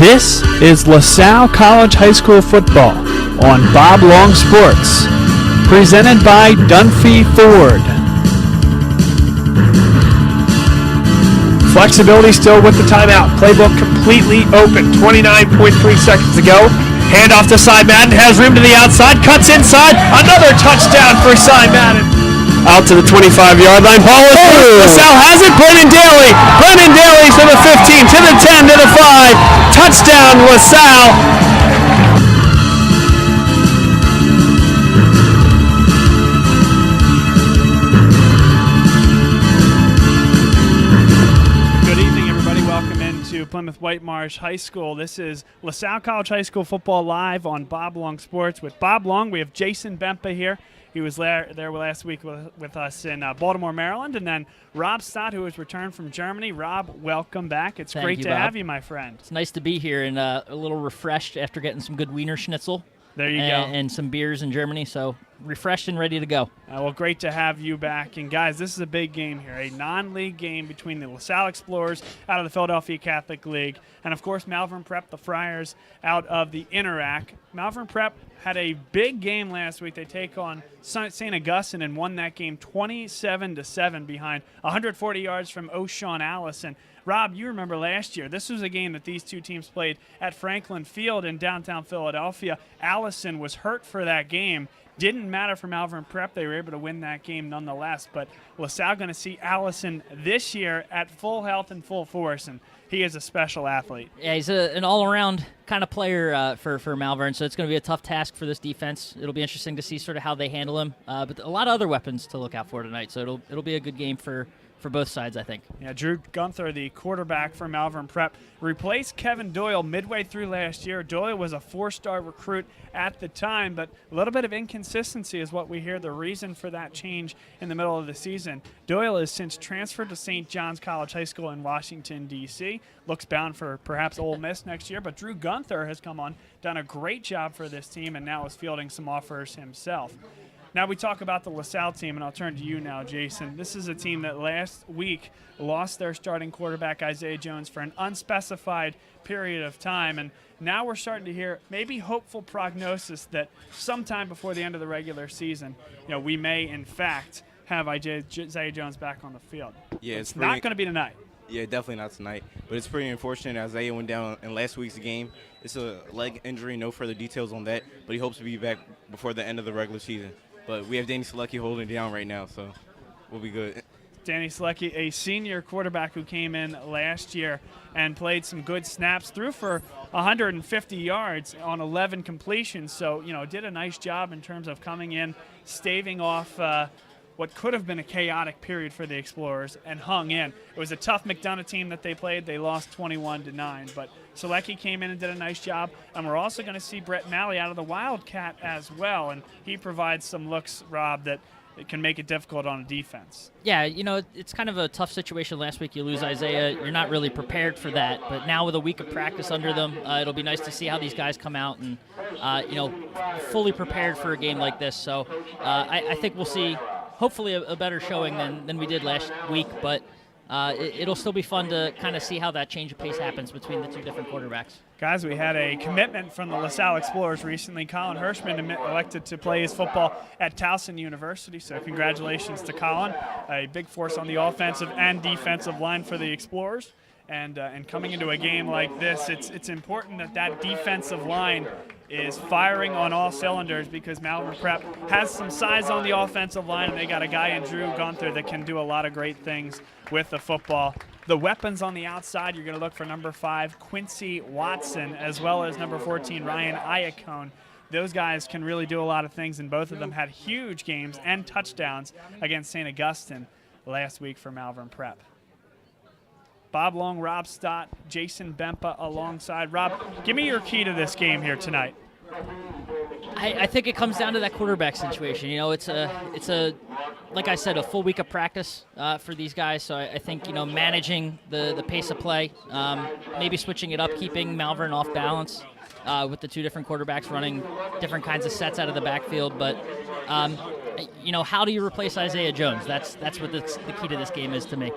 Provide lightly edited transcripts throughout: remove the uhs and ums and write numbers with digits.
This is LaSalle College High School football on Bob Long Sports, presented by Dunphy Ford. Flexibility still with the timeout. Playbook completely open. 29.3 seconds to go. Hand off to Cy Madden. Has room to the outside. Cuts inside. Another touchdown for Cy Madden. Out to the 25-yard line. Ball is loose. LaSalle has it. Brennan Daly to the 15, to the 10, to the 5. Touchdown, LaSalle. Good evening, everybody. Welcome into Plymouth Whitemarsh High School. This is LaSalle College High School football live on Bob Long Sports. With Bob Long, we have Jason Bempah here. He was there last week with us in Baltimore, Maryland. And then Rob Stott, who has returned from Germany. Rob, welcome back. It's great to have you, my friend. It's nice to be here and a little refreshed after getting some good Wiener Schnitzel. There you go. And some beers in Germany, so refreshed and ready to go. Well, great to have you back. And, guys, this is a big game here, a non-league game between the LaSalle Explorers out of the Philadelphia Catholic League and, of course, Malvern Prep, the Friars, out of the Interac. Malvern Prep had a big game last week. They take on St. Augustine and won that game 27-7 behind 140 yards from O'Shawn Allison. Rob, you remember last year, this was a game that these two teams played at Franklin Field in downtown Philadelphia. Allison was hurt for that game. Didn't matter for Malvern Prep. They were able to win that game nonetheless. But LaSalle going to see Allison this year at full health and full force, and he is a special athlete. Yeah, he's an all-around kind of player for Malvern, so it's going to be a tough task for this defense. It'll be interesting to see sort of how they handle him. But a lot of other weapons to look out for tonight, so it'll be a good game for both sides, I think. Yeah, Drew Gunther, the quarterback for Malvern Prep, replaced Kevin Doyle midway through last year. Doyle was a four-star recruit at the time, but a little bit of inconsistency is what we hear the reason for that change in the middle of the season. Doyle has since transferred to St. John's College High School in Washington, D.C., looks bound for perhaps Ole Miss next year, but Drew Gunther has come on, done a great job for this team, and now is fielding some offers himself. Now we talk about the LaSalle team, and I'll turn to you now, Jason. This is a team that last week lost their starting quarterback, Isaiah Jones, for an unspecified period of time, and now we're starting to hear maybe hopeful prognosis that sometime before the end of the regular season, we may, in fact, have Isaiah Jones back on the field. Yeah, it's not going to be tonight. Yeah, definitely not tonight. But it's pretty unfortunate. Isaiah went down in last week's game. It's a leg injury, no further details on that, but he hopes to be back before the end of the regular season. But we have Danny Selecki holding it down right now, so we'll be good. Danny Selecki, a senior quarterback who came in last year and played some good snaps, threw for 150 yards on 11 completions. So, did a nice job in terms of coming in, staving off what could have been a chaotic period for the Explorers and hung in. It was a tough McDonough team that they played. They lost 21-9, but Selecki came in and did a nice job. And we're also going to see Brett Malley out of the Wildcat as well, and he provides some looks, Rob, that it can make it difficult on a defense. Yeah, it's kind of a tough situation. Last week you lose Isaiah. You're not really prepared for that. But now with a week of practice under them, it'll be nice to see how these guys come out and, fully prepared for a game like this. So I think we'll see hopefully a better showing than we did last week. But it'll still be fun to kind of see how that change of pace happens between the two different quarterbacks. Guys, we had a commitment from the LaSalle Explorers recently. Colin Hirschman elected to play his football at Towson University, so congratulations to Colin. A big force on the offensive and defensive line for the Explorers. And coming into a game like this, it's important that defensive line is firing on all cylinders because Malvern Prep has some size on the offensive line, and they got a guy in Drew Gunther that can do a lot of great things with the football. The weapons on the outside, you're going to look for number 5, Quincy Watson, as well as number 14, Ryan Iacone. Those guys can really do a lot of things, and both of them had huge games and touchdowns against St. Augustine last week for Malvern Prep. Bob Long, Rob Stott, Jason Bempah alongside. Rob, give me your key to this game here tonight. I think it comes down to that quarterback situation. It's a like I said, a full week of practice for these guys. So I think managing the pace of play, maybe switching it up, keeping Malvern off balance with the two different quarterbacks running different kinds of sets out of the backfield. But how do you replace Isaiah Jones? That's what the key to this game is to me.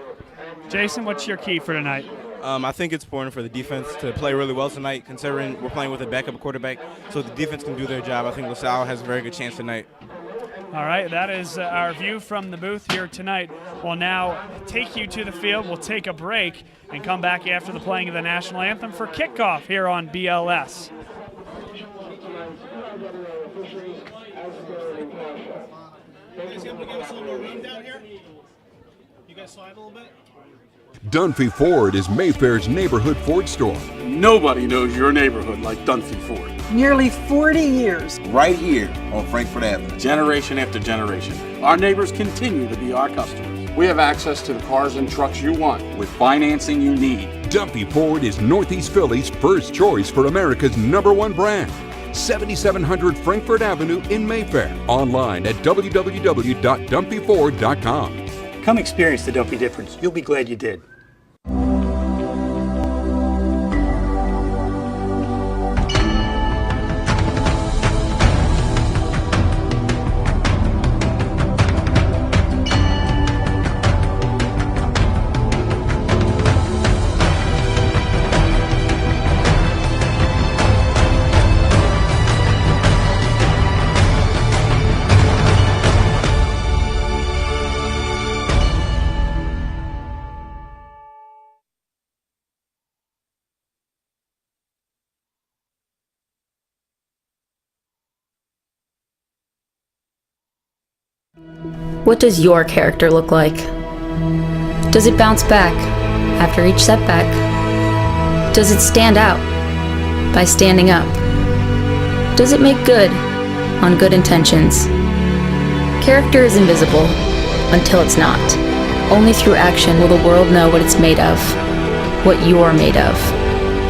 Jason, what's your key for tonight? I think it's important for the defense to play really well tonight, considering we're playing with a backup quarterback, so the defense can do their job. I think LaSalle has a very good chance tonight. All right, that is our view from the booth here tonight. We'll now take you to the field. We'll take a break and come back after the playing of the national anthem for kickoff here on BLS. You guys able to give us a little more room down here? You guys slide a little bit? Dunphy Ford is Mayfair's neighborhood Ford store. Nobody knows your neighborhood like Dunphy Ford. Nearly 40 years. Right here on Frankfort Avenue. Generation after generation. Our neighbors continue to be our customers. We have access to the cars and trucks you want with financing you need. Dunphy Ford is Northeast Philly's first choice for America's #1 brand. 7700 Frankfort Avenue in Mayfair. Online at www.dunphyford.com. Come experience the Dunphy difference. You'll be glad you did. What does your character look like? Does it bounce back after each setback? Does it stand out by standing up? Does it make good on good intentions? Character is invisible until it's not. Only through action will the world know what it's made of, what you are made of.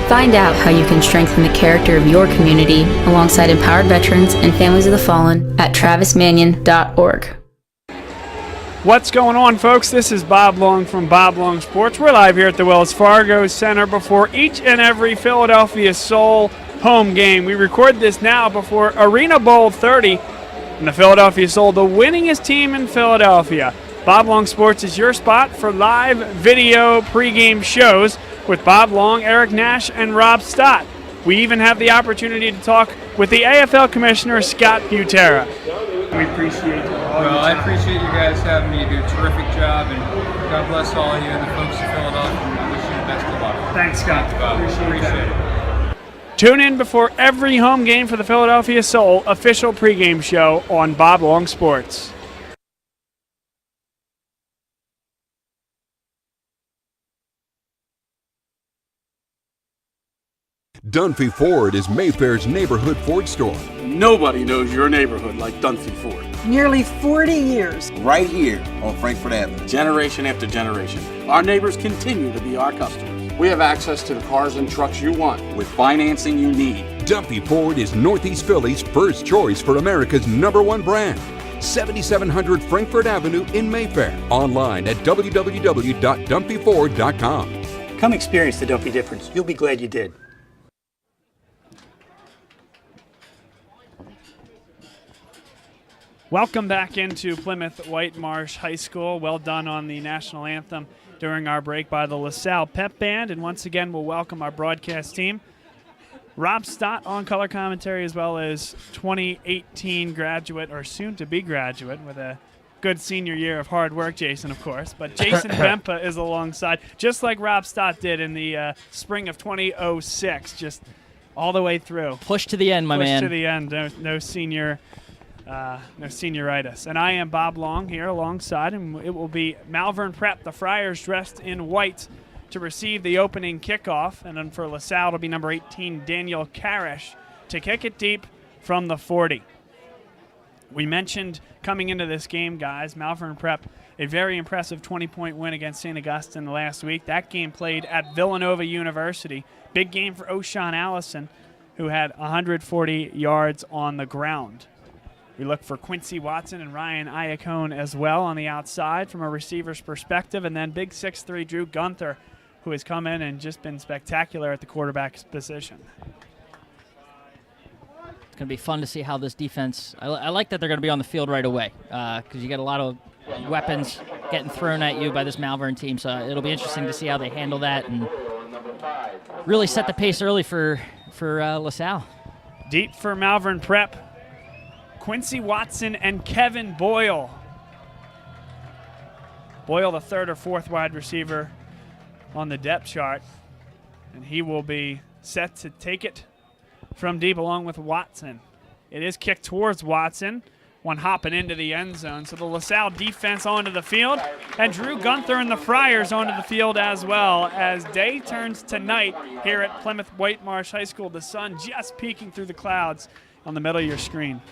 Find out how you can strengthen the character of your community alongside empowered veterans and families of the fallen at travismanion.org. What's going on, folks? This is Bob Long from Bob Long Sports. We're live here at the Wells Fargo Center before each and every Philadelphia Soul home game. We record this now before Arena Bowl 30, and the Philadelphia Soul, the winningest team in Philadelphia. Bob Long Sports is your spot for live video pregame shows with Bob Long, Eric Nash, and Rob Stott. We even have the opportunity to talk with the AFL Commissioner, Scott Butera. We appreciate it. Well, I appreciate you guys having me. You do a terrific job, and God bless all of you and the folks of Philadelphia. I wish you the best of luck. Thanks, Scott. Thanks, Bob. Appreciate it. Tune in before every home game for the Philadelphia Soul official pregame show on Bob Long Sports. Dunphy Ford is Mayfair's neighborhood Ford store. Nobody knows your neighborhood like Dunphy Ford. Nearly 40 years. Right here on Frankfort Avenue. Generation after generation. Our neighbors continue to be our customers. We have access to the cars and trucks you want with financing you need. Dunphy Ford is Northeast Philly's first choice for America's #1 brand. 7700 Frankfort Avenue in Mayfair. Online at www.dunphyford.com. Come experience the Dunphy difference. You'll be glad you did. Welcome back into Plymouth Whitemarsh High School. Well done on the national anthem during our break by the LaSalle Pep Band. And once again, we'll welcome our broadcast team. Rob Stott on color commentary, as well as 2018 graduate, or soon-to-be graduate, with a good senior year of hard work, Jason, of course. But Jason Bempah is alongside, just like Rob Stott did in the spring of 2006, just all the way through. Push to the end, my man. Push to the end. No senior... no senioritis. And I am Bob Long here alongside, and it will be Malvern Prep, the Friars dressed in white, to receive the opening kickoff. And then for LaSalle, it'll be number 18, Daniel Karish, to kick it deep from the 40. We mentioned coming into this game, guys, Malvern Prep, a very impressive 20-point win against St. Augustine last week. That game played at Villanova University. Big game for O'Shawn Allison, who had 140 yards on the ground. We look for Quincy Watson and Ryan Iacone as well on the outside from a receiver's perspective. And then big 6'3" Drew Gunther, who has come in and just been spectacular at the quarterback's position. It's going to be fun to see how this defense – I like that they're going to be on the field right away because you get a lot of weapons getting thrown at you by this Malvern team. So it'll be interesting to see how they handle that and really set the pace early for LaSalle. Deep for Malvern Prep, Quincy Watson and Kevin Boyle. Boyle, the third or fourth wide receiver on the depth chart, and he will be set to take it from deep along with Watson. It is kicked towards Watson, one hopping into the end zone. So the LaSalle defense onto the field, and Drew Gunther and the Friars onto the field as well as day turns to night here at Plymouth Whitemarsh High School. The sun just peeking through the clouds on the middle of your screen.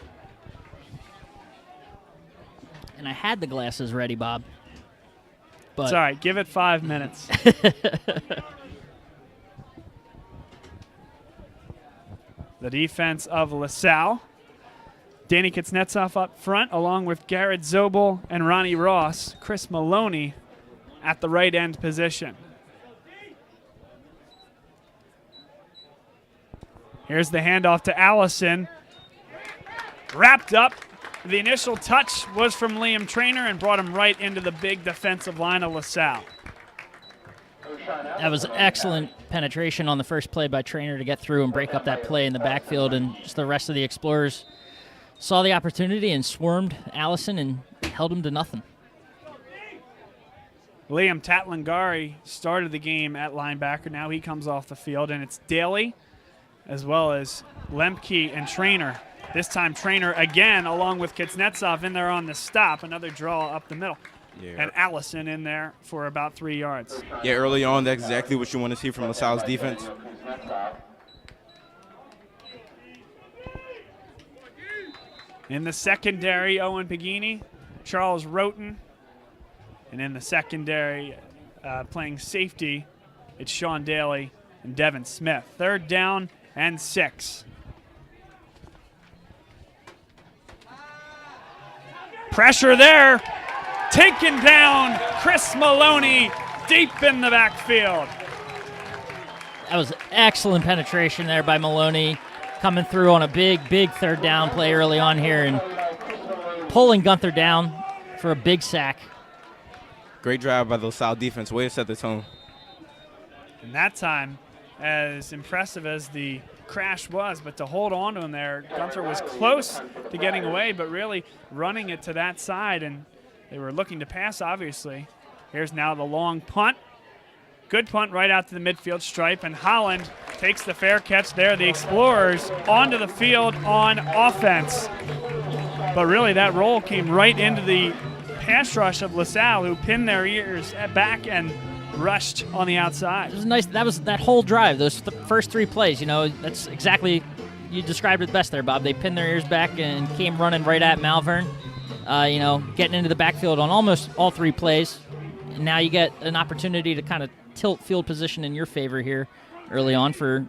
And I had the glasses ready, Bob. But it's all right. Give it 5 minutes. The defense of LaSalle. Danny Kuznetsov up front, along with Garrett Zobel and Ronnie Ross. Chris Maloney at the right end position. Here's the handoff to Allison. Wrapped up. The initial touch was from Liam Traynor and brought him right into the big defensive line of LaSalle. That was excellent penetration on the first play by Traynor to get through and break up that play in the backfield, and just the rest of the Explorers saw the opportunity and swarmed Allison and held him to nothing. Liam Tatlangari started the game at linebacker. Now he comes off the field, and it's Daly as well as Lemke and Traynor. This time Traynor again along with Kuznetsov in there on the stop. Another draw up the middle. Yeah. And Allison in there for about 3 yards. Yeah, early on, that's exactly what you want to see from LaSalle's defense. In the secondary, Owen Pagini, Charles Roten. And in the secondary, playing safety, it's Sean Daly and Devin Smith. 3rd down and 6. Pressure there. Taken down, Chris Maloney deep in the backfield. That was excellent penetration there by Maloney, coming through on a big 3rd down play early on here and pulling Gunther down for a big sack. Great drive by the LaSalle defense. Way to set the tone. And that time, as impressive as the crash was, but to hold on to him there, Gunther was close to getting away, but really running it to that side, and they were looking to pass, obviously. Here's now the long punt. Good punt right out to the midfield stripe, and Holland takes the fair catch there. The Explorers onto the field on offense. But really, that roll came right into the pass rush of LaSalle, who pinned their ears back and rushed on the outside. It was nice. That was that whole drive, those first 3 plays. You know, that's exactly, you described it best there, Bob. They pinned their ears back and came running right at Malvern. You know, getting into the backfield on almost all 3 plays. And now you get an opportunity to kind of tilt field position in your favor here early on for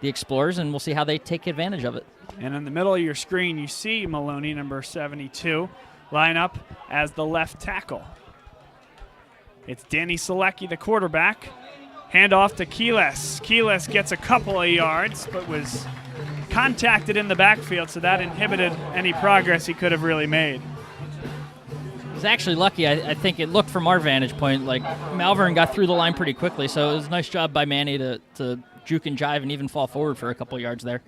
the Explorers, and we'll see how they take advantage of it. And in the middle of your screen, you see Maloney, number 72, line up as the left tackle. It's Danny Selecki, the quarterback. Handoff to Keeles. Keeles gets a couple of yards, but was contacted in the backfield, so that inhibited any progress he could have really made. He's actually lucky. I think it looked from our vantage point like Malvern got through the line pretty quickly, so it was a nice job by Manny to juke and jive and even fall forward for a couple yards there.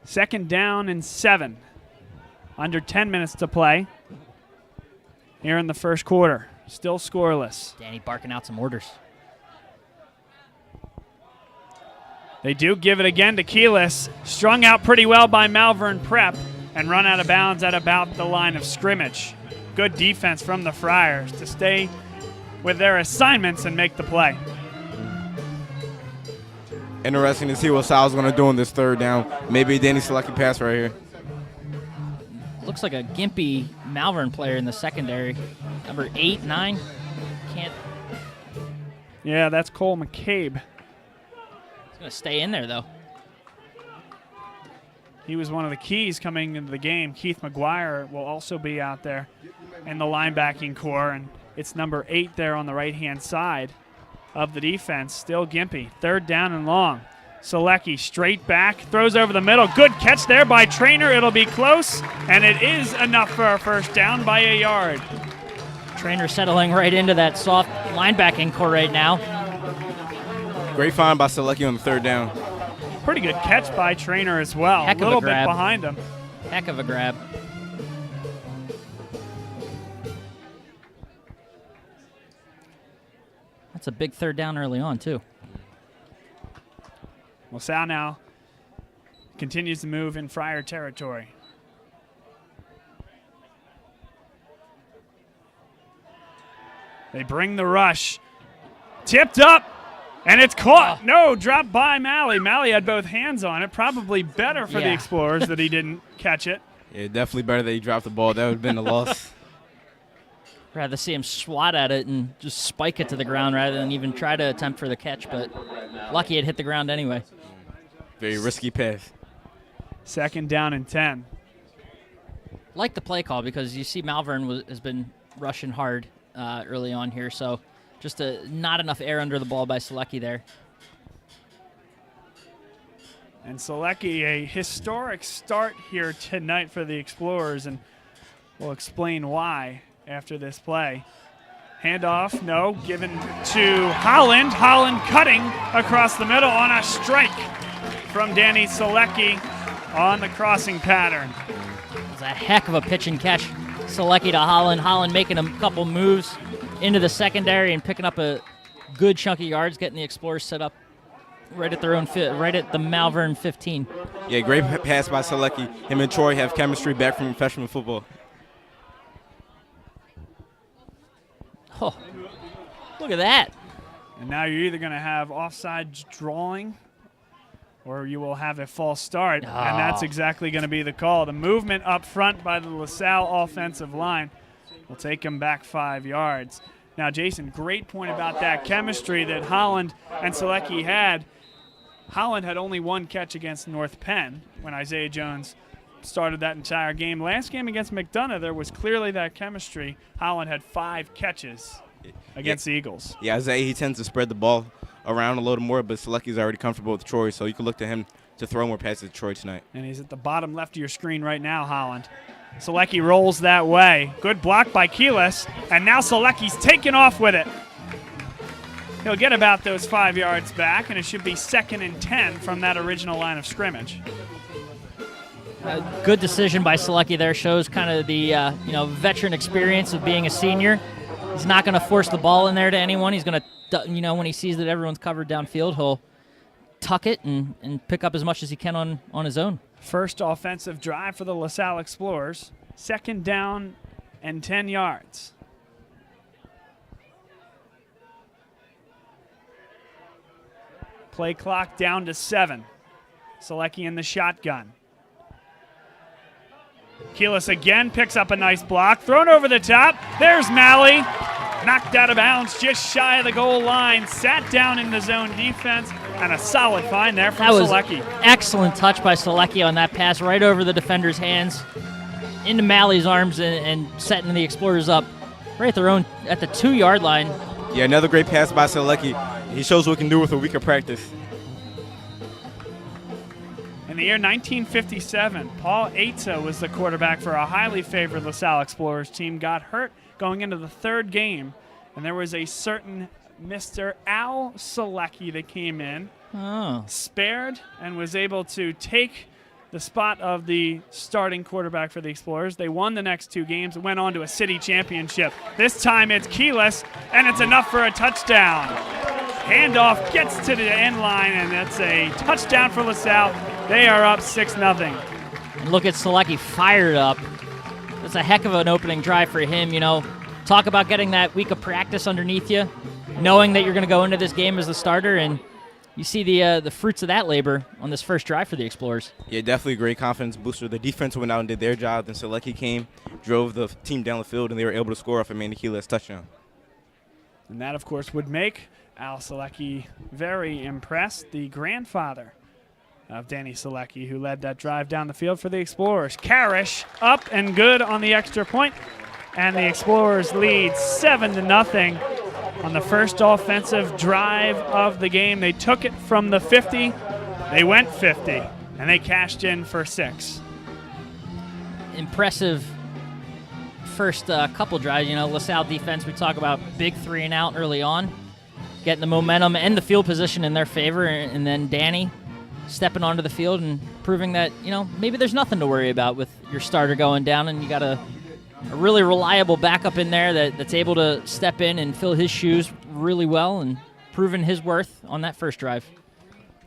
2nd down and 7. Under 10 minutes to play here in the first quarter. Still scoreless. Danny barking out some orders. They do give it again to Keeles. Strung out pretty well by Malvern Prep and run out of bounds at about the line of scrimmage. Good defense from the Friars to stay with their assignments and make the play. Interesting to see what Sal's going to do on this 3rd down. Maybe a Danny Selecki pass right here. Looks like a gimpy Malvern player in the secondary. Number 8, 9. Can't. Yeah, that's Cole McCabe. He's going to stay in there, though. He was one of the keys coming into the game. Keith McGuire will also be out there in the linebacking core, and it's number 8 there on the right-hand side of the defense. Still gimpy. 3rd down and long. Selecki straight back, throws over the middle. Good catch there by Traynor. It'll be close, and it is enough for a 1st down by a yard. Trainer settling right into that soft linebacking core right now. Great find by Selecki on the third down. Pretty good catch by Trainer as well. Heck a little of a grab. bit behind him. Heck of a grab. That's a big third down early on, too. LaSalle now continues to move in Friar territory. They bring the rush. Tipped up, and it's caught. No, dropped by Malley. Malley had both hands on it. Probably better for the Explorers that he didn't catch it. Yeah, definitely better that he dropped the ball. That would have been a loss. Rather see him swat at it and just spike it to the ground rather than even try to attempt for the catch, but lucky it hit the ground anyway. Very risky pass. 2nd down and 10. Like the play call because you see Malvern has been rushing hard early on here, so just not enough air under the ball by Selecki there. And Selecki, a historic start here tonight for the Explorers, and we'll explain why after this play. Handoff, no, given to Holland. Holland cutting across the middle on a strike from Danny Selecki on the crossing pattern. It was a heck of a pitch and catch. Selecki to Holland. Holland making a couple moves into the secondary and picking up a good chunk of yards, getting the Explorers set up right at their own right at the Malvern 15. Yeah, great pass by Selecki. Him and Troy have chemistry back from freshman football. Oh, look at that. And now you're either going to have offside drawing or you will have a false start, and that's exactly going to be the call. The movement up front by the LaSalle offensive line will take him back 5 yards. Now, Jason, great point about that chemistry that Holland and Selecki had. Holland had only one catch against North Penn when Isaiah Jones started that entire game. Last game against McDonough, there was clearly that chemistry. Holland had 5 catches against the Eagles. Yeah, Isaiah, he tends to spread the ball around a little more, but Selecki's already comfortable with Troy, so you can look to him to throw more passes to Troy tonight. And he's at the bottom left of your screen right now, Holland. Selecki rolls that way. Good block by Keelis, and now Selecki's taking off with it. He'll get about those 5 yards back, and it should be 2nd and 10 from that original line of scrimmage. Good decision by Selecki there. Shows kind of the veteran experience of being a senior. He's not going to force the ball in there to anyone. He's going to, when he sees that everyone's covered downfield, he'll tuck it and pick up as much as he can on his own. First offensive drive for the LaSalle Explorers. 2nd down and 10 yards. Play clock down to 7. Selecki in the shotgun. Keelis again picks up a nice block. Thrown over the top. There's Malley. Knocked out of bounds just shy of the goal line. Sat down in the zone defense. And a solid find there from Selecki. That was excellent touch by Selecki on that pass right over the defender's hands into Malley's arms and setting the Explorers up right at their own at the 2-yard line. Yeah, another great pass by Selecki. He shows what he can do with a week of practice. In the year 1957, Paul Eitza was the quarterback for a highly favored LaSalle Explorers team. Got hurt going into the 3rd game, and there was a certain Mr. Al Selecki that came in, spared, and was able to take the spot of the starting quarterback for the Explorers. They won the next 2 games and went on to a city championship. This time it's Keelis, and it's enough for a touchdown. Handoff gets to the end line, and that's a touchdown for LaSalle. They are up 6-0. And look at Selecki fired up. That's a heck of an opening drive for him. Talk about getting that week of practice underneath you, knowing that you're going to go into this game as the starter, and you see the fruits of that labor on this first drive for the Explorers. Yeah, definitely a great confidence booster. The defense went out and did their job. Then Selecki came, drove the team down the field, and they were able to score off a Manny Keelis touchdown. And that, of course, would make Al Selecki very impressed. The grandfather of Danny Selecki, who led that drive down the field for the Explorers. Karish up and good on the extra point, and the Explorers lead 7-0 on the first offensive drive of the game. They took it from the 50, they went 50, and they cashed in for 6. Impressive first couple drives. You know, LaSalle defense, we talk about big 3 and out early on, getting the momentum and the field position in their favor, and then Danny stepping onto the field and proving that, you know, maybe there's nothing to worry about with your starter going down, and you got a really reliable backup in there that's able to step in and fill his shoes really well and proving his worth on that first drive.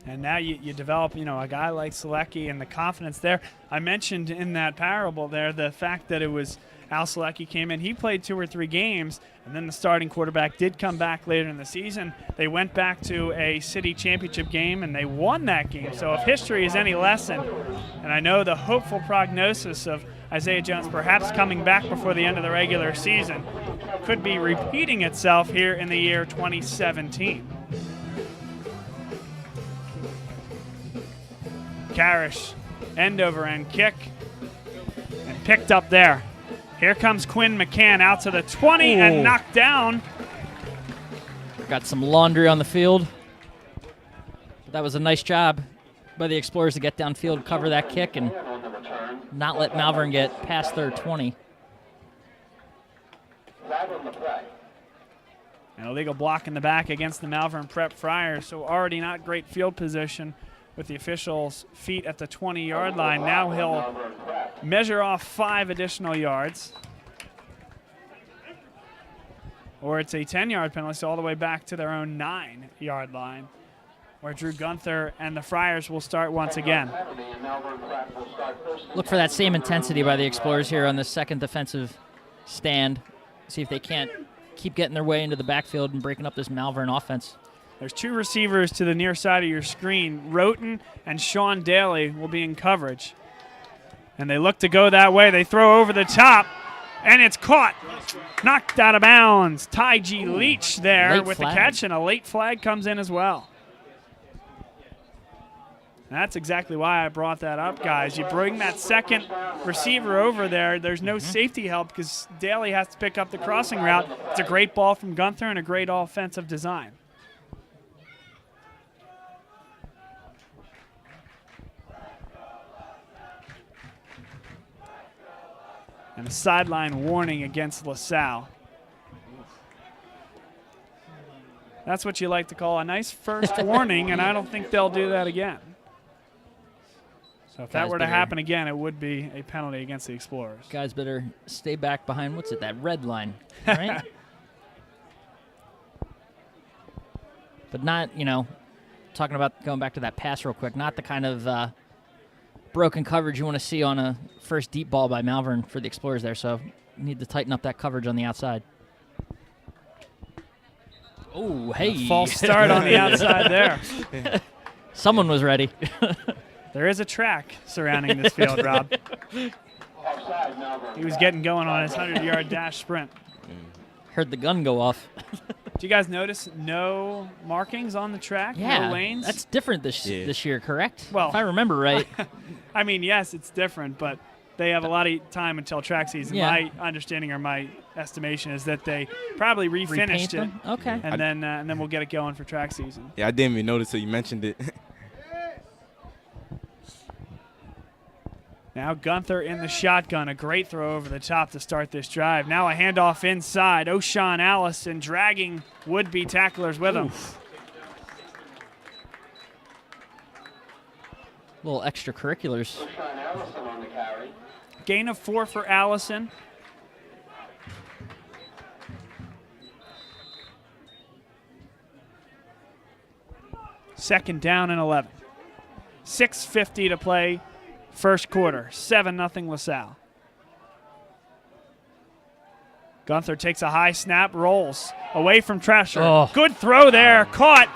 And now you develop, you know, a guy like Selecki and the confidence there. I mentioned in that parable there the fact that it was Al Selecki came in. He played 2 or 3 games, and then the starting quarterback did come back later in the season. They went back to a city championship game, and they won that game. So if history is any lesson, and I know the hopeful prognosis of Isaiah Jones perhaps coming back before the end of the regular season could be repeating itself here in the year 2017. Karish, end over end kick, and picked up there. Here comes Quinn McCann out to the 20 and knocked down. Got some laundry on the field. That was a nice job by the Explorers to get downfield, cover that kick, and not let Malvern get past their 20. An illegal block in the back against the Malvern Prep Friars, so already not great field position with the officials' feet at the 20-yard line. Now he'll measure off 5 additional yards. Or it's a 10-yard penalty, so all the way back to their own 9-yard line, where Drew Gunther and the Friars will start once again. Look for that same intensity by the Explorers here on the second defensive stand. See if they can't keep getting their way into the backfield and breaking up this Malvern offense. There's 2 receivers to the near side of your screen. Roten and Sean Daly will be in coverage. And they look to go that way. They throw over the top, and it's caught. Knocked out of bounds. Ty G. Leach there Late with flag. the catch, and a late flag comes in as well. That's exactly why I brought that up, guys. You bring that second receiver over there. There's no safety help because Daly has to pick up the crossing route. It's a great ball from Gunther and a great offensive design. And a sideline warning against LaSalle. That's what you like to call a nice first warning, and I don't think they'll do that again. So if that were to happen again, it would be a penalty against the Explorers. Guys better stay back behind, what's it, that red line, right? But not, you know, talking about going back to that pass real quick, not the kind of broken coverage you want to see on a first deep ball by Malvern for the Explorers there, so you need to tighten up that coverage on the outside. Oh, hey. A false start on the outside there. Someone was ready. There is a track surrounding this field, Rob. He was getting going on his 100-yard dash sprint. Heard the gun go off. Do you guys notice no markings on the track? Yeah, no lanes? that's different this year, correct? Well, if I remember right. I mean, yes, it's different, but they have a lot of time until track season. Yeah. My understanding or my estimation is that they probably refinished it. Okay. And then we'll get it going for track season. Yeah, I didn't even notice till you mentioned it. Now Gunther in the shotgun, a great throw over the top to start this drive. Now a handoff inside. O'Shawn Allison dragging would-be tacklers with him. Little extracurriculars. Gain of 4 for Allison. Second down and 11. 6:50 to play. First quarter, 7-0 LaSalle. Gunther takes a high snap, rolls away from Tresher. Oh. Good throw there, caught.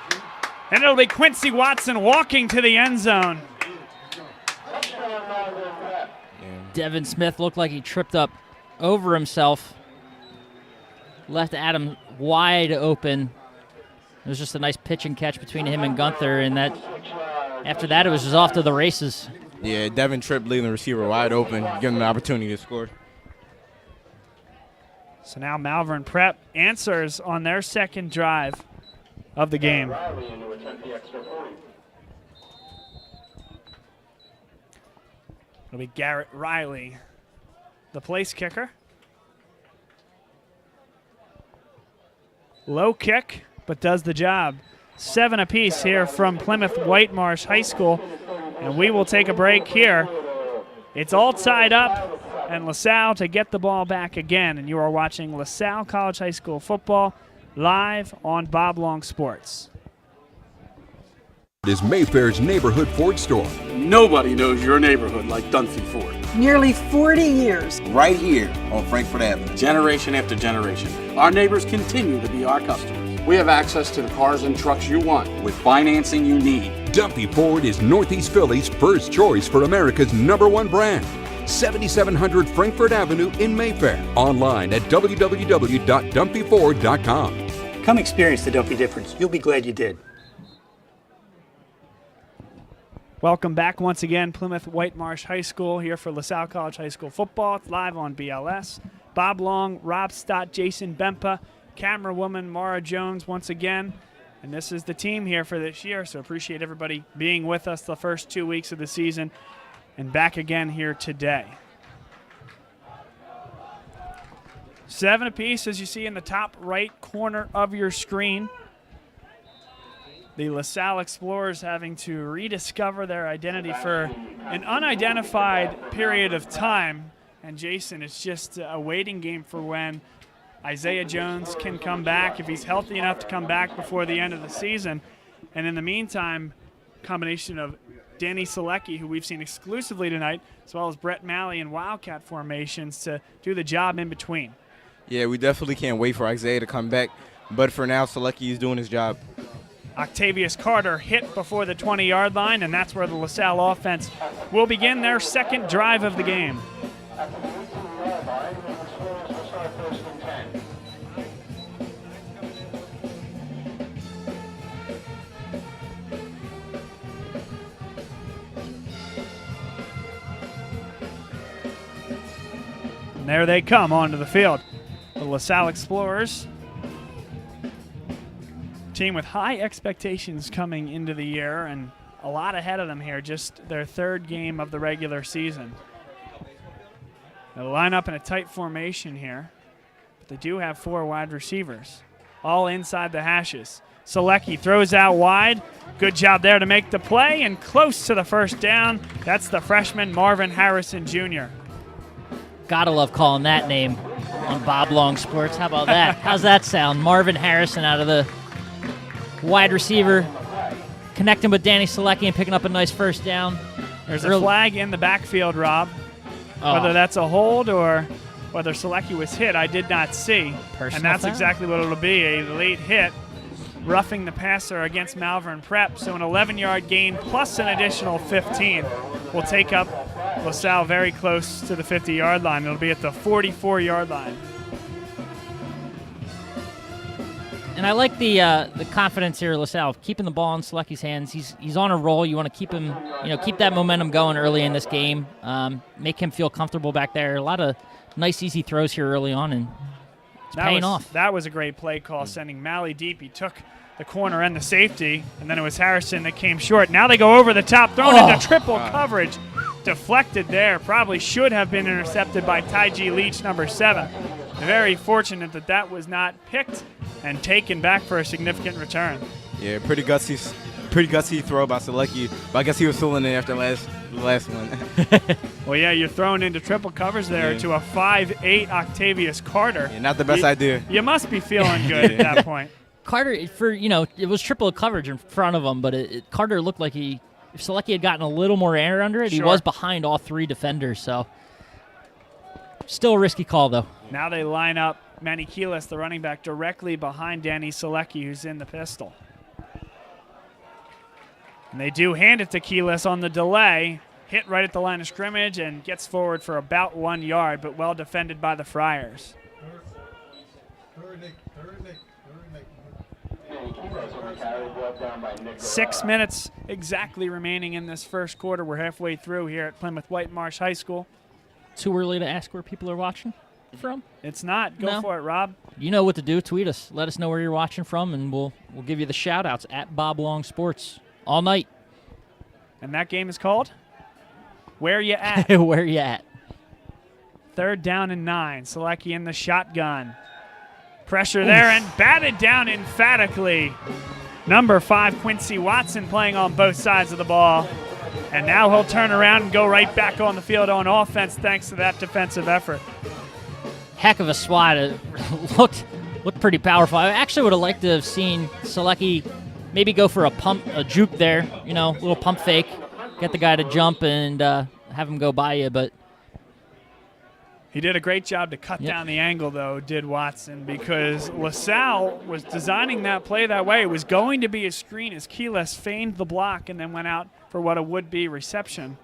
And it'll be Quincy Watson walking to the end zone. Devin Smith looked like he tripped up over himself. Left Adam wide open. It was just a nice pitch and catch between him and Gunther, and that after that it was just off to the races. Yeah, Devin Tripp leaving the receiver wide open, giving him the opportunity to score. So now Malvern Prep answers on their second drive of the game. It'll be Garrett Riley, the place kicker. Low kick, but does the job. 7 apiece here from Plymouth Whitemarsh High School. And we will take a break here. It's all tied up, and LaSalle to get the ball back again. And you are watching LaSalle College High School football live on Bob Long Sports. Is Mayfair's neighborhood Ford store. Nobody knows your neighborhood like Dunphy Ford. Nearly 40 years. Right here on Frankfurt Avenue. Generation after generation, our neighbors continue to be our customers. We have access to the cars and trucks you want with financing you need. Dunphy Ford is Northeast Philly's first choice for America's #1 brand. 7700 Frankfurt Avenue in Mayfair. Online at www.dumpyford.com. Come experience the Dumpy difference. You'll be glad you did. Welcome back once again, Plymouth Whitemarsh High School here for LaSalle College High School football. It's live on BLS. Bob Long, Rob Stott, Jason Bempah, camera woman Maura Jones once again. And this is the team here for this year, so appreciate everybody being with us the first 2 weeks of the season and back again here today. 7 apiece, as you see in the top right corner of your screen. The LaSalle Explorers having to rediscover their identity for an unidentified period of time. And Jason, it's just a waiting game for when Isaiah Jones can come back, if he's healthy enough to come back before the end of the season. And in the meantime, combination of Danny Selecki, who we've seen exclusively tonight, as well as Brett Malley in Wildcat formations to do the job in between. Yeah, we definitely can't wait for Isaiah to come back. But for now, Selecki is doing his job. Octavius Carter hit before the 20-yard line, and that's where the LaSalle offense will begin their second drive of the game. And there they come onto the field. The LaSalle Explorers, team with high expectations coming into the year and a lot ahead of them here, just their 3rd game of the regular season. They'll line up in a tight formation here, but they do have 4 wide receivers, all inside the hashes. Selecki throws out wide. Good job there to make the play and close to the first down. That's the freshman Marvin Harrison Jr. Gotta love calling that name on Bob Long Sports. How about that? How's that sound? Marvin Harrison out of the wide receiver, connecting with Danny Selecki and picking up a nice first down. There's a flag in the backfield, Rob. Whether that's a hold or whether Selecki was hit, I did not see. And that's exactly what it'll be, a late hit, roughing the passer against Malvern Prep. So an 11-yard gain plus an additional 15 will take up LaSalle very close to the 50-yard line. It'll be at the 44-yard line. And I like the confidence here, LaSalle, keeping the ball in Selecki's hands. He's on a roll. You want to keep him, keep that momentum going early in this game. Make him feel comfortable back there. A lot of nice, easy throws here early on, and it's paying off. That was a great play call, sending Malley deep. He took the corner and the safety, and then it was Harrison that came short. Now they go over the top, thrown into triple coverage. Deflected there. Probably should have been intercepted by Ty-G Leach, number 7. Very fortunate that that was not picked and taken back for a significant return. Yeah, pretty gutsy throw by Selecki, but I guess he was feeling it after the last one. Well, yeah, you're thrown into triple covers there to a 5'8" Octavius Carter. Yeah, not the best idea. You must be feeling good at that point. Carter, it was triple coverage in front of him, but Carter looked like if Selecki had gotten a little more air under it, he was behind all 3 defenders, so still a risky call, though. Now they line up Manny Keelis, the running back, directly behind Danny Selecki, who's in the pistol. And they do hand it to Keelis on the delay. Hit right at the line of scrimmage and gets forward for about 1 yard, but well defended by the Friars. 6 minutes exactly remaining in this first quarter. We're halfway through here at Plymouth Whitemarsh High School. Too early to ask where people are watching from? It's not. Go for it, Rob. You know what to do. Tweet us. Let us know where you're watching from, and we'll give you the shout-outs at Bob Long Sports all night. And that game is called? Where You At? Where You At? 3rd down and 9. Selecki in the shotgun. Pressure there and batted down emphatically. Number 5, Quincy Watson, playing on both sides of the ball. And now he'll turn around and go right back on the field on offense thanks to that defensive effort. Heck of a swat. It looked pretty powerful. I actually would have liked to have seen Selecki maybe go for a juke there, a little pump fake, get the guy to jump and have him go by you, but he did a great job to cut down the angle, though, did Watson, because LaSalle was designing that play that way. It was going to be a screen as Keyless feigned the block and then went out for what a would-be reception.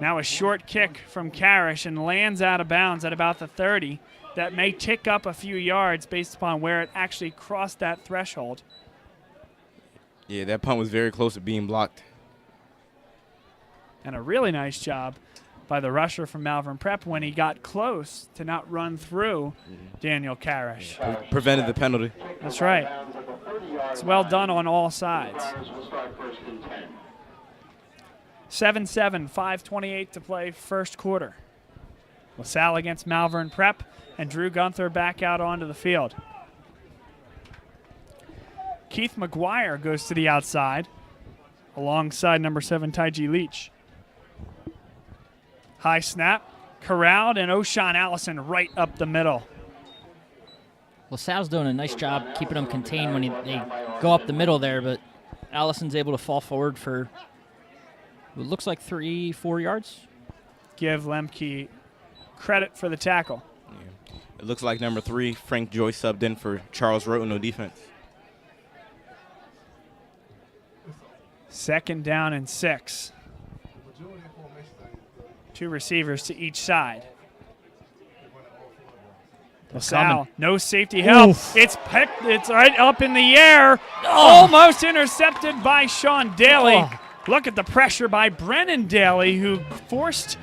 Now a short kick from Karish and lands out of bounds at about the 30. That may tick up a few yards based upon where it actually crossed that threshold. Yeah, that punt was very close to being blocked. And a really nice job by the rusher from Malvern Prep when he got close to not run through Daniel Karish. Prevented the penalty. That's right. It's well done on all sides. 7-7, 5:28 to play first quarter. LaSalle against Malvern Prep, and Drew Gunther back out onto the field. Keith McGuire goes to the outside alongside number 7, Taiji Leach. High snap, corralled, and O'Shawn Allison right up the middle. LaSalle's doing a nice job keeping them contained when they go up the middle there, but Allison's able to fall forward for it looks like 3-4 yards. Give Lemke credit for the tackle. Yeah. It looks like number 3, Frank Joyce, subbed in for Charles Roten, no defense. 2nd down and 6. 2 receivers to each side. LaSalle, no safety help. Oof. It's picked. It's right up in the air. Almost intercepted by Sean Daly. Look at the pressure by Brennan Daly, who forced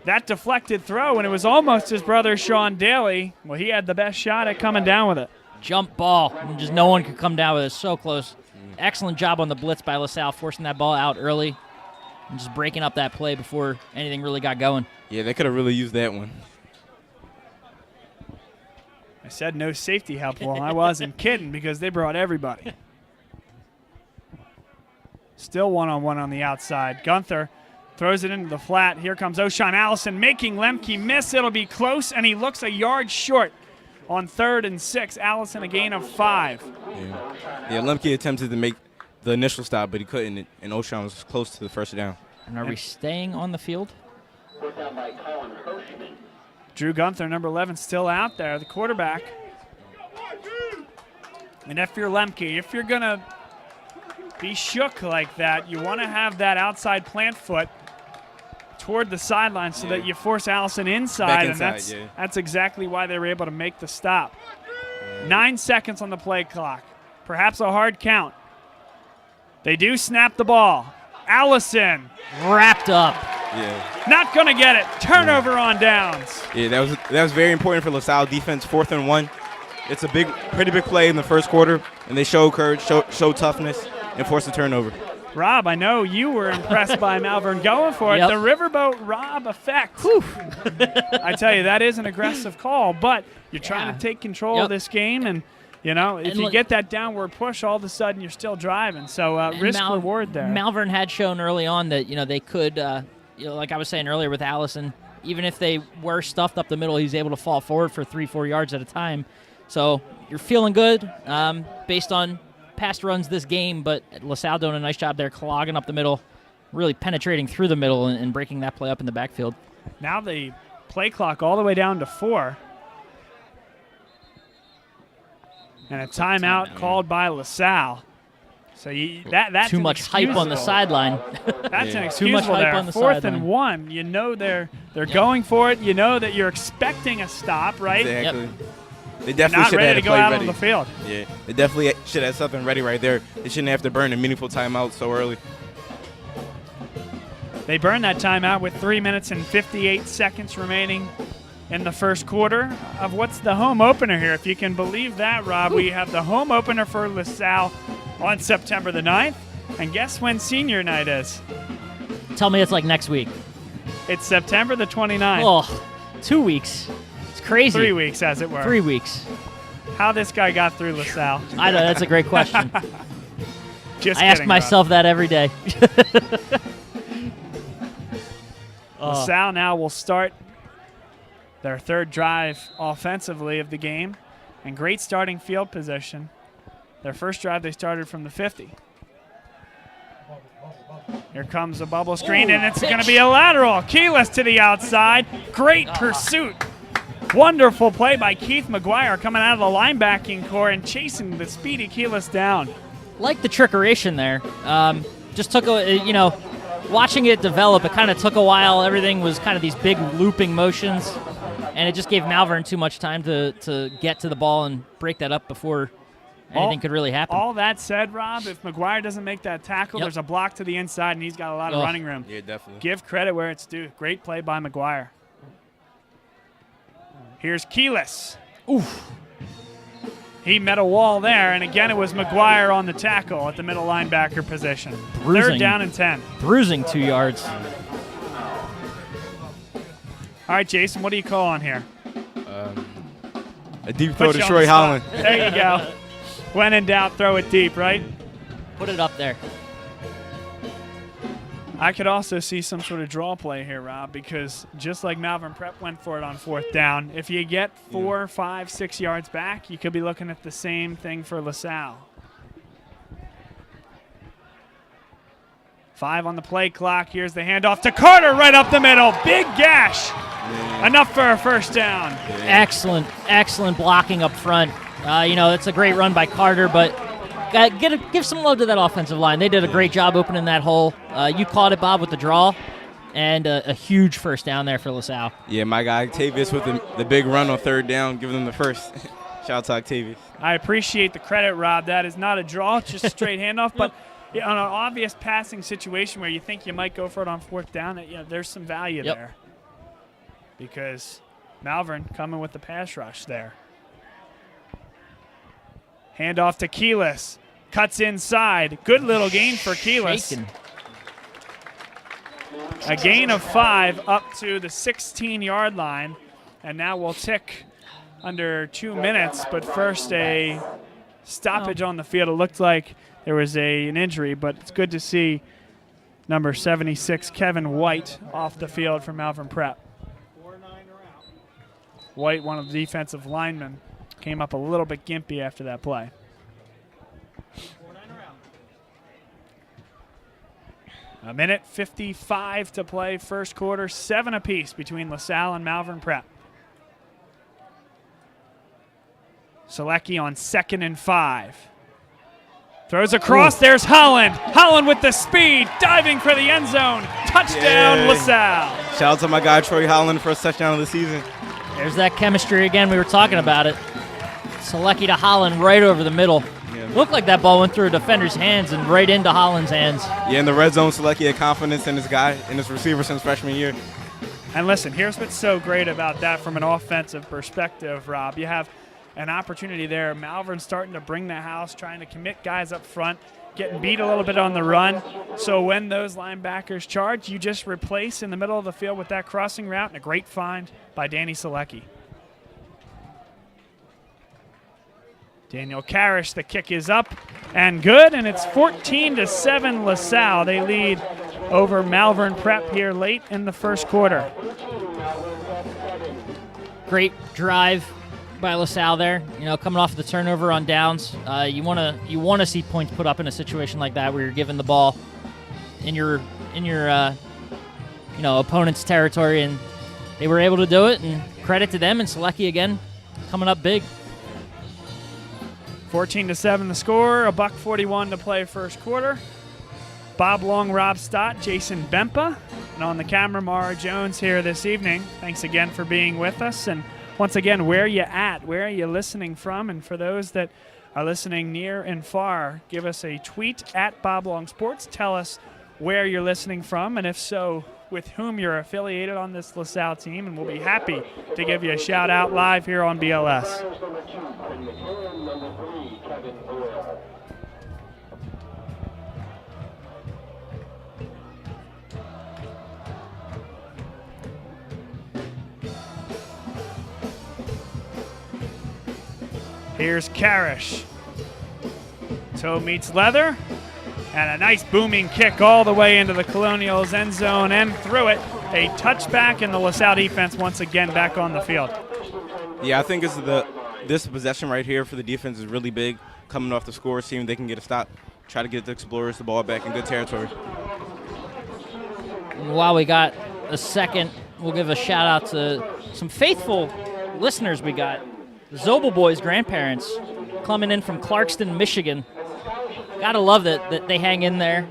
that deflected throw, and it was almost his brother Sean Daly. Well, he had the best shot at coming down with it. Jump ball. Just no one could come down with it. So close. Excellent job on the blitz by LaSalle, forcing that ball out early and just breaking up that play before anything really got going. Yeah, they could have really used that one. I said no safety help. Well, I wasn't kidding, because they brought everybody. Still one-on-one on the outside. Gunther throws it into the flat. Here comes O'Shawn Allison making Lemke miss. It'll be close, and he looks a yard short on 3rd and 6. Allison a gain of 5. Yeah, Lemke attempted to make the initial stop, but he couldn't, and O'Shawn was close to the first down. And are we staying on the field? Drew Gunther, number 11, still out there, the quarterback. And if you're Lemke, if you're going to be shook like that, you want to have that outside plant foot toward the sideline so that you force Allison inside, and that's exactly why they were able to make the stop. 9 seconds on the play clock, perhaps a hard count. They do snap the ball. Allison wrapped up. Yeah. Not going to get it. Turnover on downs. Yeah, that was very important for LaSalle defense. 4th and 1. It's a pretty big play in the first quarter, and they showed courage, showed toughness, and forced a turnover. Rob, I know you were impressed by Malvern going for it. The Riverboat Rob effect. I tell you, that is an aggressive call, but you're trying to take control of this game, and if you get that downward push, all of a sudden you're still driving. So risk-reward there. Malvern had shown early on that they could, like I was saying earlier with Allison, even if they were stuffed up the middle, he's able to fall forward for 3-4 yards at a time. So you're feeling good based on past runs this game, but LaSalle doing a nice job there clogging up the middle, really penetrating through the middle and breaking that play up in the backfield. Now the play clock all the way down to 4. And a timeout called by LaSalle. So that's too much hype on the sideline. That's inexcusable. Too much hype on the 4th sideline. and 1. You know they're going for it. You know that you're expecting a stop, right? Exactly. Yep. They definitely not should ready have to go out on the field. Yeah, they definitely should have something ready right there. They shouldn't have to burn a meaningful timeout so early. They burned that timeout with 3 minutes and 58 seconds remaining in the first quarter of what's the home opener here. If you can believe that, Rob, we have the home opener for LaSalle on September the 9th. And guess when senior night is? Tell me it's like next week. It's September the 29th. Oh, 2 weeks. It's crazy. 3 weeks, as it were. 3 weeks. how this guy got through LaSalle. I know, that's a great question. Just I ask kidding, myself that every day. LaSalle now will start their third drive offensively of the game, and great starting field position. Their first drive, they started from the 50. Here comes a bubble screen, and it's going to be a lateral. Keyless to the outside. Great pursuit. Wonderful play by Keith McGuire coming out of the linebacking core and chasing the speedy Keyless down. Like the trickeration there. Just took a, watching it develop, it kind of took a while. Everything was kind of these big looping motions, and it just gave Malvern too much time to get to the ball and break that up before anything could really happen. All that said, Rob, if McGuire doesn't make that tackle, there's a block to the inside, and he's got a lot of running room. Yeah, definitely. Give credit where it's due. Great play by McGuire. Here's Keyless. Oof. He met a wall there, and again it was McGuire on the tackle at the middle linebacker position. Bruising. Third down and 10. Bruising 2 yards. All right, Jason, what do you call on here? A deep throw Put to you on Troy the spot. Holland. There you go. When in doubt, throw it deep, right? Put it up there. I could also see some sort of draw play here, Rob, because just like Malvern Prep went for it on fourth down, if you get 4, 5, 6 yards back, you could be looking at the same thing for LaSalle. 5 on the play clock. Here's the handoff to Carter right up the middle. Big gash. Enough for a first down. Excellent blocking up front. It's a great run by Carter, but give some love to that offensive line. They did a great job opening that hole. You caught it, Bob, with the draw, and a huge first down there for LaSalle. Yeah, my guy Octavius with the big run on third down, giving them the first. Shout out to Octavius. I appreciate the credit, Rob. That is not a draw, just a straight handoff, but on an obvious passing situation where you think you might go for it on fourth down, there's some value there. Because Malvern coming with the pass rush there. Handoff to Keyless. Cuts inside. Good little gain for Keyless. A gain of 5 up to the 16-yard line. And now we'll tick under 2 minutes. But first a stoppage on the field. It looked like there was an injury, but it's good to see number 76, Kevin White, off the field for Malvern Prep. White, one of the defensive linemen, came up a little bit gimpy after that play. A minute 55 to play first quarter, 7 apiece between LaSalle and Malvern Prep. Selecki on 2nd and 5. Throws across, there's Holland. Holland with the speed, diving for the end zone. Touchdown, LaSalle. Shout out to my guy Troy Holland, first touchdown of the season. There's that chemistry again. We were talking about it. Selecki to Holland right over the middle. Looked like that ball went through a defender's hands and right into Holland's hands. Yeah, in the red zone, Selecki had confidence in his guy, in his receiver since freshman year. And listen, here's what's so great about that from an offensive perspective, Rob. You have an opportunity there. Malvern starting to bring the house, trying to commit guys up front, getting beat a little bit on the run. So when those linebackers charge, you just replace in the middle of the field with that crossing route, and a great find by Danny Selecki. Daniel Karish, the kick is up and good, and it's 14-7 LaSalle. They lead over Malvern Prep here late in the first quarter. Great drive by LaSalle there. Coming off the turnover on downs, you want to see points put up in a situation like that where you're given the ball in your opponent's territory, and they were able to do it. And credit to them, and Selecki again coming up big. 14-7 the score, $1:41 to play first quarter. Bob Long, Rob Stott, Jason Bempah, and on the camera, Maura Jones here this evening. Thanks again for being with us. And once again, where are you at? Where are you listening from? And for those that are listening near and far, give us a tweet at Bob Long Sports. Tell us where you're listening from, and if so, with whom you're affiliated on this LaSalle team, and we'll be happy to give you a shout out live here on BLS. Here's Karish. Toe meets leather. And a nice booming kick all the way into the Colonials end zone and through it. A touchback, and the LaSalle defense once again back on the field. Yeah, I think this possession right here for the defense is really big. Coming off the score, seeing they can get a stop, try to get the Explorers the ball back in good territory. While we got a second, we'll give a shout out to some faithful listeners we got. The Zobel boys' grandparents coming in from Clarkston, Michigan. Gotta love that they hang in there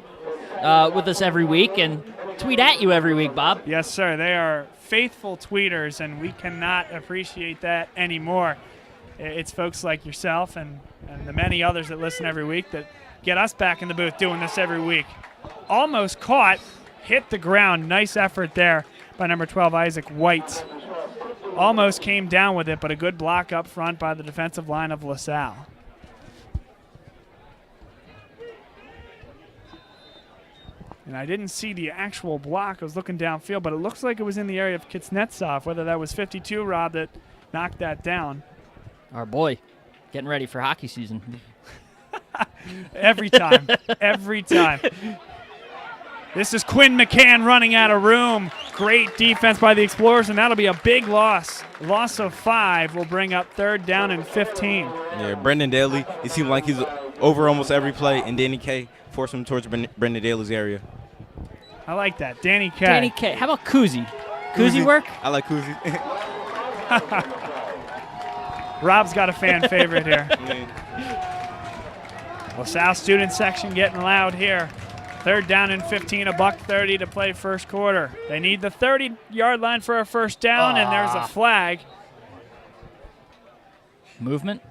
with us every week and tweet at you every week, Bob. Yes, sir. They are faithful tweeters, and we cannot appreciate that anymore. It's folks like yourself and the many others that listen every week that get us back in the booth doing this every week. Almost caught, hit the ground. Nice effort there by number 12, Isaac White. Almost came down with it, but a good block up front by the defensive line of LaSalle. And I didn't see the actual block. I was looking downfield, but it looks like it was in the area of Kuznetsov, whether that was 52, Rob, that knocked that down. Our boy, getting ready for hockey season. Every time. Every time. This is Quinn McCann running out of room. Great defense by the Explorers, and that'll be a big loss. Loss of 5 will bring up 3rd down and 15. Yeah, Brendan Daly, it seemed like he's over almost every play, and Danny Kay forced him towards Brendan Daly's area. I like that. Danny Kay. Danny Kay. How about Kuzi? Kuzi work? I like Kuzi. Rob's got a fan favorite here. LaSalle student section getting loud here. 3rd down and 15, $1:30 to play first quarter. They need the 30-yard line for a first down, and there's a flag. Movement?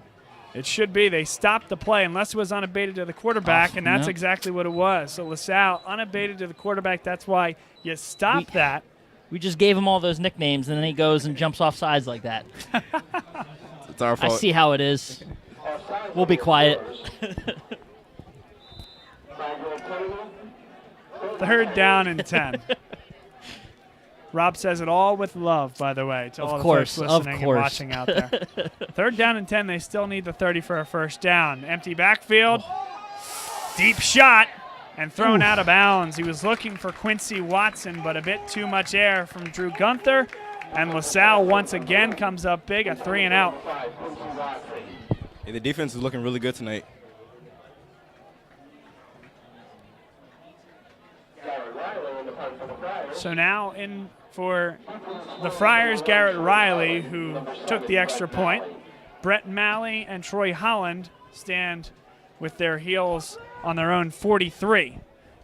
It should be. They stopped the play unless it was unabated to the quarterback, and that's exactly what it was. So LaSalle unabated to the quarterback. That's why you stop that. We just gave him all those nicknames, and then he goes and jumps off sides like that. It's our fault. I see how it is. We'll be quiet. 3rd down and 10. Rob says it all with love, by the way, to all the folks listening and watching out there. 3rd down and 10, they still need the 30 for a first down. Empty backfield, deep shot, and thrown out of bounds. He was looking for Quincy Watson, but a bit too much air from Drew Gunther, and LaSalle once again comes up big, a 3-and-out. Yeah, the defense is looking really good tonight. So now in for the Friars, Garrett Riley, who took the extra point. Brett Malley and Troy Holland stand with their heels on their own 43.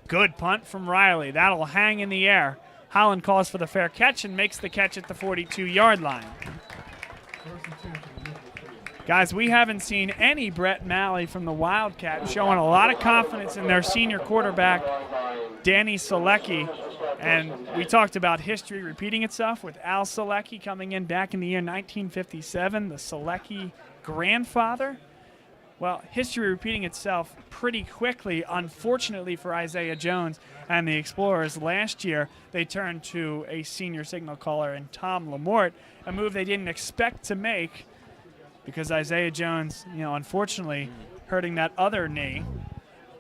Good punt from Riley. That'll hang in the air. Holland calls for the fair catch and makes the catch at the 42-yard line. Guys, we haven't seen any Brett Malley from the Wildcats, showing a lot of confidence in their senior quarterback, Danny Selecki. And we talked about history repeating itself with Al Selecki coming in back in the year 1957, the Selecki grandfather. Well, history repeating itself pretty quickly, unfortunately for Isaiah Jones and the Explorers. Last year, they turned to a senior signal caller in Tom Lamort, a move they didn't expect to make because Isaiah Jones, unfortunately hurting that other knee.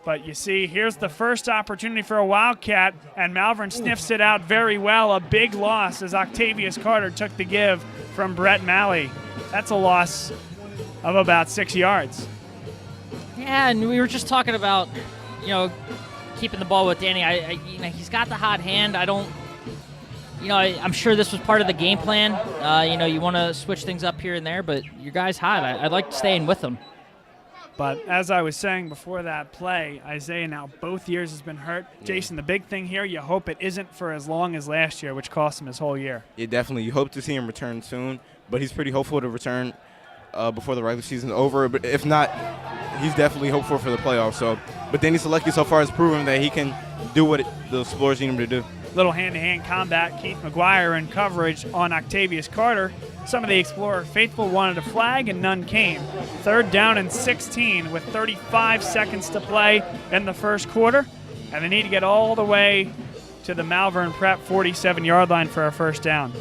But you see, here's the first opportunity for a Wildcat, and Malvern sniffs it out very well. A big loss as Octavius Carter took the give from Brett Malley. That's a loss of about 6 yards. Yeah, and we were just talking about, keeping the ball with Danny. He's got the hot hand. I'm sure this was part of the game plan. You want to switch things up here and there, but your guy's hot. I'd like staying with him. But as I was saying before that play, Isaiah now both years has been hurt. Jason, the big thing here, you hope it isn't for as long as last year, which cost him his whole year. Yeah, definitely. You hope to see him return soon, but he's pretty hopeful to return before the regular season's over. But if not, he's definitely hopeful for the playoffs. But Danny Selecki so far has proven that he can do what the Explorers need him to do. Little hand-to-hand combat. Keith McGuire in coverage on Octavius Carter. Some of the Explorer faithful wanted a flag, and none came. 3rd down and 16 with 35 seconds to play in the first quarter. And they need to get all the way to the Malvern Prep 47-yard line for a first down.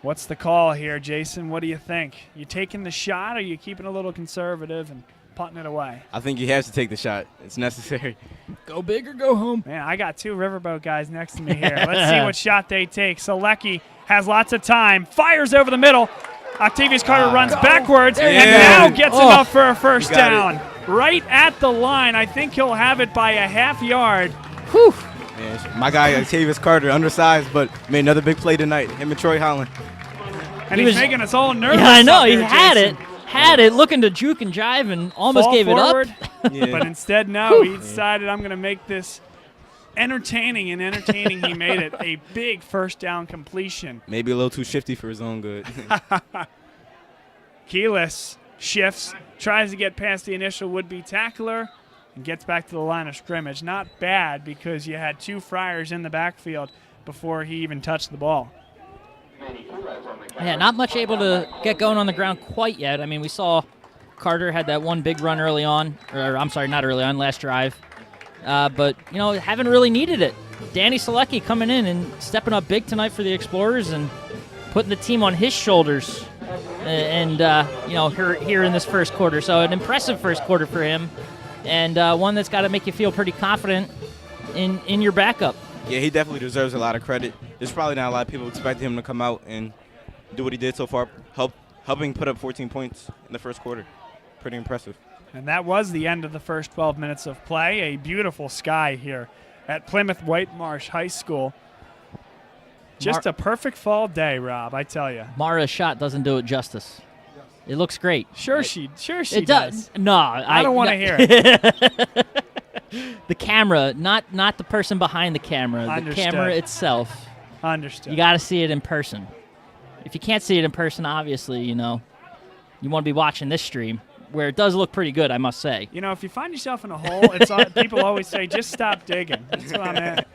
What's the call here, Jason? What do you think? You taking the shot, or you keeping a little conservative and punting it away? I think he has to take the shot. It's necessary. Go big or go home. Man, I got 2 Riverboat guys next to me here. Let's see what shot they take. Selecki has lots of time, fires over the middle. Octavius Carter runs backwards and now gets enough for a first down. Right at the line. I think he'll have it by a half yard. Whew. Man, my guy Octavius Carter, undersized, but made another big play tonight. Him and Troy Holland. And he's making us all nervous. Yeah, I know. He Had it, looking to juke and jive and almost gave forward, it up. But instead, no, he decided I'm going to make this entertaining, and entertaining he made it. A big first down completion. Maybe a little too shifty for his own good. Keyless shifts, tries to get past the initial would-be tackler, and gets back to the line of scrimmage. Not bad, because you had 2 Friars in the backfield before he even touched the ball. Yeah, not much able to get going on the ground quite yet. I mean, we saw Carter had that one big run early on, or I'm sorry, not early on, last drive. But, you know, haven't really needed it. Danny Selecki coming in and stepping up big tonight for the Explorers and putting the team on his shoulders and you know, here in this first quarter. So an impressive first quarter for him, and one that's got to make you feel pretty confident in your backup. Yeah, he definitely deserves a lot of credit. There's probably not a lot of people expecting him to come out and do what he did so far, helping put up 14 points in the first quarter. Pretty impressive. And that was the end of the first 12 minutes of play. A beautiful sky here at Plymouth Whitemarsh High School. Just a perfect fall day, Rob, I tell you. Maura's shot doesn't do it justice. It looks great. Sure she it does. No, I don't want to hear it. The camera, not the person behind the camera. Understood. The camera itself. Understood. You got to see it in person. If you can't see it in person, obviously, you know, you want to be watching this stream, where it does look pretty good, I must say. You know, if you find yourself in a hole, it's people always say, just stop digging. That's what I'm at.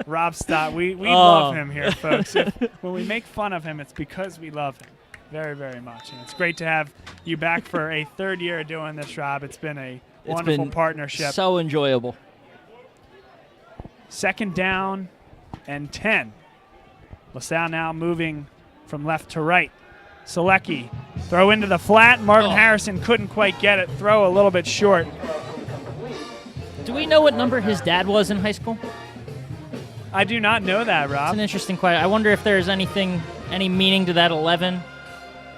Rob Stott, we love him here, folks. When we make fun of him, it's because we love him very, very much. And it's great to have you back for a 3rd year doing this, Rob. It's been a wonderful partnership. So enjoyable. 2nd down and 10. LaSalle now moving from left to right. Selecki, throw into the flat. Marvin Harrison couldn't quite get it. Throw a little bit short. Do we know what number his dad was in high school? I do not know that, Rob. It's an interesting question. I wonder if there's any meaning to that 11.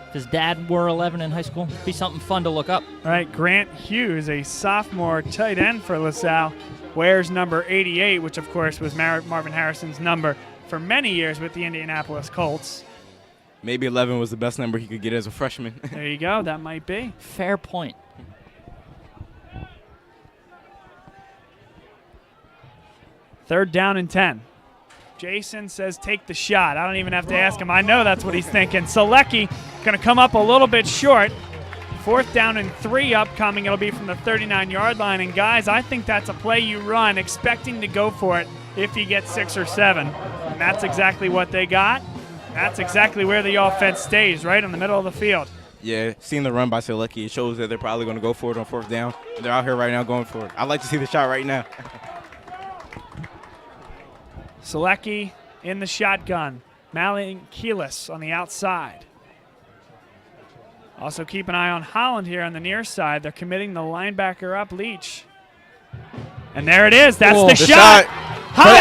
If his dad wore 11 in high school. Be something fun to look up. All right, Grant Hughes, a sophomore tight end for LaSalle, wears number 88, which, of course, was Marvin Harrison's number for many years with the Indianapolis Colts. Maybe 11 was the best number he could get as a freshman. There you go. That might be. Fair point. Third down and 10. Jason says take the shot. I don't even have to ask him. I know that's what he's thinking. Selecki going to come up a little bit short. 4th down and 3 upcoming. It'll be from the 39-yard line. And, guys, I think that's a play you run expecting to go for it if you get 6 or 7. And that's exactly what they got. That's exactly where the offense stays, right in the middle of the field. Yeah, seeing the run by Selecki, it shows that they're probably going to go for it on 4th down. And they're out here right now going for it. I'd like to see the shot right now. Selecki in the shotgun. Malin Keyless on the outside. Also keep an eye on Holland here on the near side. They're committing the linebacker up, Leach. And there it is. That's the shot. Holland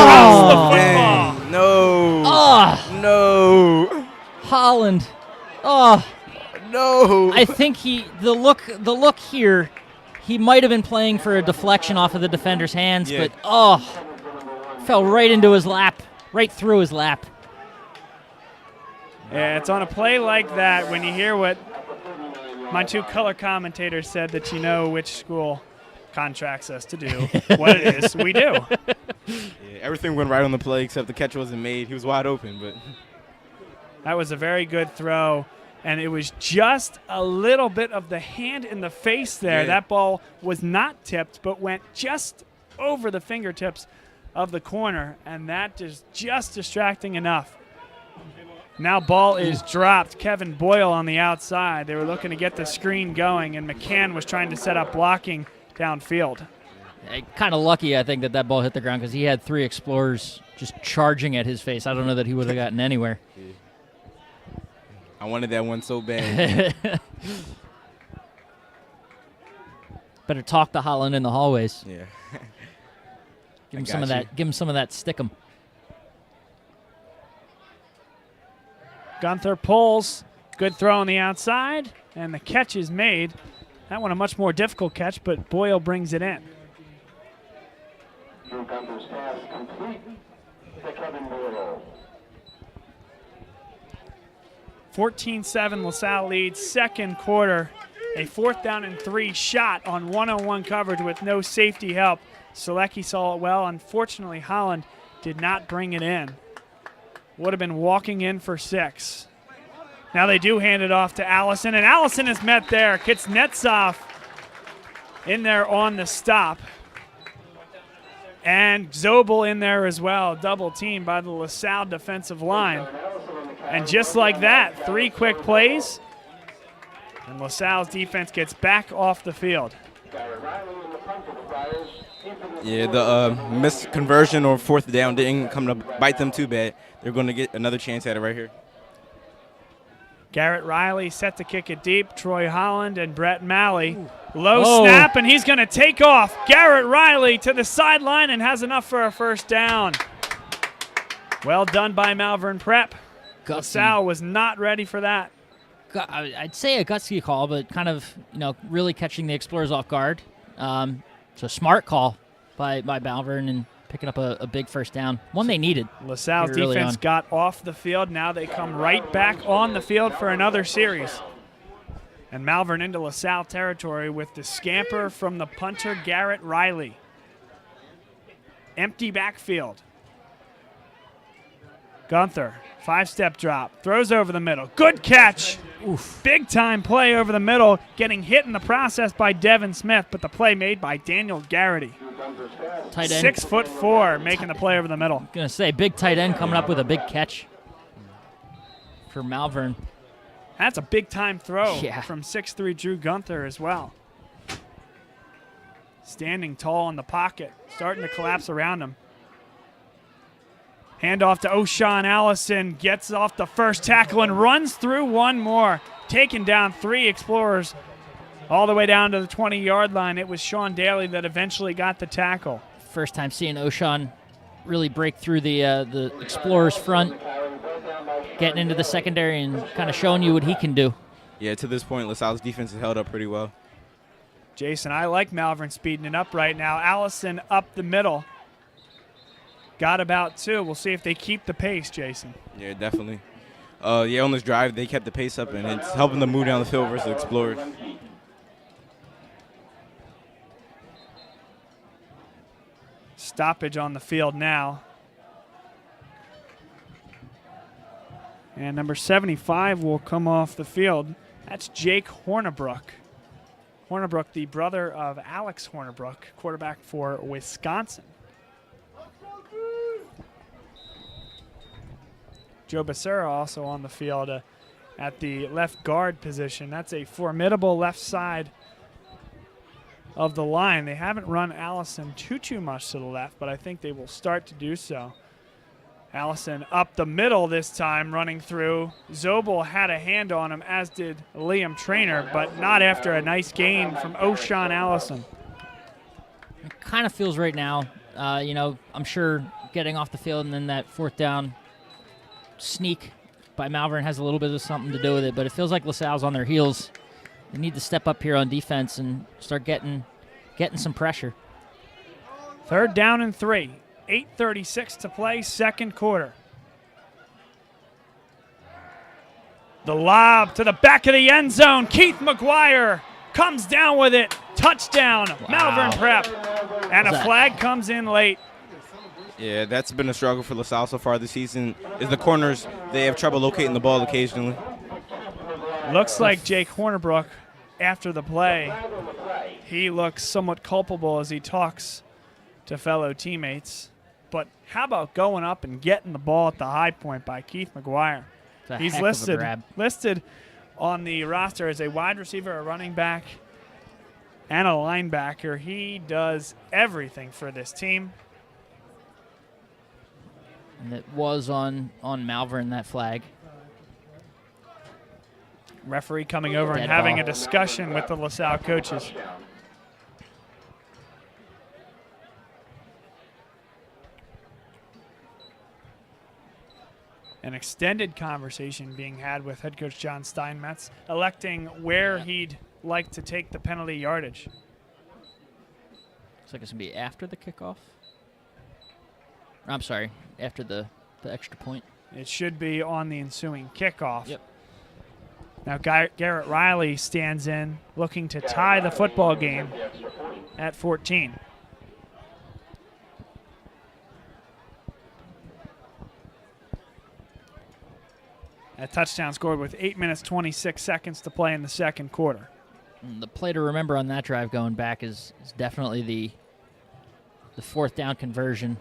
drops the football. No. Holland. Oh. No. I think the look here, he might have been playing for a deflection off of the defender's hands, but fell right into his lap, right through his lap. Yeah, it's on a play like that when you hear what my 2 color commentators said, that you know which school contracts us to do what it is we do. Yeah, everything went right on the play except the catch wasn't made. He was wide open, but that was a very good throw, and it was just a little bit of the hand in the face there. Yeah. That ball was not tipped, but went just over the fingertips of the corner, and that is just distracting enough. Now ball is dropped. Kevin Boyle on the outside. They were looking to get the screen going, and McCann was trying to set up blocking downfield. Kind of lucky, I think, that ball hit the ground because he had 3 Explorers just charging at his face. I don't know that he would have gotten anywhere. I wanted that one so bad. Better talk to Holland in the hallways. Yeah. Give him some of that. Give him some of that stickum. Gunther pulls. Good throw on the outside, and the catch is made. That one a much more difficult catch, but Boyle brings it in. 14-7 LaSalle leads. Second quarter, a 4th down and 3 shot on 1-on-1 coverage with no safety help. Selecki saw it well. Unfortunately, Holland did not bring it in. Would have been walking in for 6. Now they do hand it off to Allison, and Allison is met there. Gets Netsov in there on the stop. And Zobel in there as well, double team by the LaSalle defensive line. And just like that, 3 quick plays, and LaSalle's defense gets back off the field. Yeah, the missed conversion or 4th down didn't come to bite them too bad. They're going to get another chance at it right here. Garrett Riley set to kick it deep. Troy Holland and Brett Malley. Low snap, and he's going to take off. Garrett Riley to the sideline and has enough for a 1st down. Well done by Malvern Prep. LaSalle was not ready for that. I'd say a gutsy call, but kind of, really catching the Explorers off guard. It's a smart call by Malvern and picking up a big 1st down. One they needed. LaSalle's defense got off the field. Now they come right back on the field for another series. And Malvern into LaSalle territory with the scamper from the punter, Garrett Riley. Empty backfield. Gunther, 5-step drop, throws over the middle. Good catch. Oof. Big time play over the middle, getting hit in the process by Devin Smith, but the play made by Daniel Garrity. Tight end. 6'4", making the play over the middle. Gonna say, big tight end coming up with a big catch for Malvern. That's a big time throw from 6'3" Drew Gunther as well. Standing tall in the pocket, starting to collapse around him. Handoff to O'Shawn Allison, gets off the first tackle and runs through one more. Taking down 3 Explorers all the way down to the 20-yard line. It was Sean Daly that eventually got the tackle. First time seeing O'Shawn really break through the Explorers front, getting into the secondary and kind of showing you what he can do. Yeah, to this point, LaSalle's defense has held up pretty well. Jason, I like Malvern speeding it up right now. Allison up the middle. Got about 2. We'll see if they keep the pace, Jason. Yeah, definitely. On this drive, they kept the pace up, and it's helping them move down the field versus Explorers. Stoppage on the field now. And number 75 will come off the field. That's Jake Hornibrook. Hornibrook, the brother of Alex Hornibrook, quarterback for Wisconsin. Joe Becerra also on the field at the left guard position. That's a formidable left side of the line. They haven't run Allison too much to the left, but I think they will start to do so. Allison up the middle this time, running through. Zobel had a hand on him, as did Liam Traynor, but not after a nice gain from O'Shawn Allison. It kind of feels right now, I'm sure getting off the field and then that 4th down sneak by Malvern has a little bit of something to do with it, but it feels like LaSalle's on their heels. They need to step up here on defense and start getting some pressure. 3rd down and 3. 8:36 to play, second quarter. The lob to the back of the end zone. Keith McGuire comes down with it. Touchdown, wow. Malvern Prep. And a flag comes in late. Yeah, that's been a struggle for LaSalle so far this season. Is the corners, they have trouble locating the ball occasionally. Looks like Jake Hornibrook, after the play, he looks somewhat culpable as he talks to fellow teammates. But how about going up and getting the ball at the high point by Keith McGuire? He's listed on the roster as a wide receiver, a running back, and a linebacker. He does everything for this team. And it was on Malvern, that flag. Referee coming over and having a discussion with the LaSalle coaches. An extended conversation being had with head coach John Steinmetz, electing where he'd like to take the penalty yardage. Looks like it's going to be after the kickoff. I'm sorry, after the extra point. It should be on the ensuing kickoff. Yep. Now Garrett Riley stands in, looking to tie the football game at 14. A touchdown scored with 8 minutes, 26 seconds to play in the second quarter. And the play to remember on that drive going back is definitely the fourth down conversion.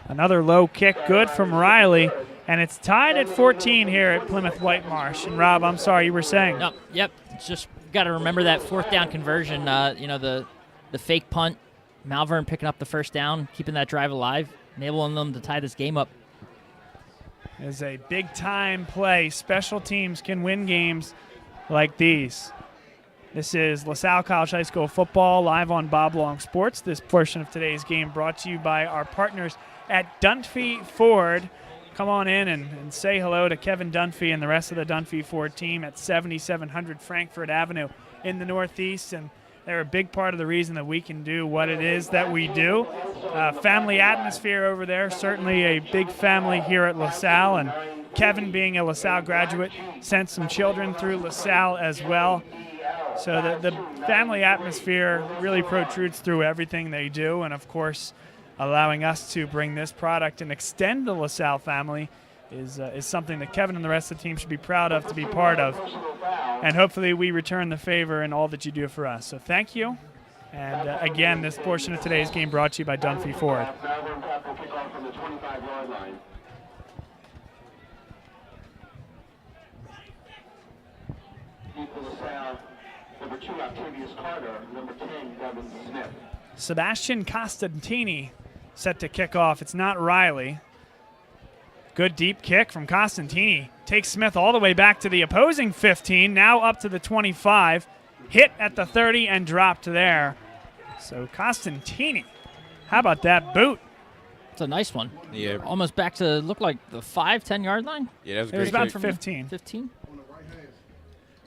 Another low kick, good from Riley, and it's tied at 14 here at Plymouth Whitemarsh. And Rob, I'm sorry, you were saying. No, yep, it's just got to remember that fourth down conversion. You know, the fake punt, Malvern picking up the first down, keeping that drive alive, enabling them to tie this game up. Is a big-time play. Special teams can win games like these. This is LaSalle College High School football live on Bob Long Sports. This portion of today's game brought to you by our partners at Dunphy Ford. Come on in and say hello to Kevin Dunphy and the rest of the Dunphy Ford team at 7700 Frankfurt Avenue in the Northeast. And they're a big part of the reason that we can do what it is that we do. Family atmosphere over there, certainly a big family here at LaSalle. And Kevin, being a LaSalle graduate, sent some children through LaSalle as well. So the family atmosphere really protrudes through everything they do. And, of course, allowing us to bring this product and extend the LaSalle family is something that Kevin and the rest of the team should be proud of to be part of. And hopefully we return the favor in all that you do for us. So thank you. And again, this portion of today's game brought to you by Dunphy Ford. Sebastian Costantini set to kick off. It's not Riley. Good deep kick from Costantini. Takes Smith all the way back to the opposing 15, now up to the 25. Hit at the 30 and dropped there. So Costantini, how about that boot? It's a nice one. Yeah. Almost back to look like the 5-10 yard line. Yeah, that was It was great. about 15. 15.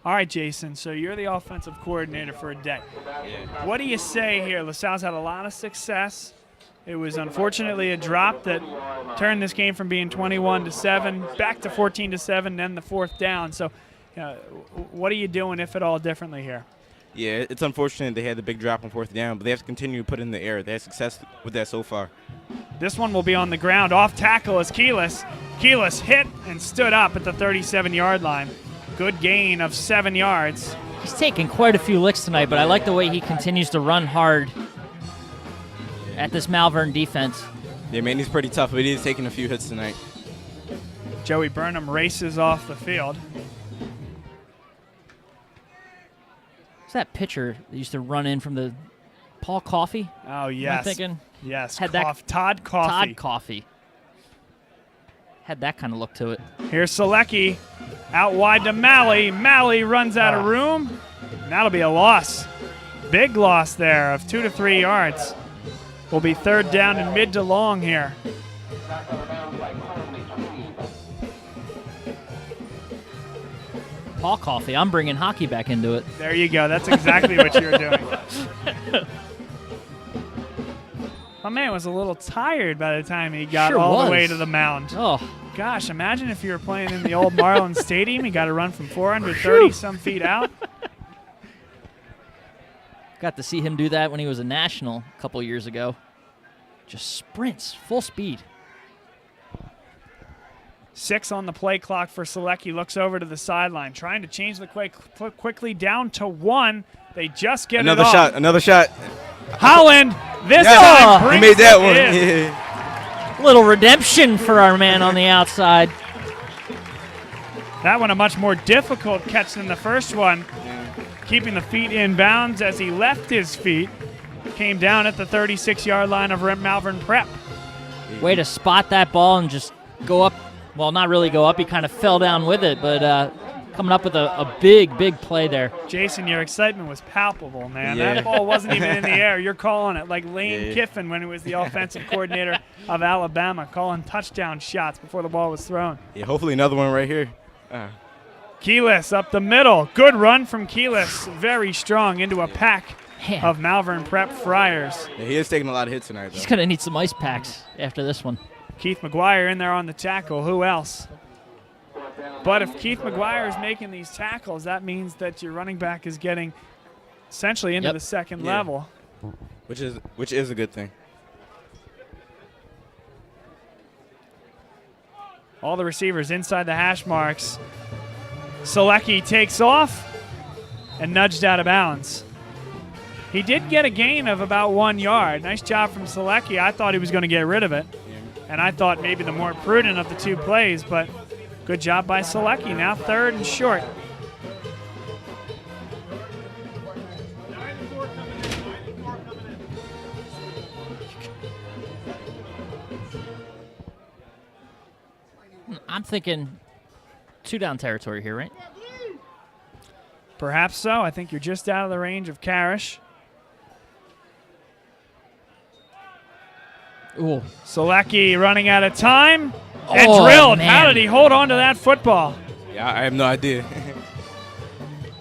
All right, Jason, so you're the offensive coordinator for a day. Yeah. What do you say here? LaSalle's had a lot of success. It was unfortunately a drop that turned this game from being 21-7 back to 14-7, then the fourth down. So what are you doing, if at all, differently here? Yeah, it's unfortunate they had the big drop on fourth down, but they have to continue to put in the air. They had success with that so far. This one will be on the ground. Off tackle is Keelis. Keelis hit and stood up at the 37-yard line. Good gain of 7 yards. He's taken quite a few licks tonight, but I like the way he continues to run hard at this Malvern defense. Yeah, man, he's pretty tough, but he's taking a few hits tonight. Joey Burnham races off the field. What's that pitcher that used to run in from the Paul Coffey? Oh, yes. I'm thinking. Yes, Todd Coffey. Todd Coffey. Had that kind of look to it. Here's Selecki out wide to Malley. Malley runs out of room. And that'll be a loss. Big loss there of 2 to 3 yards. Will be third down and mid to long here. Paul Coffey. I'm bringing hockey back into it. There you go. That's exactly what you're doing. My man was a little tired by the time he got all the way to the mound. Oh, gosh, imagine if you were playing in the old Marlins Stadium. You got to run from 430-some feet out. Got to see him do that when he was a national a couple years ago. Just sprints, full speed. 6 on the play clock for Selecki. Looks over to the sideline, trying to change the play quickly down to 1. They just get another it off. shot. Another shot. Holland, this time brings he made that it one. in. Yeah. Little redemption for our man on the outside. That one a much more difficult catch than the first one. keeping the feet in bounds as he left his feet. Came down at the 36-yard line of Malvern Prep. Way to spot that ball and just go up. Well, not really go up. He kind of fell down with it, but coming up with a big, big play there. Jason, your excitement was palpable, man. Yeah. That ball wasn't even in the air. You're calling it like Lane Kiffin when he was the offensive coordinator of Alabama, calling touchdown shots before the ball was thrown. Yeah, hopefully another one right here. Keyless up the middle. Good run from Keyless. Very strong into a pack of Malvern Prep Friars. Yeah, he is taking a lot of hits tonight, though. He's going to need some ice packs after this one. Keith McGuire in there on the tackle. Who else? But if Keith McGuire is making these tackles, that means that your running back is getting essentially into the second level. Which is a good thing. All the receivers inside the hash marks. Selecki takes off and nudged out of bounds. He did get a gain of about 1 yard. Nice job from Selecki. I thought he was going to get rid of it. And I thought maybe the more prudent of the two plays, but good job by Selecki. Now 3rd and short. I'm thinking 2-down territory here, right? Perhaps so. I think you're just out of the range of Karish. Ooh. Selecki running out of time and Oh, drilled. man. How did he hold on to that football? Yeah, I have no idea.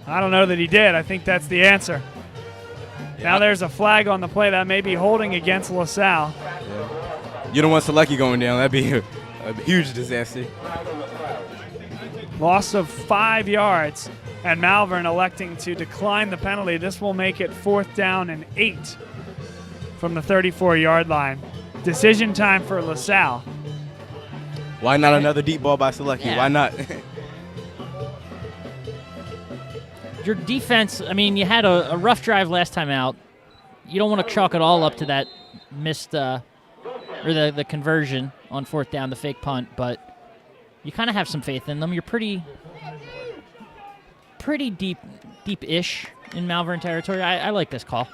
I don't know that he did. I think that's the answer. Now there's a flag on the play that may be holding against LaSalle. You don't want Selecki going down. That'd be a huge disaster. Loss of 5 yards, and Malvern electing to decline the penalty. This will make it 4th down and 8 from the 34-yard line. Decision time for LaSalle. Why not another deep ball by Selecki? Yeah. Why not? Your defense, I mean, you had a rough drive last time out. You don't want to chalk it all up to that missed or the conversion on 4th down, the fake punt, but you kind of have some faith in them. You're pretty deep-ish in Malvern territory. I like this call.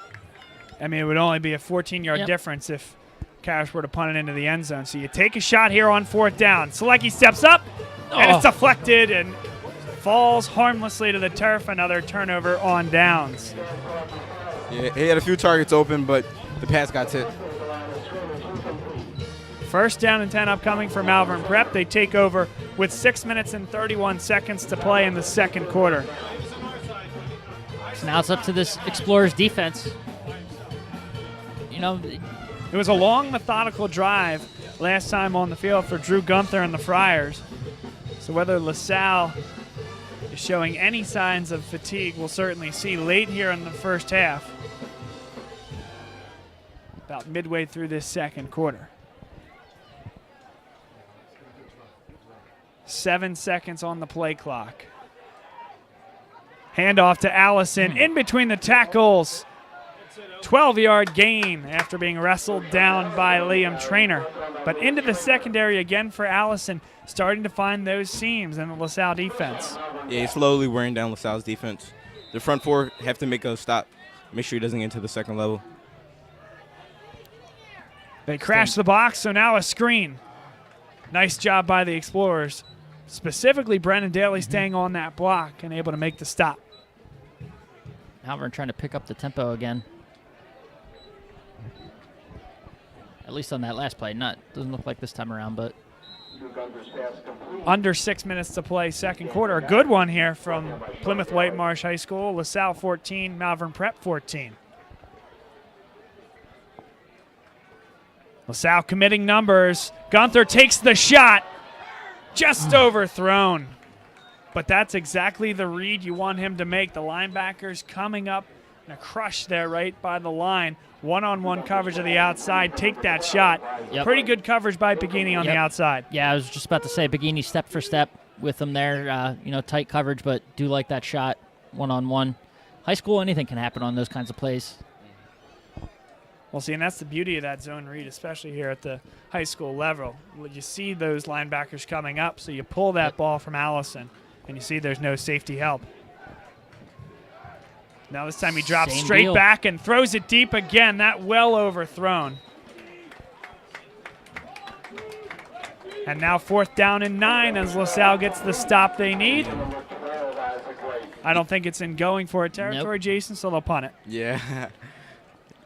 I mean, it would only be a 14-yard difference if Karish were to punt it into the end zone. So you take a shot here on 4th down. Selecki steps up, and it's deflected and falls harmlessly to the turf. Another turnover on downs. Yeah, he had a few targets open, but the pass got hit. 1st down and 10 upcoming for Malvern Prep. They take over with 6 minutes and 31 seconds to play in the second quarter. So now it's up to this Explorers defense. You know, it was a long, methodical drive last time on the field for Drew Gunther and the Friars. So whether LaSalle is showing any signs of fatigue, we'll certainly see late here in the first half. About midway through this second quarter. 7 seconds on the play clock. Handoff to Allison in between the tackles. 12-yard gain after being wrestled down by Liam Traynor. But into the secondary again for Allison, starting to find those seams in the LaSalle defense. Yeah, he's slowly wearing down LaSalle's defense. The front four have to make a stop, make sure he doesn't get into the second level. They crash the box, so now a screen. Nice job by the Explorers. Specifically, Brennan Daly staying on that block and able to make the stop. Malvern trying to pick up the tempo again. At least on that last play. Doesn't look like this time around, but. Under 6 minutes to play, second quarter. A good one here from Plymouth Whitemarsh High School. LaSalle 14, Malvern Prep 14. LaSalle committing numbers. Gunther takes the shot. Just overthrown. But that's exactly the read you want him to make. The linebackers coming up and a crush there right by the line. One-on-one coverage of the outside. Take that shot. Yep. Pretty good coverage by Pagini on the outside. Yeah, I was just about to say Pagini step for step with them there. Tight coverage, but do like that shot one-on-one. High school, anything can happen on those kinds of plays. Well, see, and that's the beauty of that zone read, especially here at the high school level. You see those linebackers coming up, so you pull that ball from Allison, and you see there's no safety help. Now this time he drops Same straight deal. back and throws it deep again. That well overthrown. And now 4th down and 9 as LaSalle gets the stop they need. I don't think it's in going for it territory, Jason, so they'll punt it. Yeah,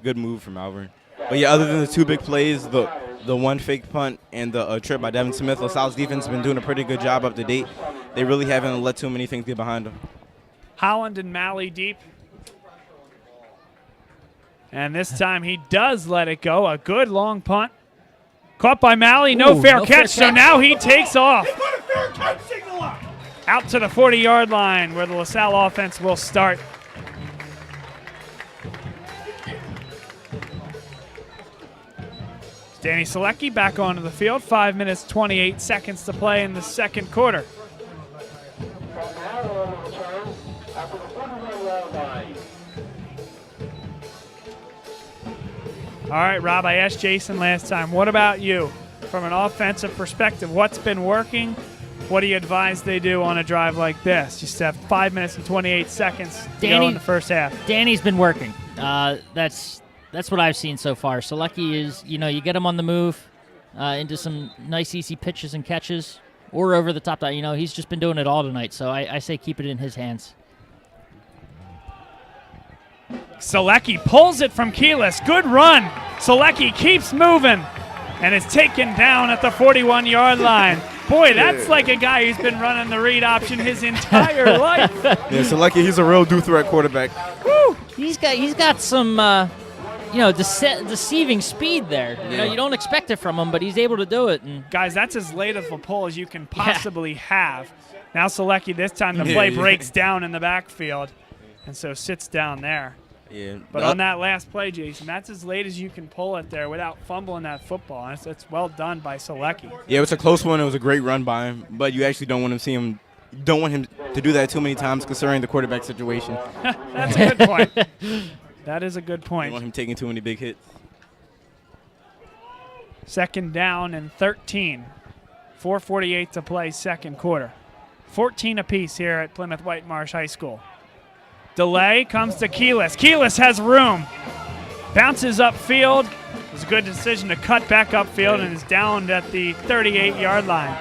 good move from Malvern. But yeah, other than the 2 big plays, the one fake punt and the trip by Devin Smith, LaSalle's defense has been doing a pretty good job up to date. They really haven't let too many things get behind them. Holland and Malley deep. And this time he does let it go. A good long punt. Caught by Malley, no fair catch, so now he takes off. Out to the 40-yard line where the LaSalle offense will start. Danny Selecki back onto the field. 5 minutes, 28 seconds to play in the second quarter. All right, Rob, I asked Jason last time, what about you? From an offensive perspective, what's been working? What do you advise they do on a drive like this? Just have 5 minutes and 28 seconds to go in the first half. Danny's been working. That's what I've seen so far. Selecki is, you get him on the move into some nice, easy pitches and catches or over the top. He's just been doing it all tonight, so I say keep it in his hands. Selecki pulls it from Keyless. Good run. Selecki keeps moving and is taken down at the 41-yard line. Boy, that's like a guy who's been running the read option his entire life. Yeah, Selecki, he's a real do-threat quarterback. Woo! He's got some deceiving speed there. You don't expect it from him, but he's able to do it. And guys, that's as late of a pull as you can possibly have. Now Selecki, this time the play breaks down in the backfield, and so sits down there. Yeah, but on that last play, Jason, that's as late as you can pull it there without fumbling that football. It's well done by Selecki. Yeah, it was a close one. It was a great run by him, but you actually don't want him to do that too many times considering the quarterback situation. That's a good point. That is a good point. You don't want him taking too many big hits. 2nd down and 13. 4:48 to play second quarter. 14 apiece here at Plymouth Whitemarsh High School. Delay comes to Keyless. Keyless has room. Bounces upfield. It was a good decision to cut back upfield and is downed at the 38-yard line.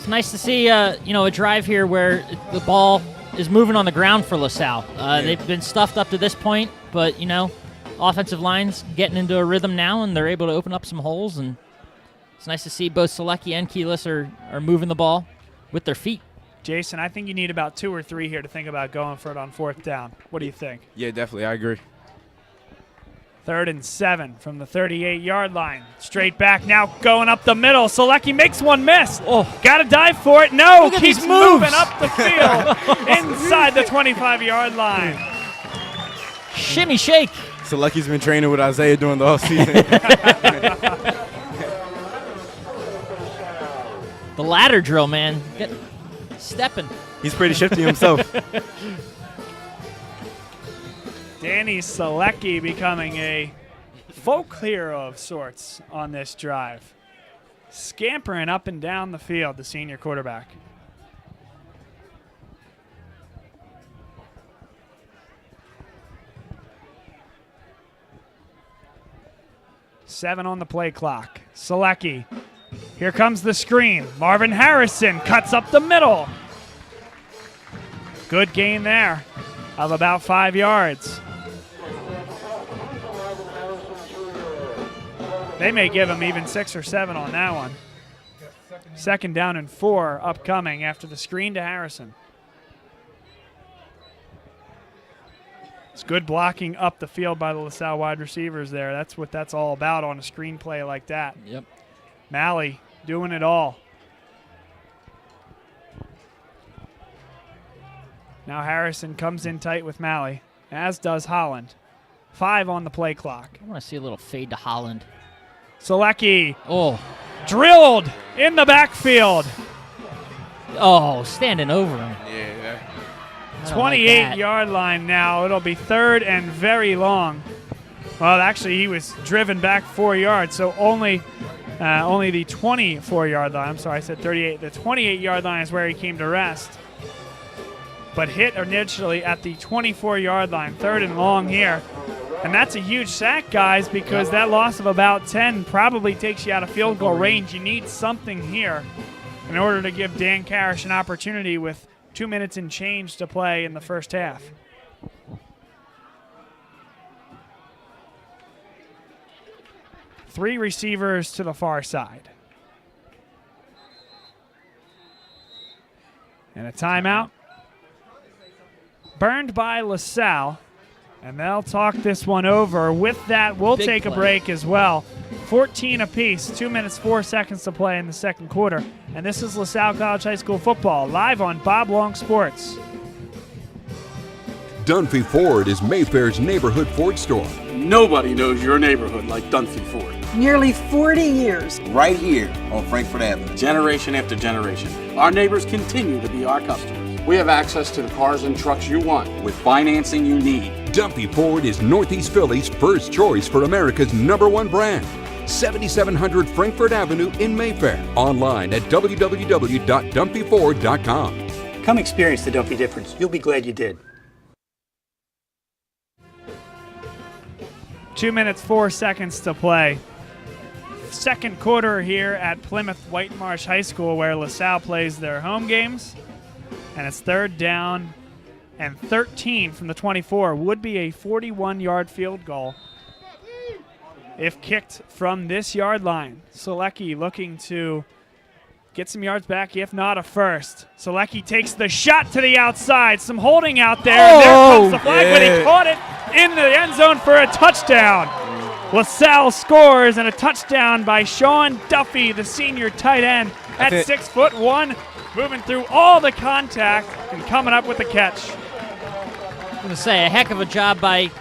it's nice to see a drive here where the ball is moving on the ground for LaSalle. They've been stuffed up to this point, but offensive line's getting into a rhythm now, and they're able to open up some holes. And it's nice to see both Selecki and Keyless are moving the ball with their feet. Jason, I think you need about 2 or 3 here to think about going for it on 4th down. What do you think? Yeah, definitely. I agree. 3rd and 7 from the 38-yard line. Straight back now going up the middle. Selecki makes one miss. Got to dive for it. No, keeps moving up the field inside the 25-yard line. Shimmy shake. Selecki's been training with Isaiah during the offseason. The ladder drill, man. Stepping. He's pretty shifty himself. Danny Selecki becoming a folk hero of sorts on this drive. Scampering up and down the field, the senior quarterback. Seven on the play clock. Selecki. Here comes the screen. Marvin Harrison cuts up the middle. Good gain there of about 5 yards. They may give him even 6 or 7 on that one. 2nd down and 4 upcoming after the screen to Harrison. It's good blocking up the field by the LaSalle wide receivers there. That's what that's all about on a screen play like that. Yep. Malley doing it all. Now Harrison comes in tight with Malley, as does Holland. 5 on the play clock. I want to see a little fade to Holland. Selecki. Oh. Drilled in the backfield. Oh, standing over him. Yeah. 28-yard line now. It'll be 3rd and very long. Well, actually, he was driven back 4 yards, so only the 24-yard line. I'm sorry, I said 38. The 28-yard line is where he came to rest. but hit initially at the 24-yard line, 3rd and long here. And that's a huge sack, guys, because that loss of about 10 probably takes you out of field goal range. You need something here in order to give Dan Carish an opportunity with 2 minutes and change to play in the first half. Three receivers to the far side. And a timeout. Burned by LaSalle. And they'll talk this one over. With that, we'll take a break as well. 14 apiece, 2 minutes, 4 seconds to play in the second quarter. And this is LaSalle College High School football, live on Bob Long Sports. Dunphy Ford is Mayfair's neighborhood Ford store. Nobody knows your neighborhood like Dunphy Ford. Nearly 40 years. Right here on Frankfurt Avenue. Generation after generation, our neighbors continue to be our customers. We have access to the cars and trucks you want with financing you need. Dunphy Ford is Northeast Philly's first choice for America's #1 brand. 7700 Frankfurt Avenue in Mayfair. Online at www.dunphyford.com. Come experience the Dunphy difference. You'll be glad you did. 2 minutes, 4 seconds to play. Second quarter here at Plymouth Whitemarsh High School, where LaSalle plays their home games. And it's 3rd down and 13 from the 24. Would be a 41-yard field goal if kicked from this yard line. Selecki looking to get some yards back, if not a first. Selecki takes the shot to the outside. Some holding out there. And there comes the flag, but he caught it in the end zone for a touchdown. LaSalle scores, and a touchdown by Sean Duffy, the senior tight end, at 6'1", moving through all the contact and coming up with the catch. I'm going to say a heck of a job by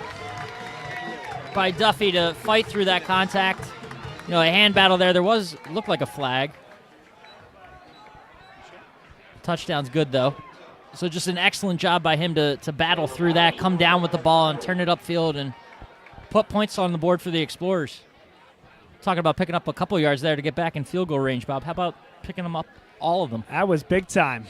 Duffy to fight through that contact. You know, a hand battle there. There looked like a flag. Touchdown's good, though. So just an excellent job by him to battle through that, come down with the ball, and turn it upfield and put points on the board for the Explorers. Talking about picking up a couple yards there to get back in field goal range, Bob. How about picking them up, all of them? That was big time.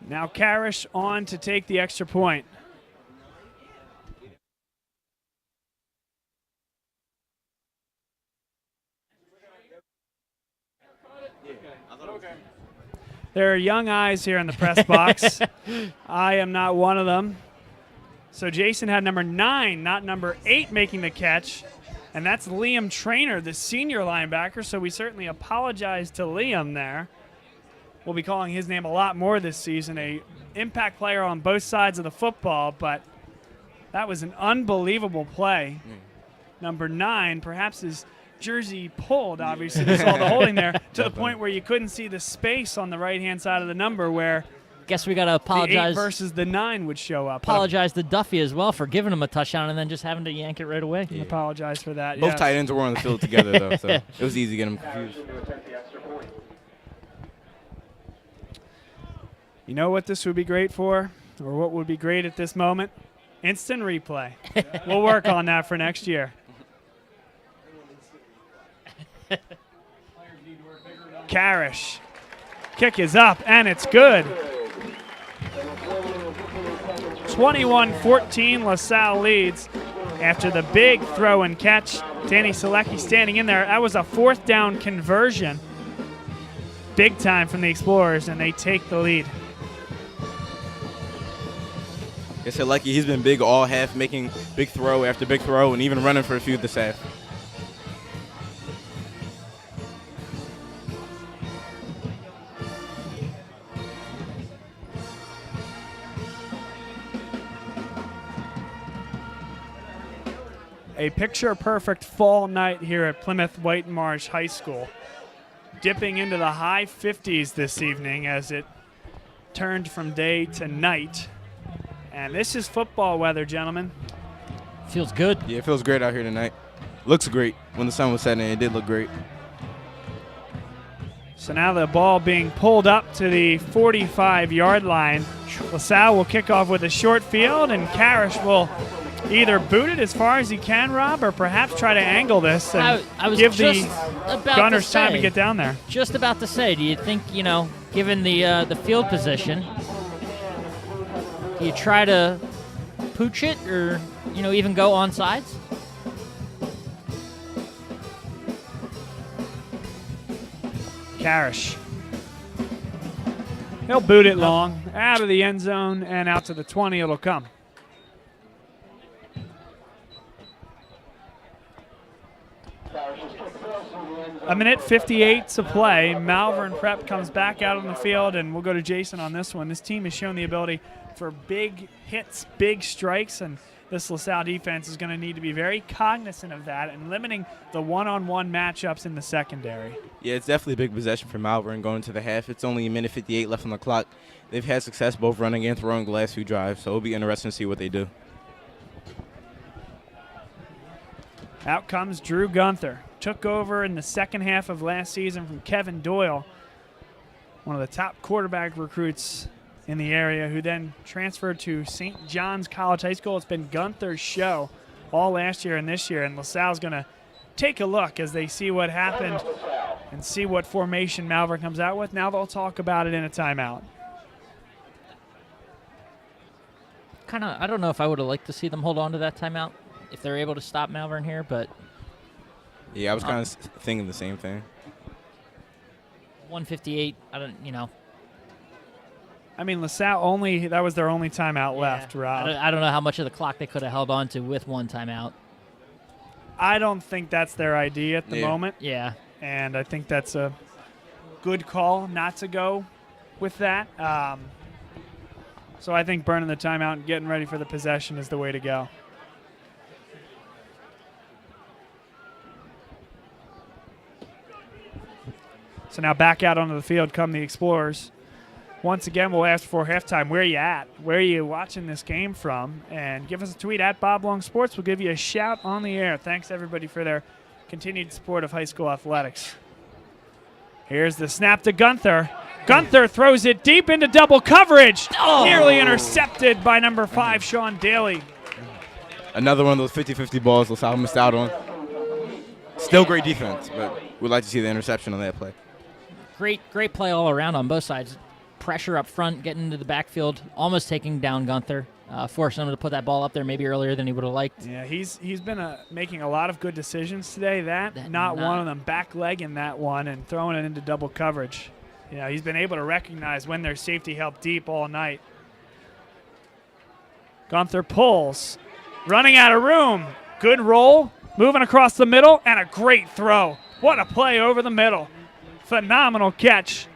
Now Carish on to take the extra point. There are young eyes here in the press box. I am not one of them. So Jason had number 9, not number 8, making the catch. And that's Liam Traynor, the senior linebacker. So we certainly apologize to Liam there. We'll be calling his name a lot more this season. A impact player on both sides of the football, but that was an unbelievable play. Number 9, perhaps his jersey pulled, obviously. You saw the holding there to the point where you couldn't see the space on the right-hand side of the number where guess we got to apologize. The 8 versus the 9 would show up. Apologize to Duffy as well for giving him a touchdown and then just having to yank it right away. Yeah. Apologize for that. Both tight ends were on the field together, though, so it was easy to get them confused. You know what this would be great for, or what would be great at this moment? Instant replay. We'll work on that for next year. Carish. Kick is up, and it's good. 21-14, LaSalle leads after the big throw and catch. Danny Selecki standing in there. That was a 4th down conversion. Big time from the Explorers, and they take the lead. I said Selecki, he's been big all half, making big throw after big throw, and even running for a few this half. A picture-perfect fall night here at Plymouth Whitemarsh High School. Dipping into the high 50s this evening as it turned from day to night. And this is football weather, gentlemen. Feels good. Yeah, it feels great out here tonight. Looks great. When the sun was setting, it did look great. So now the ball being pulled up to the 45-yard line. LaSalle will kick off with a short field, and Karish will either boot it as far as he can, Rob, or perhaps try to angle this and I was give just the about Gunners to time to say, get down there. Just about to say, do you think, given the field position, do you try to pooch it or, even go on sides? Karish. He'll boot it long, out of the end zone, and out to the 20 it'll come. A minute 58 to play. Malvern Prep comes back out on the field, and we'll go to Jason on this one. This team has shown the ability for big hits, big strikes, and this LaSalle defense is going to need to be very cognizant of that and limiting the one-on-one matchups in the secondary. Yeah, it's definitely a big possession for Malvern going into the half. It's only a minute 58 left on the clock. They've had success both running and throwing the last few drives, so it'll be interesting to see what they do. Out comes Drew Gunther. Took over in the second half of last season from Kevin Doyle, one of the top quarterback recruits in the area, who then transferred to St. John's College High School. It's been Gunther's show all last year and this year, and LaSalle's going to take a look as they see what happened and see what formation Malvern comes out with. Now they'll talk about it in a timeout. I don't know if I would have liked to see them hold on to that timeout if they're able to stop Malvern here, but yeah, I was kind of thinking the same thing. 158, I mean, LaSalle that was their only timeout left, Rob. I don't know how much of the clock they could have held on to with one timeout. I don't think that's their idea at the moment. Yeah. And I think that's a good call not to go with that. So I think burning the timeout and getting ready for the possession is the way to go. So now back out onto the field come the Explorers. Once again, we'll ask for halftime, where are you at? Where are you watching this game from? And give us a tweet at Bob Long Sports. We'll give you a shout on the air. Thanks, everybody, for their continued support of high school athletics. Here's the snap to Gunther. Gunther throws it deep into double coverage. Nearly intercepted by number 5, Sean Daly. Another one of those 50-50 balls LaSalle missed out on. Still great defense, but we'd like to see the interception on that play. Great play all around on both sides. Pressure up front, getting into the backfield, almost taking down Gunther, forcing him to put that ball up there maybe earlier than he would have liked. Yeah, he's been making a lot of good decisions today. Not one of them, back-legging that one and throwing it into double coverage. He's been able to recognize when there's safety help deep all night. Gunther pulls, running out of room. Good roll, moving across the middle, and a great throw. What a play over the middle. Phenomenal catch.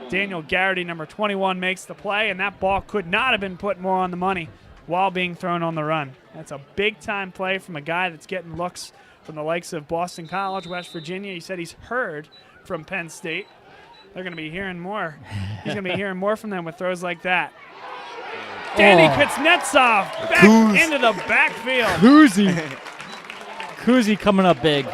Daniel Garrity, number 21, makes the play, and that ball could not have been put more on the money while being thrown on the run. That's a big-time play from a guy that's getting looks from the likes of Boston College, West Virginia. He said he's heard from Penn State. They're going to be hearing more. He's going to be hearing more from them with throws like that. Danny Kuznetsov back into the backfield. Kuzi coming up big.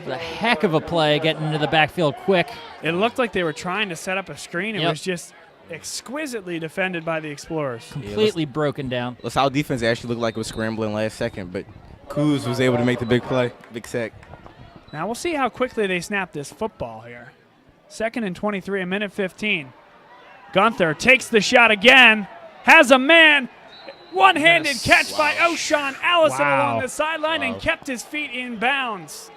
A heck of a play getting into the backfield quick. It looked like they were trying to set up a screen. It was just exquisitely defended by the Explorers. Completely broken down. LaSalle defense actually looked like it was scrambling last second, but Kuz was able to make the big play, big sack. Now we'll see how quickly they snap this football here. 2nd and 23, a minute 15. Gunther takes the shot again, has a man. One-handed catch by O'Shawn Allison along the sideline and kept his feet in bounds.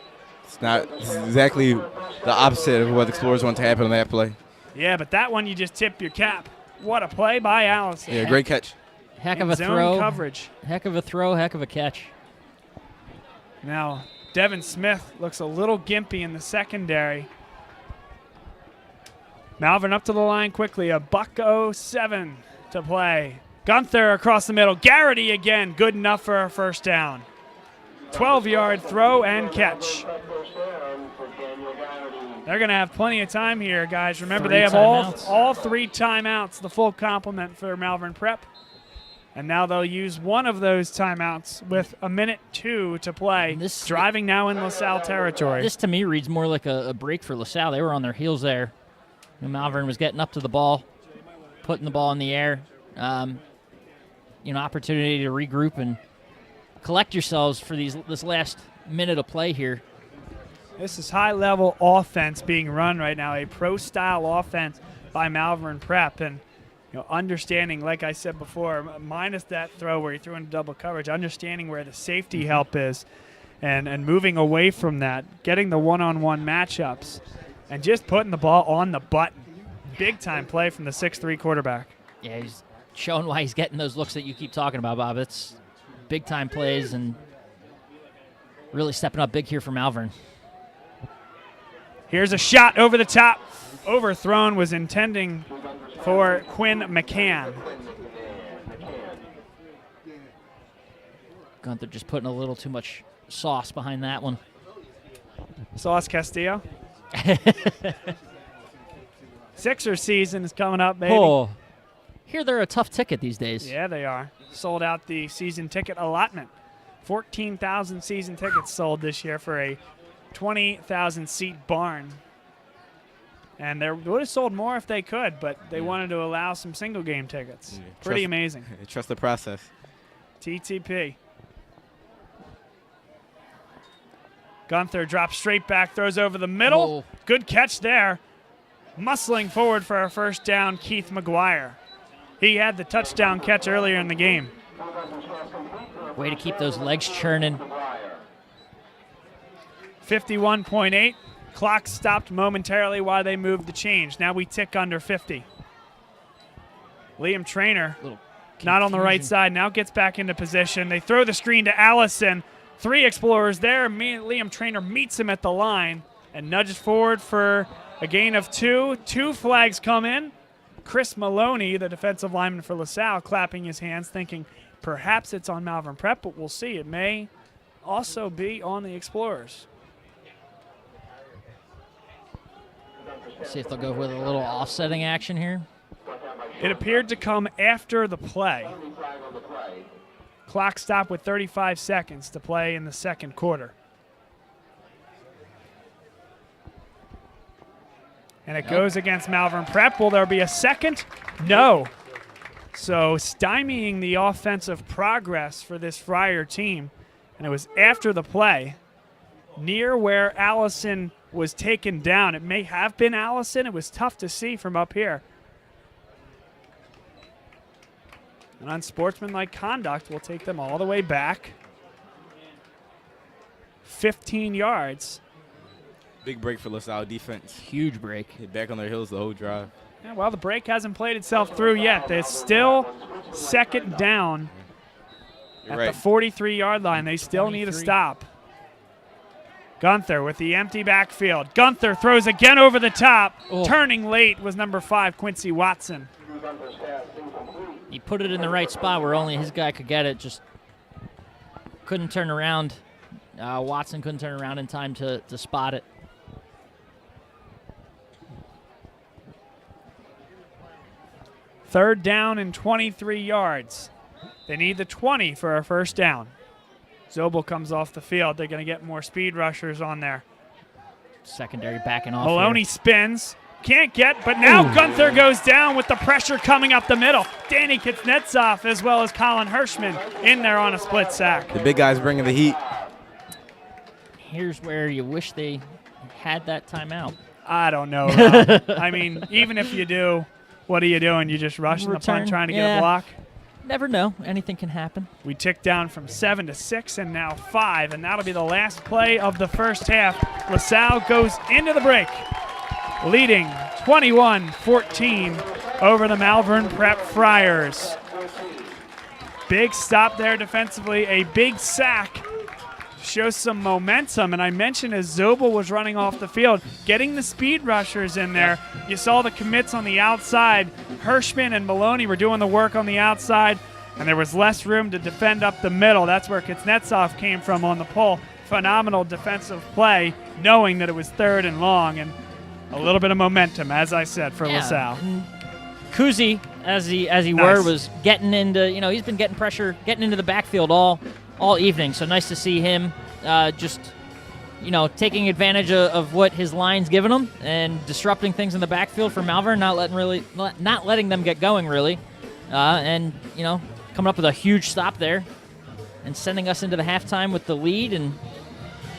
It's exactly the opposite of what the Explorers want to happen on that play. Yeah, but that one you just tip your cap. What a play by Allison. Yeah, great catch. Heck of a throw. Coverage. Heck of a throw, heck of a catch. Now, Devin Smith looks a little gimpy in the secondary. Malvern up to the line quickly. A $1.07 to play. Gunther across the middle. Garrity again. Good enough for a first down. 12-yard throw and catch. They're going to have plenty of time here, guys. Remember, they have all 3 timeouts, the full complement for Malvern Prep. And now they'll use one of those timeouts with 1:02 to play. Driving now in LaSalle territory. This to me reads more like a break for LaSalle. They were on their heels there. Malvern was getting up to the ball, putting the ball in the air. Opportunity to regroup and collect yourselves for this last minute of play here. This is high-level offense being run right now, a pro-style offense by Malvern Prep. And understanding, like I said before, minus that throw where he threw into double coverage, understanding where the safety help is and moving away from that, getting the one-on-one matchups, and just putting the ball on the button. Big-time play from the 6'3" quarterback. Yeah, he's showing why he's getting those looks that you keep talking about, Bob. It's big-time plays and really stepping up big here for Malvern. Here's a shot over the top. Overthrown, was intending for Quinn McCann. Gunther just putting a little too much sauce behind that one. Sauce Castillo. Sixer season is coming up, baby. Oh, here they're a tough ticket these days. Yeah, they are. Sold out the season ticket allotment. 14,000 season tickets sold this year for a 20,000-seat barn. And they would have sold more if they could, but they wanted to allow some single-game tickets. Yeah, Pretty amazing. Trust the process. TTP. Gunther drops straight back, throws over the middle. Oh. Good catch there. Muscling forward for our first down, Keith McGuire. He had the touchdown catch earlier in the game. Way to keep those legs churning. 51.8. Clock stopped momentarily while they moved the change. Now we tick under 50. Liam Traynor, not on the right side, now gets back into position. They throw the screen to Allison. 3 explorers there. Liam Traynor meets him at the line and nudges forward for a gain of 2. 2 flags come in. Chris Maloney, the defensive lineman for LaSalle, clapping his hands, thinking perhaps it's on Malvern Prep, but we'll see. It may also be on the Explorers. See if they'll go with a little offsetting action here. It appeared to come after the play. Clock stopped with 35 seconds to play in the second quarter. And it goes against Malvern Prep. Will there be a second? No. So stymieing the offensive progress for this Friar team. And it was after the play, near where Allison was taken down. It may have been Allison. It was tough to see from up here. And unsportsmanlike conduct will take them all the way back 15 yards. Big break for LaSalle defense. Huge break. Hit back on their heels the whole drive. Yeah, well, the break hasn't played itself through yet. There's still second down at the 43-yard line. They still need a stop. Gunther with the empty backfield. Gunther throws again over the top. Oh. Turning late was number 5, Quincy Watson. He put it in the right spot where only his guy could get it. Just couldn't turn around. Watson couldn't turn around in time to spot it. Third down and 23 yards. They need the 20 for a first down. Zobel comes off the field. They're going to get more speed rushers on there. Secondary backing off. Maloney here. Spins. Can't get, but now Gunther goes down with the pressure coming up the middle. Danny Kuznetsov as well as Colin Hirschman in there on a split sack. The big guys bringing the heat. Here's where you wish they had that timeout. I don't know. I mean, even if you do, what are you doing? You just rushing the punt trying to get a block? Never know. Anything can happen. We tick down from 7 to 6 and now 5, and that'll be the last play of the first half. LaSalle goes into the break, leading 21-14 over the Malvern Prep Friars. Big stop there defensively, a big sack. Shows some momentum, and I mentioned as Zobel was running off the field, getting the speed rushers in there. You saw the commits on the outside. Hirschman and Maloney were doing the work on the outside, and there was less room to defend up the middle. That's where Kuznetsov came from on the pull. Phenomenal defensive play, knowing that it was third and long, and a little bit of momentum, as I said, for LaSalle. Kuzi as he were, was getting into, he's been getting pressure, getting into the backfield all evening. So nice to see him just, taking advantage of what his line's given him and disrupting things in the backfield for Malvern, not letting them get going really, and coming up with a huge stop there and sending us into the halftime with the lead, and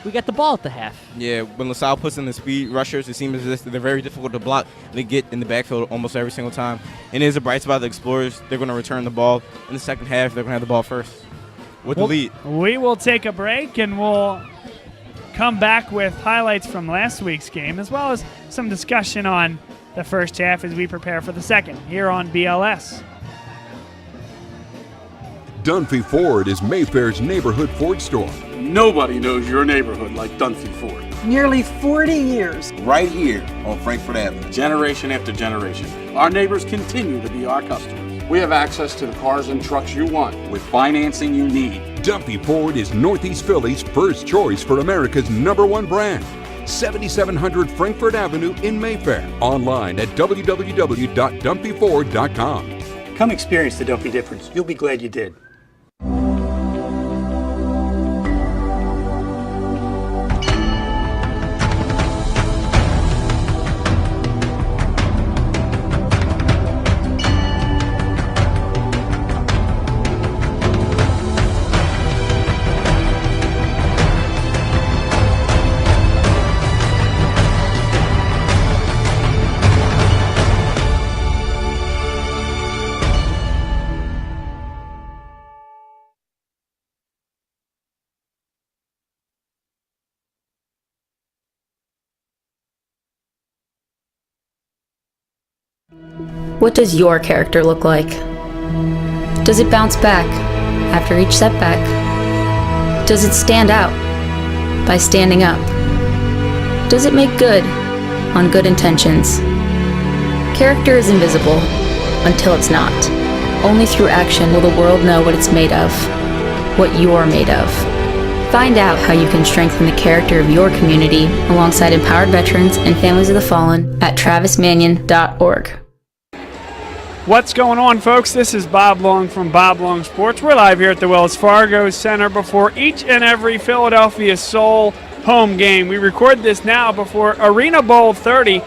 we got the ball at the half. Yeah, when LaSalle puts in the speed rushers, it seems as if they're very difficult to block. They get in the backfield almost every single time. And it is a bright spot. The Explorers, they're going to return the ball. In the second half, they're going to have the ball first with the lead. We will take a break, and we'll come back with highlights from last week's game, as well as some discussion on the first half as we prepare for the second here on BLS. Dunphy Ford is Mayfair's neighborhood Ford store. Nobody knows your neighborhood like Dunphy Ford. Nearly 40 years. Right here on Frankfurt Avenue. Generation after generation, our neighbors continue to be our customers. We have access to the cars and trucks you want with financing you need. Dunphy Ford is Northeast Philly's first choice for America's #1 brand. 7700 Frankfurt Avenue in Mayfair. Online at www.dunphyford.com. Come experience the Dunphy difference. You'll be glad you did. What does your character look like? Does it bounce back after each setback? Does it stand out by standing up? Does it make good on good intentions? Character is invisible until it's not. Only through action will the world know what it's made of, what you're made of. Find out how you can strengthen the character of your community alongside empowered veterans and families of the fallen at travismanion.org. What's going on, folks? This is Bob Long from Bob Long Sports. We're live here at the Wells Fargo Center before each and every Philadelphia Soul home game. We record this now before Arena Bowl 30,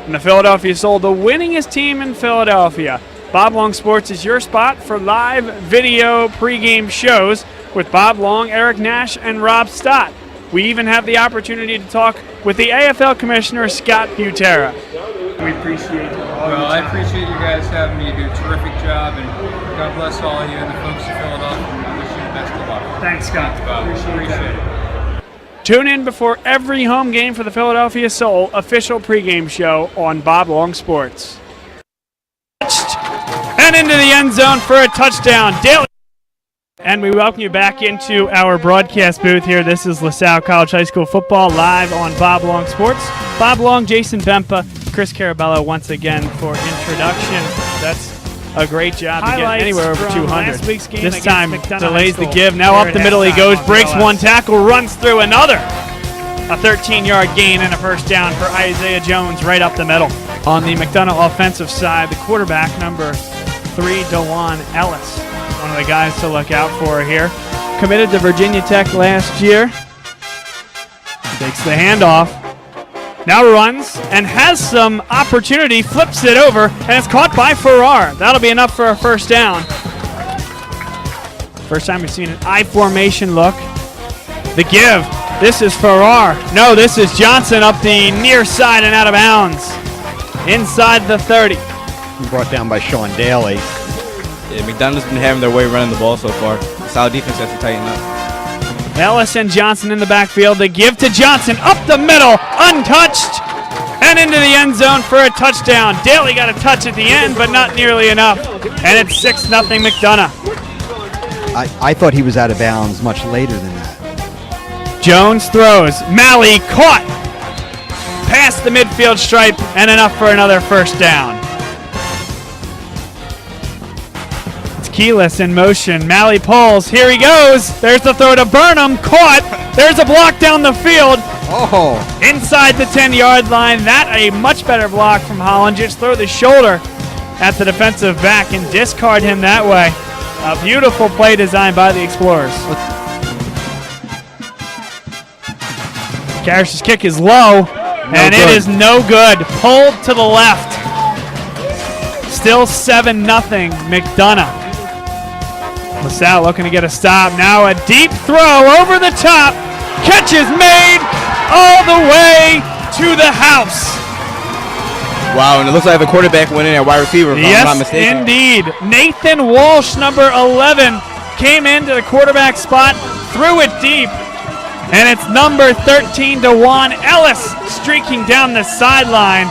and the Philadelphia Soul, the winningest team in Philadelphia. Bob Long Sports is your spot for live video pregame shows with Bob Long, Eric Nash, and Rob Stott. We even have the opportunity to talk with the AFL Commissioner, Scott Butera. We appreciate it. Well, I appreciate you guys having me. You do a terrific job, and God bless all of you and the folks in Philadelphia. I wish you the best of luck. Thanks, Scott. Thanks, Bob. Appreciate it. Tune in before every home game for the Philadelphia Soul official pregame show on Bob Long Sports. And into the end zone for a touchdown. Daly. And we welcome you back into our broadcast booth here. This is LaSalle College High School football live on Bob Long Sports. Bob Long, Jason Bempah, Chris Carabello once again for introduction. That's a great job to get anywhere over 200. This time delays the give. Now up the middle he goes, breaks one tackle, runs through another. A 13-yard gain and a first down for Isaiah Jones right up the middle. On the McDonough offensive side, the quarterback, number 3, DeJuan Ellis. One of the guys to look out for here. Committed to Virginia Tech last year. Takes the handoff. Now runs and has some opportunity. Flips it over and it's caught by Farrar. That'll be enough for a first down. First time we've seen an I formation look. The give. This is Farrar. No, this is Johnson up the near side and out of bounds. Inside the 30. Brought down by Sean Daly. Yeah, McDonough's been having their way running the ball so far. The South defense has to tighten up. Ellis and Johnson in the backfield. The give to Johnson up the middle, untouched, and into the end zone for a touchdown. Daly got a touch at the end, but not nearly enough. And it's 6-0 McDonough. I thought he was out of bounds much later than that. Jones throws. Malley caught. Past the midfield stripe and enough for another first down. Keyless in motion. Malley pulls. Here he goes. There's the throw to Burnham. Caught. There's a block down the field. Oh. Inside the 10-yard line. That a much better block from Holland. Just throw the shoulder at the defensive back and discard him that way. A beautiful play design by the Explorers. Karish's kick is low, and it is no good. Pulled to the left. Still 7-0 McDonough. LaSalle looking to get a stop. Now a deep throw over the top. Catch is made all the way to the house. Wow, and it looks like the quarterback went in at wide receiver, if I'm not mistaken. Indeed. Nathan Walsh, number 11, came into the quarterback spot, threw it deep, and it's number 13, DeJuan Ellis, streaking down the sideline.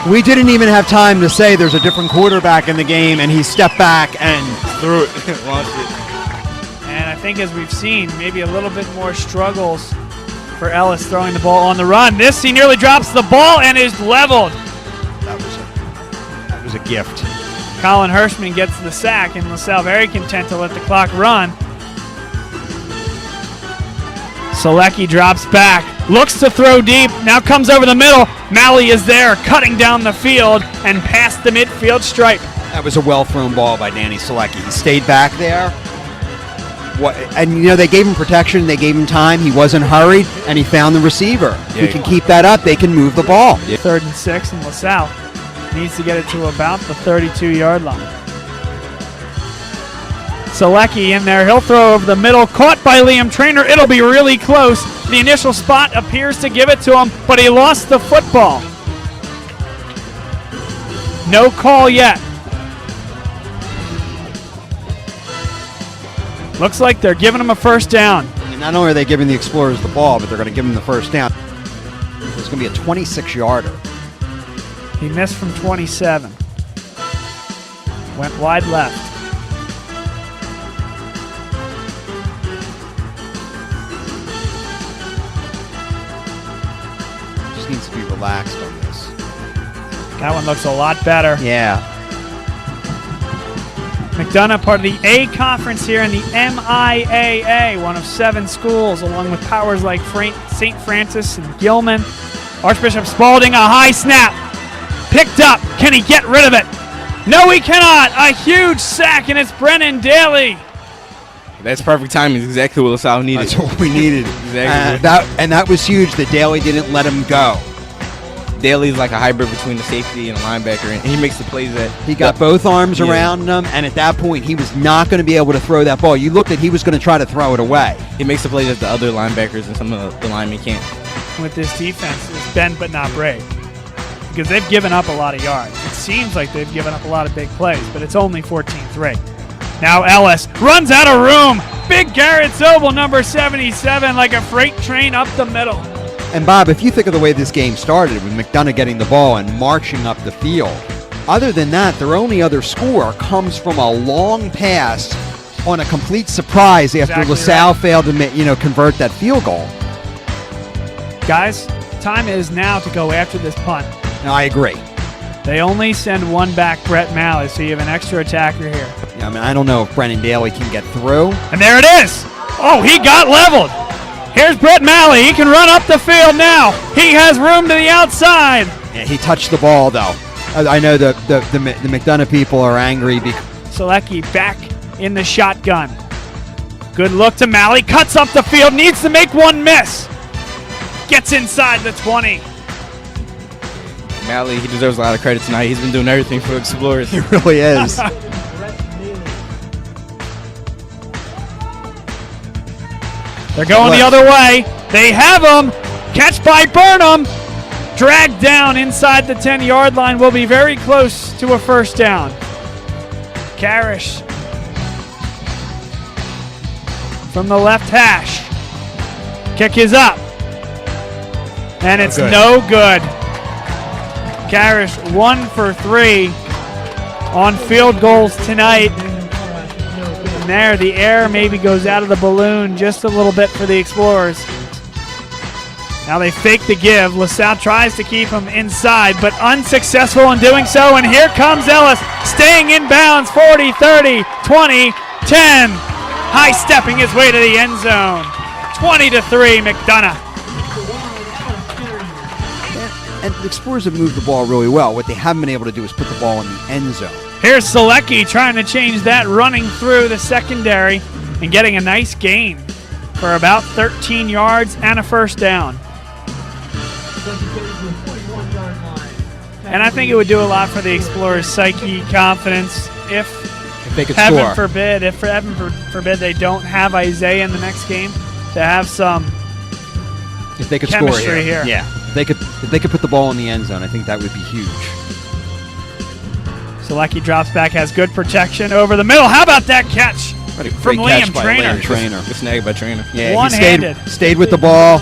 We didn't even have time to say there's a different quarterback in the game, and he stepped back and threw it, launched it. And I think, as we've seen, maybe a little bit more struggles for Ellis throwing the ball on the run. This, he nearly drops the ball and is leveled. That was a gift. Colin Hirschman gets the sack, and LaSalle very content to let the clock run. Selecki drops back, looks to throw deep, now comes over the middle. Malley is there, cutting down the field and past the midfield stripe. That was a well-thrown ball by Danny Selecki. He stayed back there. They gave him protection, they gave him time, he wasn't hurried, and he found the receiver. If he can keep that up, they can move the ball. 3rd and 6, and LaSalle needs to get it to about the 32-yard line. Selecki in there, he'll throw over the middle, caught by Liam Trainer. It'll be really close. The initial spot appears to give it to him, but he lost the football. No call yet. Looks like they're giving him a first down. And not only are they giving the Explorers the ball, but they're going to give him the first down. It's going to be a 26-yarder. He missed from 27. Went wide left. Just needs to be relaxed on this. That one looks a lot better. Yeah. McDonough, part of the A Conference here in the MIAA, one of 7 schools, along with powers like St. Francis and Gilman. Archbishop Spalding, a high snap. Picked up. Can he get rid of it? No, he cannot. A huge sack, and it's Brennan Daly. That's perfect timing. It's exactly what LaSalle needed. That's what we needed. Exactly. That was huge that Daly didn't let him go. Daly's like a hybrid between the safety and a linebacker, and he makes the plays that... He got both arms around him, and at that point, he was not going to be able to throw that ball. You looked at he was going to try to throw it away. He makes the plays that the other linebackers and some of the linemen can't. With this defense, is bend but not break. Because they've given up a lot of yards. It seems like they've given up a lot of big plays, but it's only 14-3. Now Ellis runs out of room. Big Garrett Zobel, number 77, like a freight train up the middle. And Bob, if you think of the way this game started, with McDonough getting the ball and marching up the field, other than that, their only other score comes from a long pass on a complete surprise after LaSalle failed to convert that field goal. Guys, time is now to go after this punt. No, I agree. They only send one back, Brett Malley, so you have an extra attacker here. Yeah, I don't know if Brennan Daly can get through. And there it is. Oh, he got leveled. Here's Brett Malley. He can run up the field now. He has room to the outside. Yeah, he touched the ball, though. I know the McDonough people are angry. Selecki back in the shotgun. Good look to Malley. Cuts up the field. Needs to make one miss. Gets inside the 20. Malley, he deserves a lot of credit tonight. He's been doing everything for the Explorers. He really is. They're going the other way. They have him. Catch by Burnham. Dragged down inside the 10-yard line. Will be very close to a first down. Karish from the left hash. Kick is up. And it's no good. Karish 1 for 3 on field goals tonight. And there, the air maybe goes out of the balloon just a little bit for the Explorers. Now they fake the give. LaSalle tries to keep him inside, but unsuccessful in doing so. And here comes Ellis, staying in bounds, 40, 30, 20, 10. High-stepping his way to the end zone. 20-3, McDonough. And the Explorers have moved the ball really well. What they haven't been able to do is put the ball in the end zone. Here's Selecki trying to change that, running through the secondary and getting a nice gain for about 13 yards and a first down. And I think it would do a lot for the Explorers' psyche, confidence, if they could heaven score. forbid, if for heaven forbid they don't have Isaiah in the next game, to have some if they could chemistry score here. Yeah, if they could put the ball in the end zone, I think that would be huge. Selecki drops back, has good protection over the middle. How about that catch from Liam Trainer? Good snag by Trainer. Yeah, one-handed. He stayed with the ball,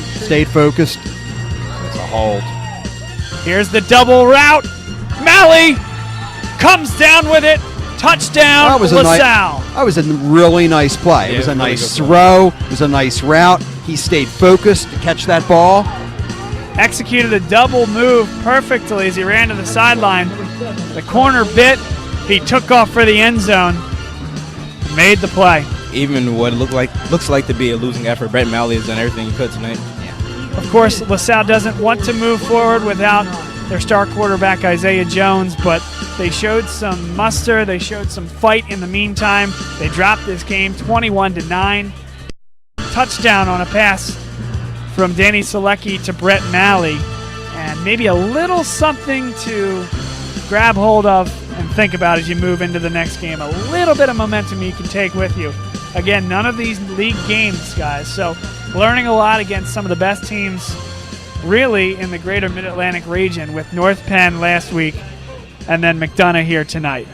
stayed focused. It's a hold. Here's the double route. Malley comes down with it. Touchdown, LaSalle. That was a really nice play. It was a nice throw. It was a nice route. He stayed focused to catch that ball. Executed a double move perfectly as he ran to the sideline. The corner bit. He took off for the end zone. Made the play. Even what looks like to be a losing effort, Brett Malley has done everything he could tonight. Of course, LaSalle doesn't want to move forward without their star quarterback, Isaiah Jones, but they showed some muster. They showed some fight in the meantime. They dropped this game 21-9. Touchdown on a pass from Danny Selecki to Brett Malley, and maybe a little something to grab hold of and think about as you move into the next game. A little bit of momentum you can take with you. Again, none of these league games, guys, so learning a lot against some of the best teams really in the greater Mid-Atlantic region, with North Penn last week and then McDonough here tonight.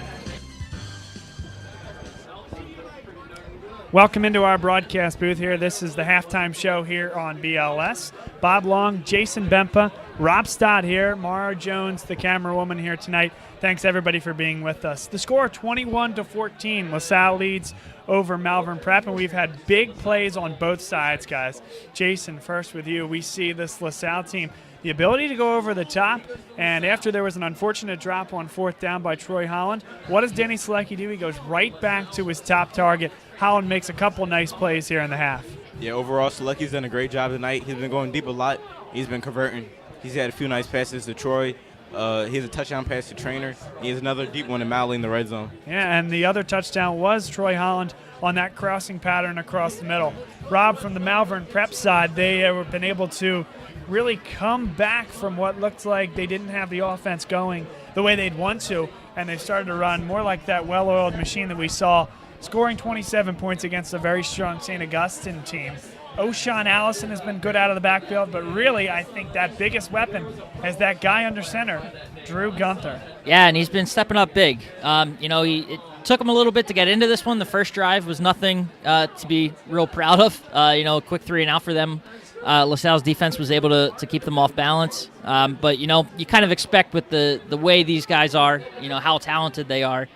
Welcome into our broadcast booth here. This is the halftime show here on BLS. Bob Long, Jason Bempah, Rob Stott here, Maura Jones, the camera woman here tonight. Thanks everybody for being with us. The score 21-14. LaSalle leads over Malvern Prep, and we've had big plays on both sides, guys. Jason, first with you. We see this LaSalle team, the ability to go over the top, and after there was an unfortunate drop on fourth down by Troy Holland, what does Danny Selecki do? He goes right back to his top target. Holland makes a couple nice plays here in the half. Yeah, overall, Selecki's done a great job tonight. He's been going deep a lot. He's been converting. He's had a few nice passes to Troy. He has a touchdown pass to Trainer. He has another deep one to Malley in the red zone. Yeah, and the other touchdown was Troy Holland on that crossing pattern across the middle. Rob, from the Malvern Prep side, they have been able to really come back from what looked like they didn't have the offense going the way they'd want to, and they started to run more like that well-oiled machine that we saw, scoring 27 points against a very strong St. Augustine team. O'Shawn Allison has been good out of the backfield, but really I think that biggest weapon is that guy under center, Drew Gunther. Yeah, and he's been stepping up big. It took him a little bit to get into this one. The first drive was nothing to be real proud of. A quick 3 and out for them. LaSalle's defense was able to keep them off balance. But you kind of expect with the way these guys are, how talented they are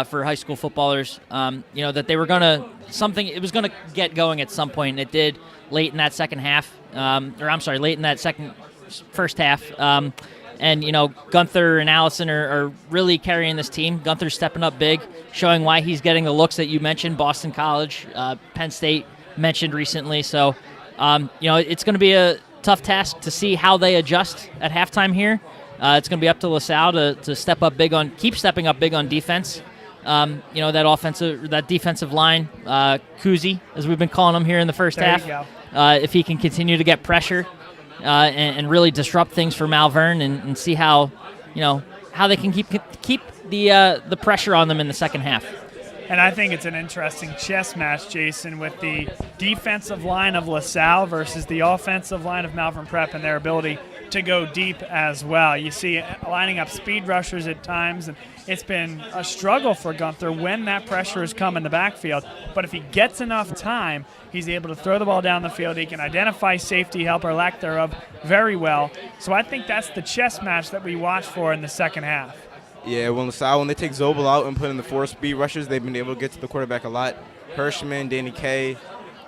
for high school footballers, that they were it was going to get going at some point, and it did late in that second half, late in that first half. And Gunther and Allison are really carrying this team. Gunther's stepping up big, showing why he's getting the looks that you mentioned, Boston College, Penn State mentioned recently. So, it's going to be a tough task to see how they adjust at halftime here. It's going to be up to LaSalle to step up big keep stepping up big on defense. That defensive line, Kuzi, as we've been calling him here in the first half. If he can continue to get pressure and really disrupt things for Malvern and see how they can keep the pressure on them in the second half. And I think it's an interesting chess match, Jason, with the defensive line of LaSalle versus the offensive line of Malvern Prep and their ability to go deep as well. You see lining up speed rushers at times, and it's been a struggle for Gunther when that pressure has come in the backfield. But if he gets enough time, he's able to throw the ball down the field. He can identify safety help or lack thereof very well. So I think that's the chess match that we watch for in the second half. Yeah, when they take Zobel out and put in the 4 speed rushers, they've been able to get to the quarterback a lot. Hirschman, Danny Kay,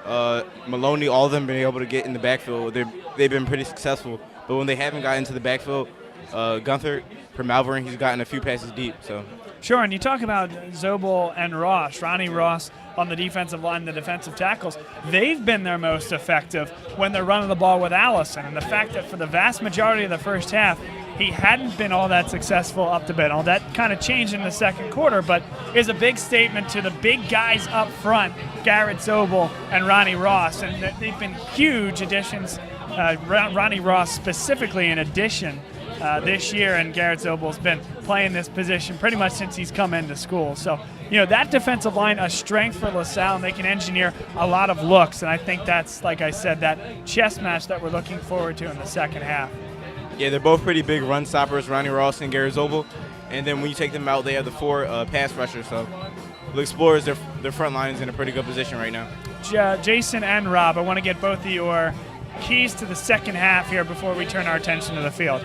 Maloney, all of them been able to get in the backfield. They've been pretty successful. But when they haven't gotten to the backfield, Gunther, for Malvern, he's gotten a few passes deep. So sure, and you talk about Zobel and Ross, Ronnie Ross on the defensive line, the defensive tackles. They've been their most effective when they're running the ball with Allison. And the fact that for the vast majority of the first half, he hadn't been all that successful up to Bempah. That kind of changed in the second quarter, but is a big statement to the big guys up front, Garrett Zobel and Ronnie Ross, and they've been huge additions. Ronnie Ross specifically in addition this year, and Garrett Zobel's been playing this position pretty much since he's come into school. So, that defensive line, a strength for LaSalle, and they can engineer a lot of looks, and I think that's, like I said, that chess match that we're looking forward to in the second half. Yeah, they're both pretty big run stoppers, Ronnie Ross and Garrett Zobel. And then when you take them out, they have the 4 pass rushers. So the Explorers, their front line is in a pretty good position right now. Jason and Rob, I want to get both of your keys to the second half here before we turn our attention to the field.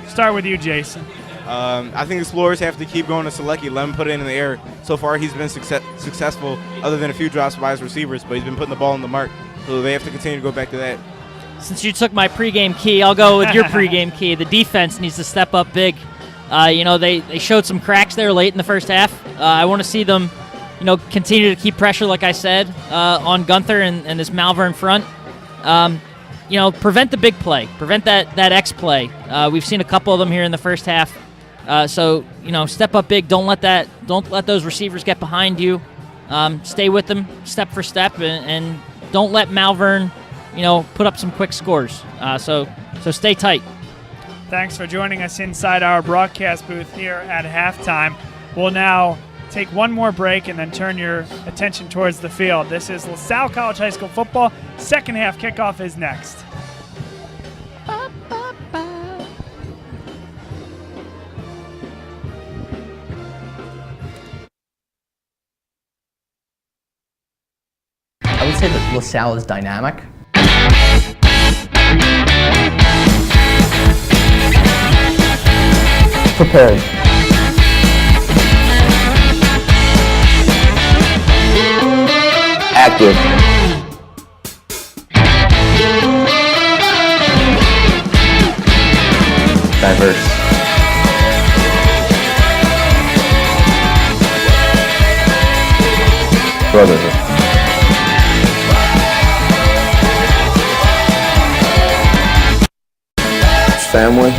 Start with you, Jason. I think the Explorers have to keep going to Selecki, let him put it in the air. So far, he's been successful, other than a few drops by his receivers, but he's been putting the ball on the mark. So they have to continue to go back to that. Since you took my pregame key, I'll go with your pregame key. The defense needs to step up big. They showed some cracks there late in the first half. I want to see them, continue to keep pressure, like I said, on Gunther and this Malvern front. Prevent the big play, prevent that X play. We've seen a couple of them here in the first half. So step up big. Don't let those receivers get behind you. Stay with them step for step, and don't let Malvern, put up some quick scores. So stay tight. Thanks for joining us inside our broadcast booth here at halftime. We'll now take one more break and then turn your attention towards the field. This is LaSalle College High School football. Second half kickoff is next. I would say that LaSalle is dynamic. Prepared. Active. Diverse. Brotherhood. Family.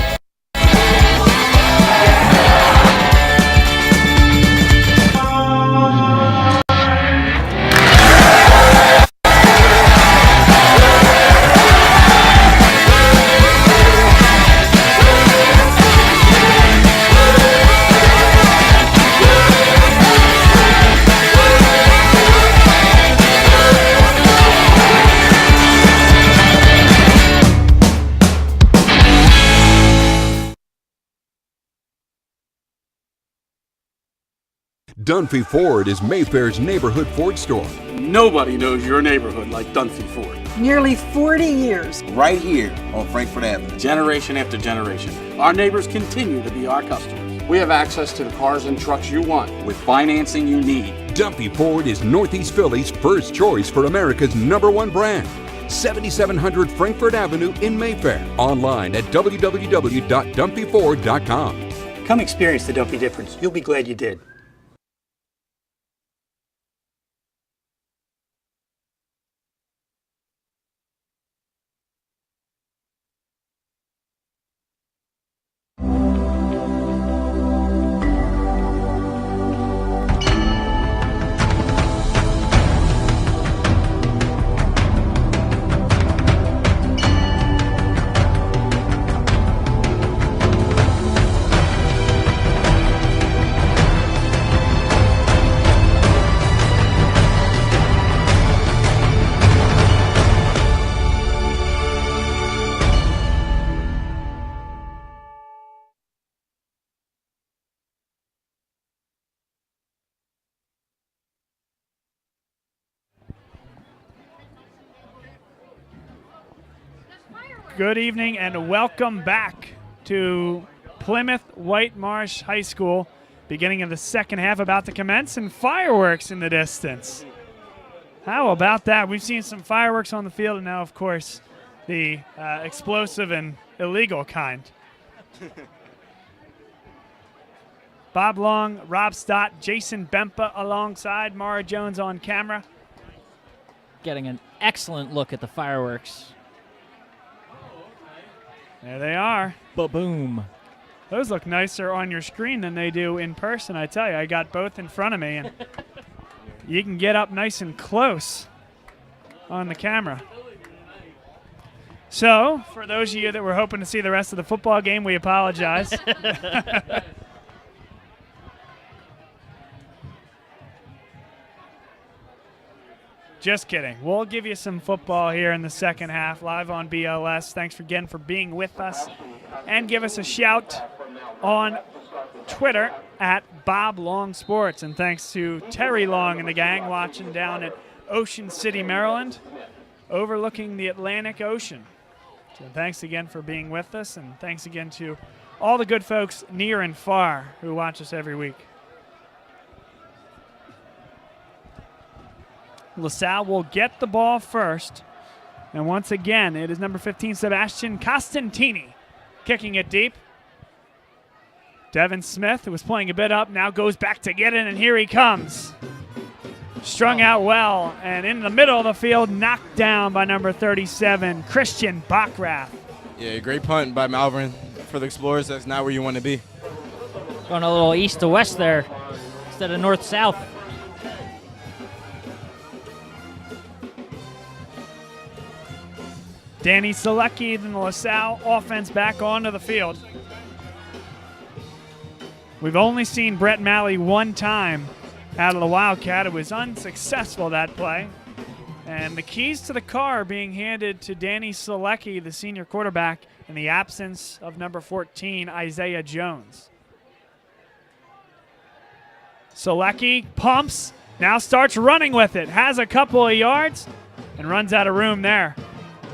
Dunphy Ford is Mayfair's neighborhood Ford store. Nobody knows your neighborhood like Dunphy Ford. Nearly 40 years. Right here on Frankfurt Avenue. Generation after generation, our neighbors continue to be our customers. We have access to the cars and trucks you want with financing you need. Dunphy Ford is Northeast Philly's first choice for America's #1 brand. 7700 Frankfurt Avenue in Mayfair. Online at www.dunphyford.com. Come experience the Dunphy difference. You'll be glad you did. Good evening and welcome back to Plymouth Whitemarsh High School. Beginning of the second half about to commence, and fireworks in the distance. How about that? We've seen some fireworks on the field, and now, of course, the explosive and illegal kind. Bob Long, Rob Stott, Jason Bempah alongside Maura Jones on camera. Getting an excellent look at the fireworks. There they are. Ba-boom. Those look nicer on your screen than they do in person, I tell you. I got both in front of me, and you can get up nice and close on the camera. So, for those of you that were hoping to see the rest of the football game, we apologize. Just kidding. We'll give you some football here in the second half, live on BLS. Thanks again for being with us. And give us a shout on Twitter at Bob Long Sports. And thanks to Terry Long and the gang watching down at Ocean City, Maryland, overlooking the Atlantic Ocean. So thanks again for being with us, and thanks again to all the good folks near and far who watch us every week. LaSalle will get the ball first. And once again, it is number 15, Sebastian Costantini, kicking it deep. Devin Smith, who was playing a bit up, now goes back to get it, and here he comes. Strung out well, and in the middle of the field, knocked down by number 37, Christian Backrath. Yeah, great punt by Malvern for the Explorers. That's not where you want to be. Going a little east to west there instead of north-south. Danny Selecki, then the LaSalle offense back onto the field. We've only seen Brett Malley one time out of the Wildcat. It was unsuccessful, that play. And the keys to the car being handed to Danny Selecki, the senior quarterback, in the absence of number 14, Isaiah Jones. Selecki pumps, now starts running with it, has a couple of yards, and runs out of room there.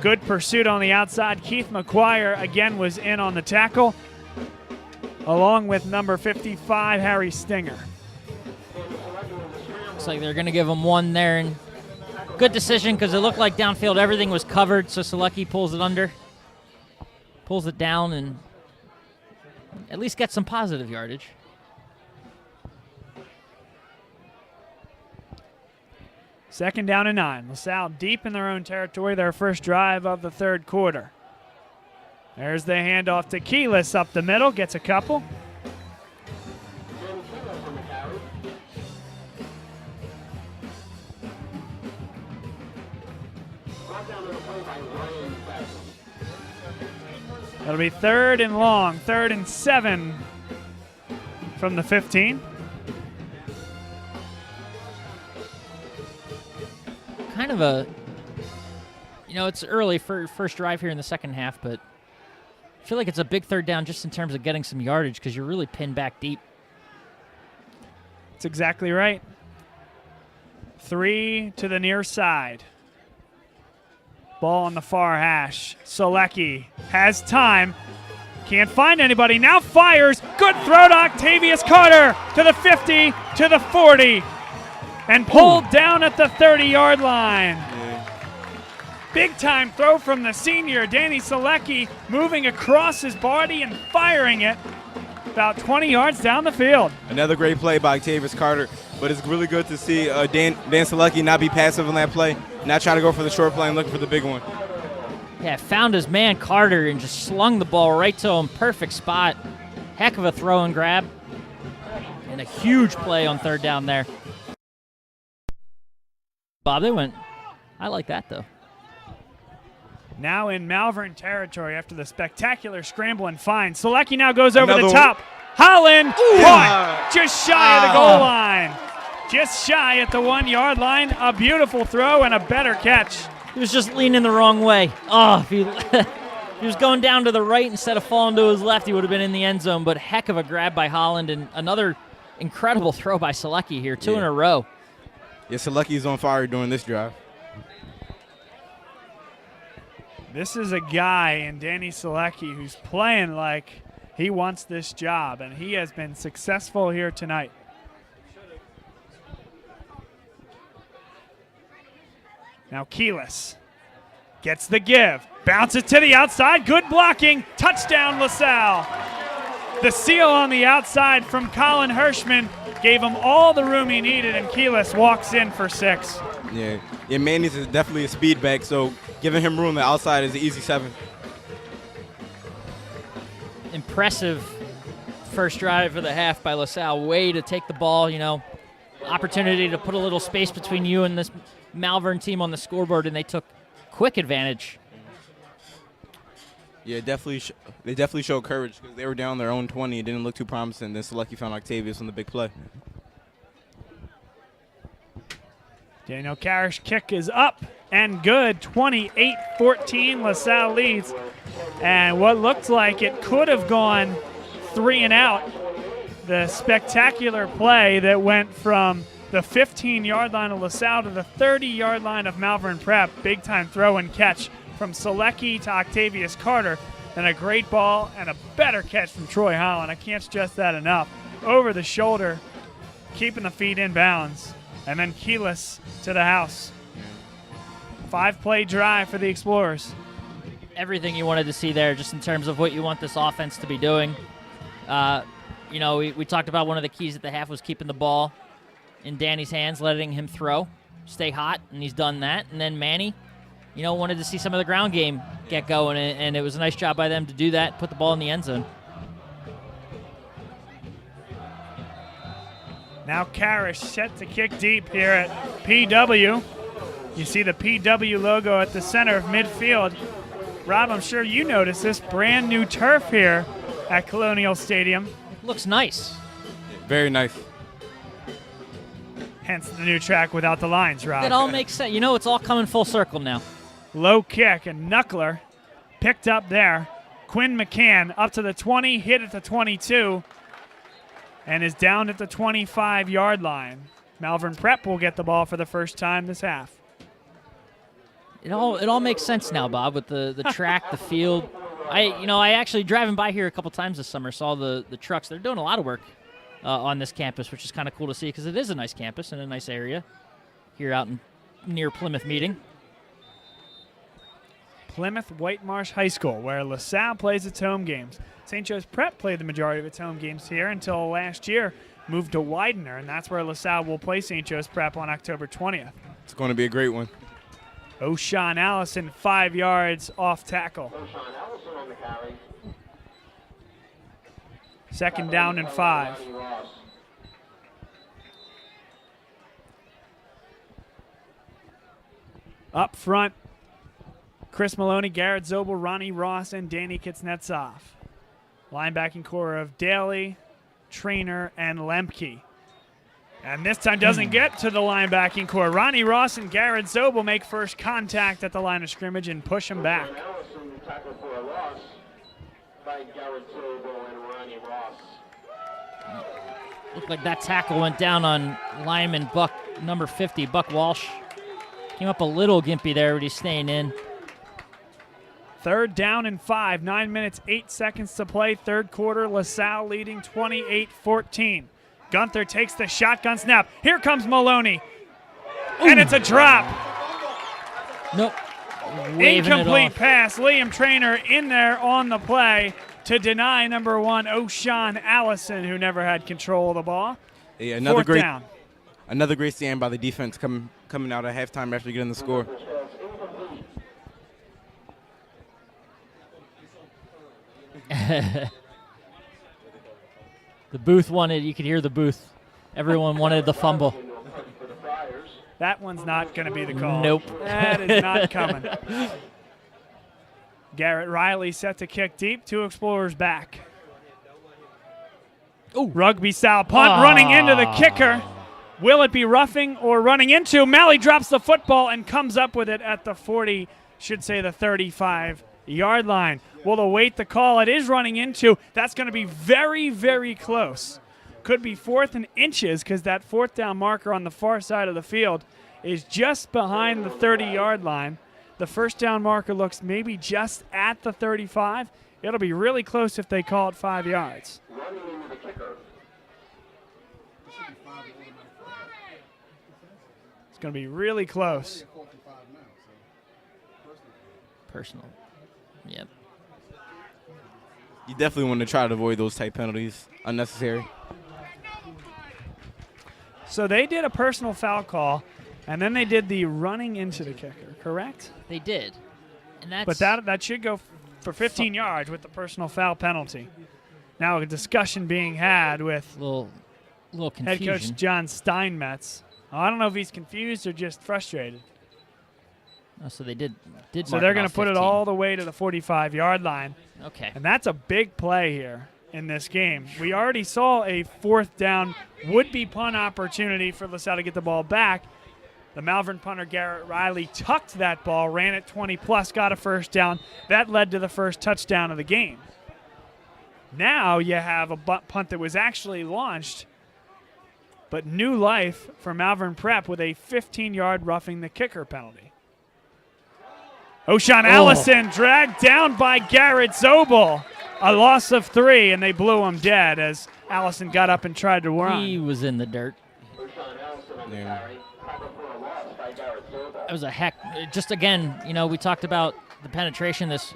Good pursuit on the outside. Keith McGuire again was in on the tackle, along with number 55, Harry Stinger. Looks like they're going to give him one there. And good decision because it looked like downfield everything was covered, so Selecki pulls it under, pulls it down, and at least gets some positive yardage. Second down and 9. LaSalle deep in their own territory, their first drive of the third quarter. There's the handoff to Keyless up the middle, gets a couple. That'll be third and long, 3rd and 7 from the 15. Kind of a, it's early for first drive here in the second half, but I feel like it's a big third down just in terms of getting some yardage because you're really pinned back deep. That's exactly right. 3 to the near side. Ball on the far hash. Selecki has time. Can't find anybody. Now fires. Good throw to Octavius Carter to the 50, to the 40. And pulled down at the 30-yard line. Big time throw from the senior, Danny Selecki, moving across his body and firing it about 20 yards down the field. Another great play by Octavius Carter, but it's really good to see Dan Selecki not be passive on that play, not try to go for the short play and looking for the big one. Yeah, found his man Carter and just slung the ball right to him. Perfect spot. Heck of a throw and grab. And a huge play on third down there. Bob, they went. I like that, though. Now in Malvern territory after the spectacular scramble and find. Selecki now goes over the top. Holland caught just shy of the goal line. Just shy at the 1-yard line. A beautiful throw and a better catch. He was just leaning the wrong way. Oh, if he was going down to the right instead of falling to his left, he would have been in the end zone. But heck of a grab by Holland and another incredible throw by Selecki here, 2 in a row. Yeah, Selecki's on fire during this drive. This is a guy in Danny Selecki who's playing like he wants this job, and he has been successful here tonight. Now Keyless gets the give, bounces to the outside, good blocking, touchdown LaSalle. The seal on the outside from Colin Hirschman gave him all the room he needed, and Keyless walks in for 6. Yeah, Manny's is definitely a speed back, so giving him room on the outside is an easy 7. impressive first drive of the half by LaSalle. Way to take the ball, opportunity to put a little space between you and this Malvern team on the scoreboard, and they took quick advantage. Yeah, they definitely showed courage because they were down their own 20. It didn't look too promising. Then Selecki found Octavius on the big play. Daniel Karish kick is up and good. 28-14, LaSalle leads. And what looked like it could have gone 3 and out. The spectacular play that went from the 15-yard line of LaSalle to the 30-yard line of Malvern Prep. Big-time throw and catch from Selecki to Octavius Carter. And a great ball and a better catch from Troy Holland. I can't stress that enough. Over the shoulder, keeping the feet in bounds. And then keyless to the house. 5-play drive for the Explorers. Everything you wanted to see there, just in terms of what you want this offense to be doing. We talked about one of the keys at the half was keeping the ball in Danny's hands, letting him throw, stay hot, and he's done that. And then Manny, wanted to see some of the ground game get going, and it was a nice job by them to do that, put the ball in the end zone. Now Karish set to kick deep here at PW. You see the PW logo at the center of midfield. Rob, I'm sure you noticed this brand new turf here at Colonial Stadium. Looks nice. Very nice. Hence the new track without the lines, Rob. It all makes sense. It's all coming full circle now. Low kick and knuckler picked up there. Quinn McCann up to the 20, hit at the 22, and is down at the 25-yard line. Malvern Prep will get the ball for the first time this half. It all makes sense now, Bob, with the track, the field. I actually driving by here a couple times this summer saw the trucks. They're doing a lot of work on this campus, which is kind of cool to see because it is a nice campus and a nice area here out near Plymouth Meeting. Plymouth Whitemarsh High School, where LaSalle plays its home games. St. Joe's Prep played the majority of its home games here until last year moved to Widener, and that's where LaSalle will play St. Joe's Prep on October 20th. It's going to be a great one. O'Shawn Allison, 5 yards off tackle. Second down and 5. Up front, Chris Maloney, Garrett Zobel, Ronnie Ross, and Danny Kitsnetsov. Linebacking core of Daly, Trainer, and Lemke. And this time doesn't get to the linebacking core. Ronnie Ross and Garrett Zobel make first contact at the line of scrimmage and push him back. Looked like that tackle went down on lineman Buck, number 50, Buck Walsh. Came up a little gimpy there, but he's staying in. Third down and 5, 9 minutes, 8 seconds to play. Third quarter, LaSalle leading 28-14. Gunther takes the shotgun snap. Here comes Maloney. Ooh. And it's a drop. Nope. Incomplete pass. Liam Trainer in there on the play to deny number 1, O'Shawn Allison, who never had control of the ball. Yeah, another great stand by the defense coming out at halftime after getting the score. The booth wanted, you could hear the booth. Everyone wanted the fumble. That one's not going to be the call. Nope. That is not coming. Garrett Riley set to kick deep. 2 Explorers back. Ooh. Rugby style punt running into the kicker. Will it be roughing or running into? Malley drops the football and comes up with it at the 40, should say the 35-yard line. We'll await the call. It is running into. That's going to be very, very close. Could be 4th and inches because that 4th down marker on the far side of the field is just behind the 30-yard line. The first down marker looks maybe just at the 35. It'll be really close if they call it 5 yards. It's going to be really close. Personal. Yep. You definitely want to try to avoid those type penalties. Unnecessary. So they did a personal foul call, and then they did the running into the kicker, correct? They did. And that's but that should go for 15 yards with the personal foul penalty. Now a discussion being had with little head confusion. coach John Steinmetz. I don't know if he's confused or just frustrated. Oh, so they did So mark they're it going off to put it 15. all the way to the 45-yard line. Okay. And that's a big play here in this game. We already saw a 4th down would-be punt opportunity for LaSalle to get the ball back. The Malvern punter, Garrett Riley, tucked that ball, ran it 20-plus, got a first down. That led to the first touchdown of the game. Now you have a punt that was actually launched, but new life for Malvern Prep with a 15-yard roughing the kicker penalty. O'Shawn Allison dragged down by Garrett Zobel. A loss of 3, and they blew him dead as Allison got up and tried to run. He was in the dirt. Yeah. That was a heck. Just again, we talked about the penetration this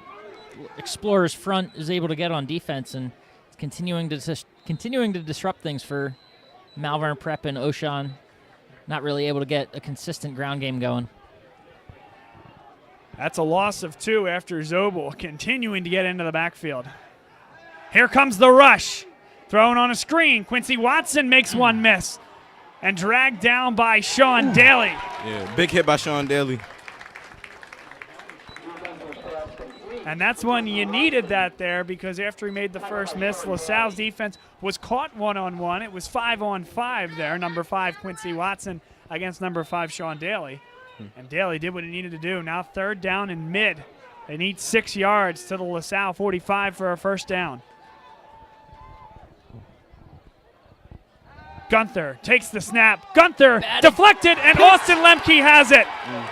Explorers front is able to get on defense, and it's continuing to disrupt things for Malvern Prep and O'Shawn. Not really able to get a consistent ground game going. That's a loss of 2 after Zobel continuing to get into the backfield. Here comes the rush. Thrown on a screen. Quincy Watson makes one miss. And dragged down by Sean Daly. Yeah, big hit by Sean Daly. And that's when you needed that there, because after he made the first miss, LaSalle's defense was caught one-on-one. It was 5-on-5 there. Number 5, Quincy Watson, against number 5, Sean Daly. And Daly did what he needed to do. Now 3rd down and mid. They need 6 yards to the LaSalle 45 for a first down. Gunther takes the snap. Gunther deflected, and Austin Lemke has it.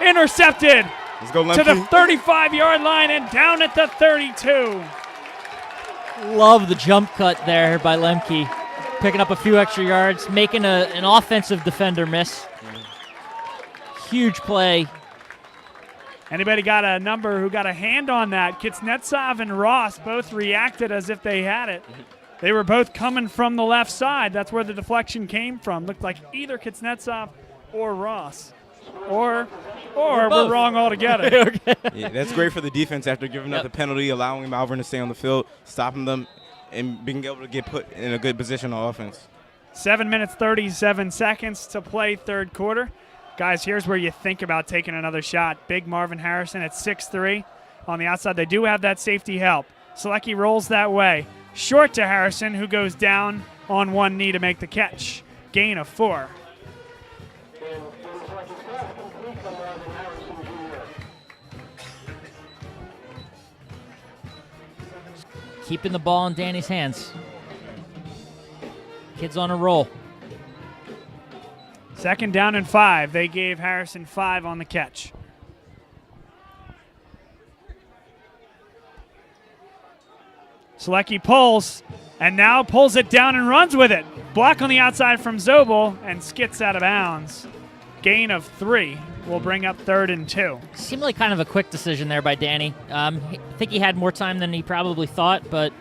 Intercepted. Let's go, Lemke. To the 35-yard line and down at the 32. Love the jump cut there by Lemke. Picking up a few extra yards, making an offensive defender miss. Huge play. Anybody got a number who got a hand on that? Kitsnetsov and Ross both reacted as if they had it. They were both coming from the left side. That's where the deflection came from. Looked like either Kitsnetsov or Ross. Or we're wrong altogether. Okay. Yeah, that's great for the defense after giving up the penalty, allowing Malvern to stay on the field, stopping them, and being able to get put in a good position on offense. 7 minutes, 37 seconds to play third quarter. Guys, here's where you think about taking another shot. Big Marvin Harrison at 6'3". On the outside, they do have that safety help. Selecki rolls that way. Short to Harrison, who goes down on one knee to make the catch. Gain of 4. Keeping the ball in Danny's hands. Kid's on a roll. 2nd down and 5. They gave Harrison 5 on the catch. Selecki pulls, and now pulls it down and runs with it. Block on the outside from Zobel, and skits out of bounds. Gain of 3 will bring up 3rd and 2. Seemed like kind of a quick decision there by Danny. I think he had more time than he probably thought, but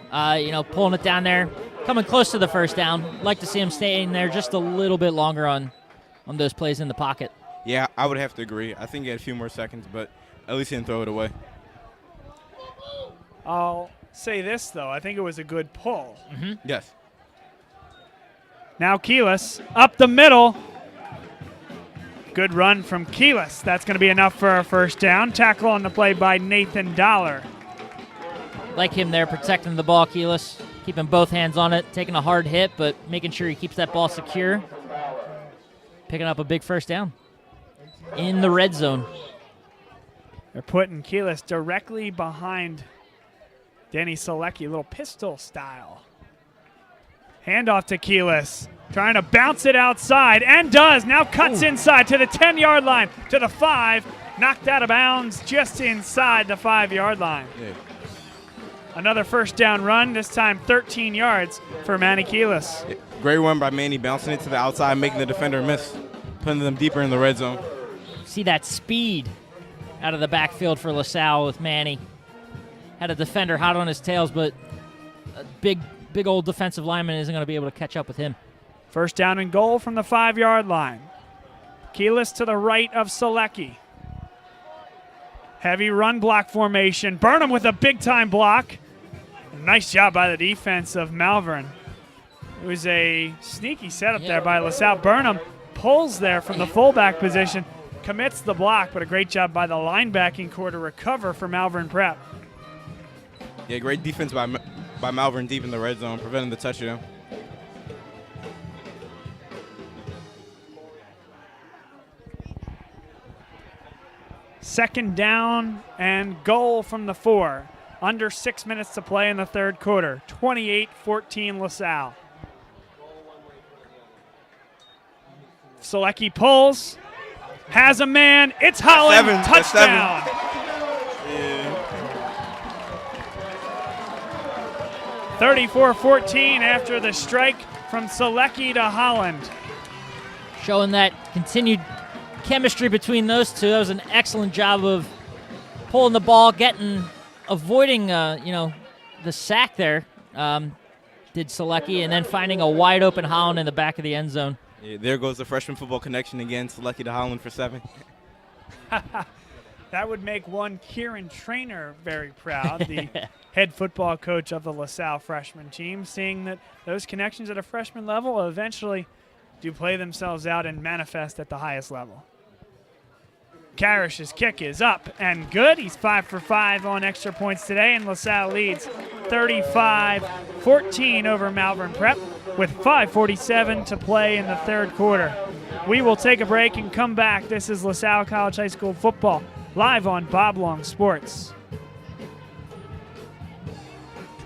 pulling it down there, coming close to the first down. Like to see him staying there just a little bit longer on those plays in the pocket. Yeah, I would have to agree. I think he had a few more seconds, but at least he didn't throw it away. I'll say this, though. I think it was a good pull. Mm-hmm. Yes. Now Keelis up the middle. Good run from Keelis. That's going to be enough for a first down. Tackle on the play by Nathan Dollar. Like him there, protecting the ball, Keelis. Keeping both hands on it, taking a hard hit, but making sure he keeps that ball secure. Picking up a big first down in the red zone. They're putting Keelis directly behind Danny Selecki, a little pistol style. Handoff to Keelis, trying to bounce it outside, and does. Now cuts inside to the 10-yard line, to the 5. Knocked out of bounds just inside the 5-yard line. Yeah. Another first down run, this time 13 yards for Manny Keelis. Yeah. Great run by Manny, bouncing it to the outside, making the defender miss, putting them deeper in the red zone. See that speed out of the backfield for LaSalle with Manny. Had a defender hot on his tails, but a big old defensive lineman isn't going to be able to catch up with him. First down and goal from the 5-yard line. Keelis to the right of Selecki. Heavy run block formation. Burnham with a big-time block. Nice job by the defense of Malvern. It was a sneaky setup there by LaSalle. Burnham pulls there from the fullback position, commits the block, but a great job by the linebacking core to recover for Malvern Prep. Yeah, great defense by Malvern deep in the red zone, preventing the touchdown. Second down and goal from the 4. Under 6 minutes to play in the third quarter. 28-14 LaSalle. Selecki pulls. Has a man. It's Holland. Touchdown. 34-14 after the strike from Selecki to Holland. Showing that continued chemistry between those two. That was an excellent job of pulling the ball, avoiding the sack there. Did Selecki, and then finding a wide open Holland in the back of the end zone. Yeah, there goes the freshman football connection again. Selecki to Holland for 7. That would make one Kieran Trainer very proud, the head football coach of the LaSalle freshman team, seeing that those connections at a freshman level eventually do play themselves out and manifest at the highest level. Karish's kick is up and good. He's 5 for 5 on extra points today, and LaSalle leads 35-14 over Malvern Prep with 5:47 to play in the third quarter. We will take a break and come back. This is LaSalle College High School football live on Bob Long Sports.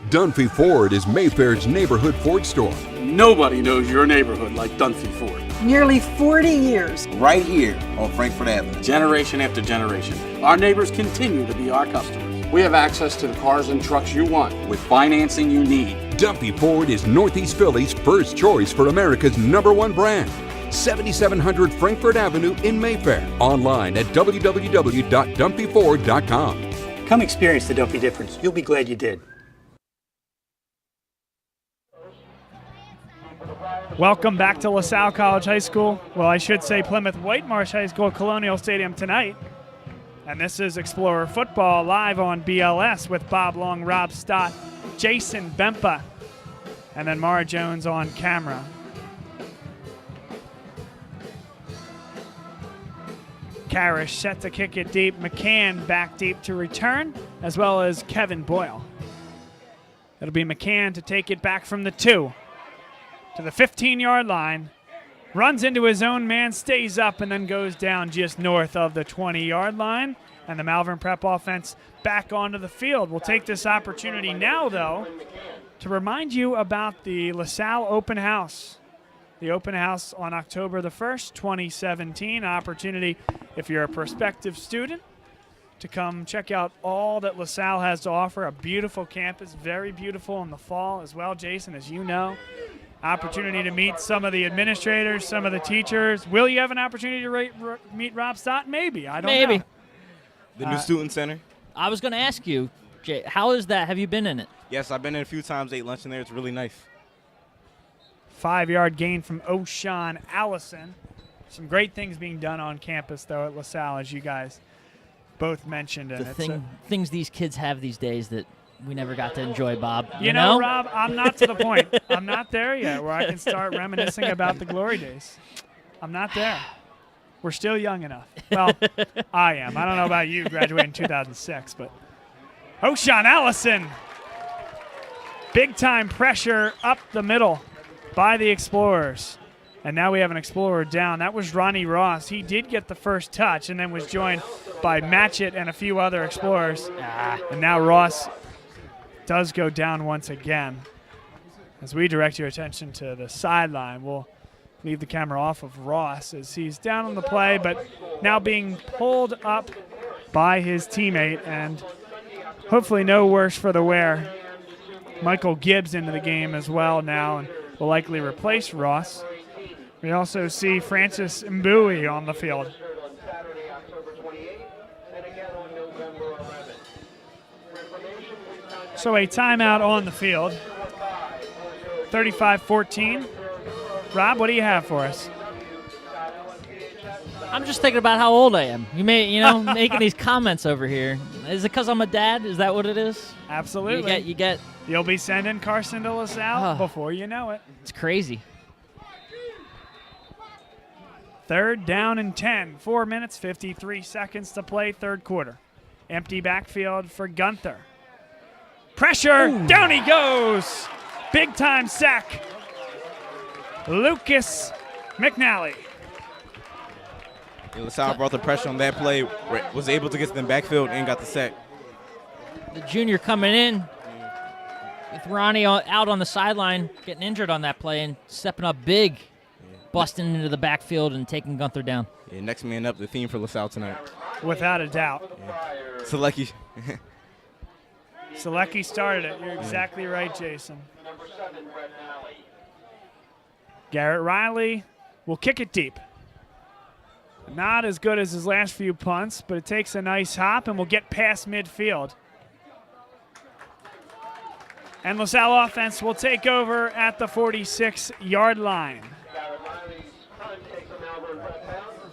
Dunphy Ford is Mayfair's neighborhood Ford store. Nobody knows your neighborhood like Dunphy Ford. Nearly 40 years. Right here on Frankfurt Avenue. Generation after generation, our neighbors continue to be our customers. We have access to the cars and trucks you want with financing you need. Dunphy Ford is Northeast Philly's first choice for America's #1 brand. 7700 Frankfurt Avenue in Mayfair. Online at www.dunphyford.com. Come experience the Dunphy difference. You'll be glad you did. Welcome back to LaSalle College High School. Well, I should say Plymouth Whitemarsh High School, Colonial Stadium tonight. And this is Explorer Football live on BLS with Bob Long, Rob Stott, Jason Bempah, and then Maura Jones on camera. Karish set to kick it deep. McCann back deep to return, as well as Kevin Boyle. It'll be McCann to take it back from the 2 to the 15-yard line. Runs into his own man, stays up, and then goes down just north of the 20-yard line. And the Malvern Prep offense back onto the field. We'll take this opportunity now, though, to remind you about the LaSalle Open House. The open house on October the 1st, 2017. Opportunity, if you're a prospective student, to come check out all that LaSalle has to offer. A beautiful campus, very beautiful in the fall as well, Jason, as you know. Opportunity to meet some of the administrators, some of the teachers. Will you have an opportunity to meet Rob Stott? Maybe. I don't know. The new student center. I was going to ask you, Jay, how is that? Have you been in it? Yes, I've been in a few times, ate lunch in there. It's really nice. 5-yard gain from O'Shawn Allison. Some great things being done on campus, though, at LaSalle, as you guys both mentioned. Things these kids have these days that we never got to enjoy, Bob. You know, Rob, I'm not to the point. I'm not there yet where I can start reminiscing about the glory days. I'm not there. We're still young enough. Well, I am. I don't know about you, graduating in 2006, but O'Shawn Allison. Big-time pressure up the middle by the Explorers. And now we have an Explorer down. That was Ronnie Ross. He did get the first touch and then was joined by Matchett and a few other Explorers. And now Ross does go down once again. As we direct your attention to the sideline, we'll leave the camera off of Ross as he's down on the play, but now being pulled up by his teammate, and hopefully no worse for the wear. Michael Gibbs into the game as well now, and will likely replace Ross. We also see Francis Mbui on the field. So a timeout on the field. 35-14. Rob, what do you have for us? I'm just thinking about how old I am. You making these comments over here. Is it because I'm a dad? Is that what it is? Absolutely. You'll be sending Carson to LaSalle before you know it. It's crazy. 3rd down and 10. 4 minutes, 53 seconds to play, third quarter. Empty backfield for Gunther. Pressure. Ooh. Down he goes. Big time sack. Lucas McNally. LaSalle brought the pressure on that play, was able to get to the backfield and got the sack. The junior coming in with Ronnie out on the sideline, getting injured on that play and stepping up big, busting into the backfield and taking Gunther down. Yeah, next man up, the theme for LaSalle tonight. Without a doubt. Yeah. Selecki. Selecki started it. You're exactly right, Jason. Garrett Riley will kick it deep. Not as good as his last few punts, but it takes a nice hop and will get past midfield. And LaSalle offense will take over at the 46-yard line.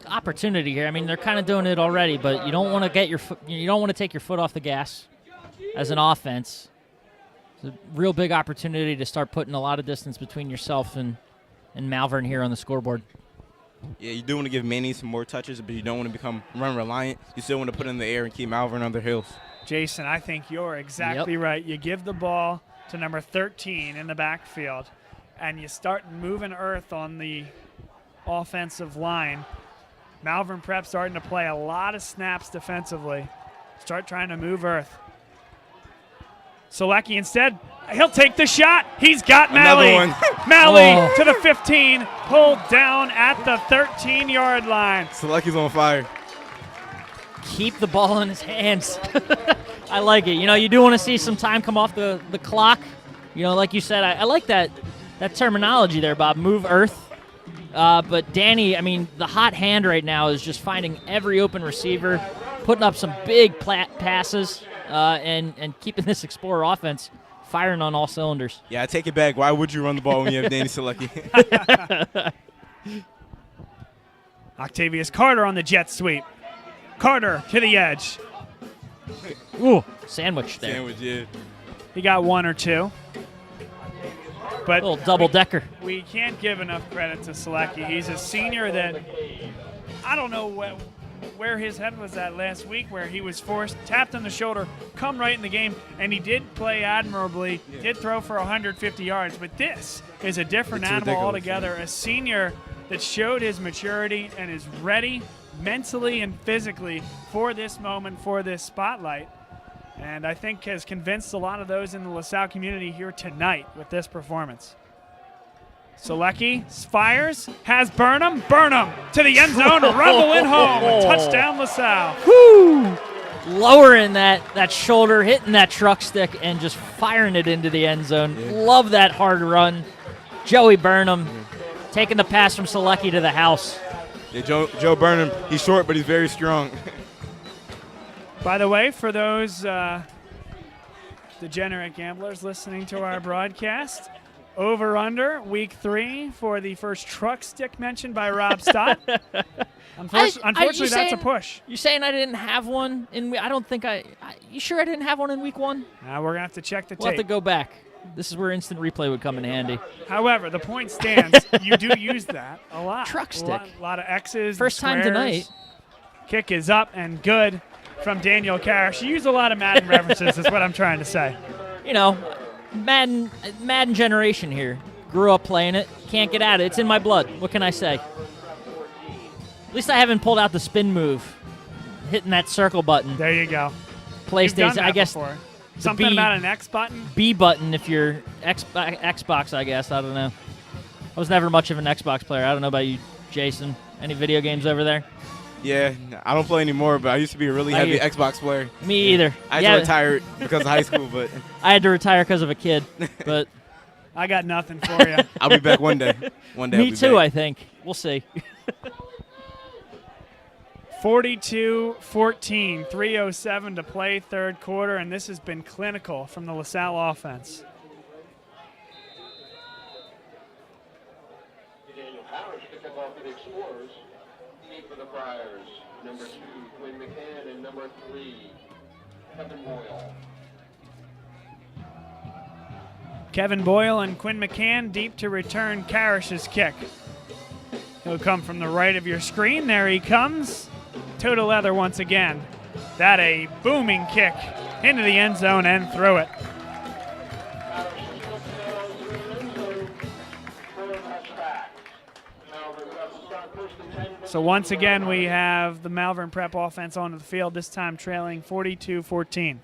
Opportunity here. I mean, they're kind of doing it already, but you don't want to get you don't want to take your foot off the gas as an offense. It's a real big opportunity to start putting a lot of distance between yourself and Malvern here on the scoreboard. Yeah, you do want to give Manny some more touches, but you don't want to become run-reliant. You still want to put it in the air and keep Malvern on their heels. Jason, I think you're exactly right. You give the ball to number 13 in the backfield, and you start moving earth on the offensive line. Malvern Prep starting to play a lot of snaps defensively. Start trying to move earth. Selecki instead, he'll take the shot. He's got Malley. Malley to the 15, pulled down at the 13-yard line. Selecki's on fire. Keep the ball in his hands. I like it. You do want to see some time come off the clock. Like you said, I like that terminology there, Bob. Move earth. But Danny, I mean, the hot hand right now is just finding every open receiver, putting up some big passes, and keeping this Explorer offense firing on all cylinders. Yeah, I take it back. Why would you run the ball when you have Danny Selecki? Octavius Carter on the jet sweep. Carter to the edge. Ooh, sandwich there. Sandwich, yeah. He got one or two. But a little double-decker. We can't give enough credit to Selecki. He's a senior that I don't know where his head was at last week, where he was tapped on the shoulder, come right in the game, and he did play admirably, did throw for 150 yards. But this is a different animal altogether. A senior that showed his maturity and is ready mentally and physically for this moment, for this spotlight. And I think has convinced a lot of those in the LaSalle community here tonight with this performance. Selecki fires, has Burnham to the end zone, rumbling home, a touchdown LaSalle. Woo! Lowering that shoulder, hitting that truck stick, and just firing it into the end zone. Yeah. Love that hard run. Joey Burnham taking the pass from Selecki to the house. Yeah, Joe Burnham, he's short, but he's very strong. By the way, for those degenerate gamblers listening to our broadcast, over-under week 3 for the first truck stick mentioned by Rob Stott. Unfortunately, that's a push. You saying I didn't have one I don't think you sure I didn't have one in week 1? We're going to have to check the tape. We'll have to go back. This is where instant replay would come in handy. However, the point stands. You do use that a lot. Truck stick. A lot of X's. First time tonight. Kick is up and good from Daniel Karrasch. You use a lot of Madden references is what I'm trying to say. Madden generation here. Grew up playing it. Can't get at it. It's in my blood. What can I say? At least I haven't pulled out the spin move. Hitting that circle button. There you go. PlayStation, I guess. Before. Something about an X button? B button if you're Xbox, I guess. I don't know. I was never much of an Xbox player. I don't know about you, Jason. Any video games over there? Yeah, I don't play anymore, but I used to be a really heavy Xbox player. Me either. I had to retire because of high school, but I had to retire because of a kid, but I got nothing for you. I'll be back one day. One day. Me too, I think. We'll see. 42-14, 3:07 to play, third quarter, and this has been clinical from the LaSalle offense. For the Friars, number 2, Quinn McCann, and number 3, Kevin Boyle. Kevin Boyle and Quinn McCann deep to return Karish's kick. He'll come from the right of your screen. There he comes. Toe to leather once again. That a booming kick into the end zone and through it. So once again, we have the Malvern Prep offense onto the field, this time trailing 42-14.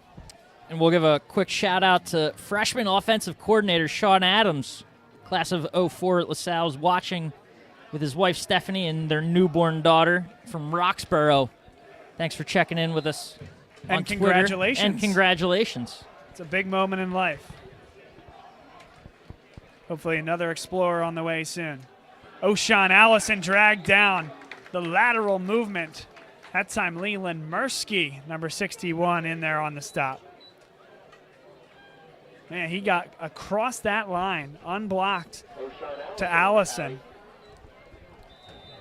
And we'll give a quick shout-out to freshman offensive coordinator Sean Adams, class of 04 at LaSalle, is watching with his wife Stephanie and their newborn daughter from Roxborough. Thanks for checking in with us on And Twitter. congratulations. And congratulations. It's a big moment in life. Hopefully another Explorer on the way soon. O'Shawn Allison dragged down. The lateral movement. That time Leland Mursky, number 61, in there on the stop. Man, he got across that line, unblocked, to Allison.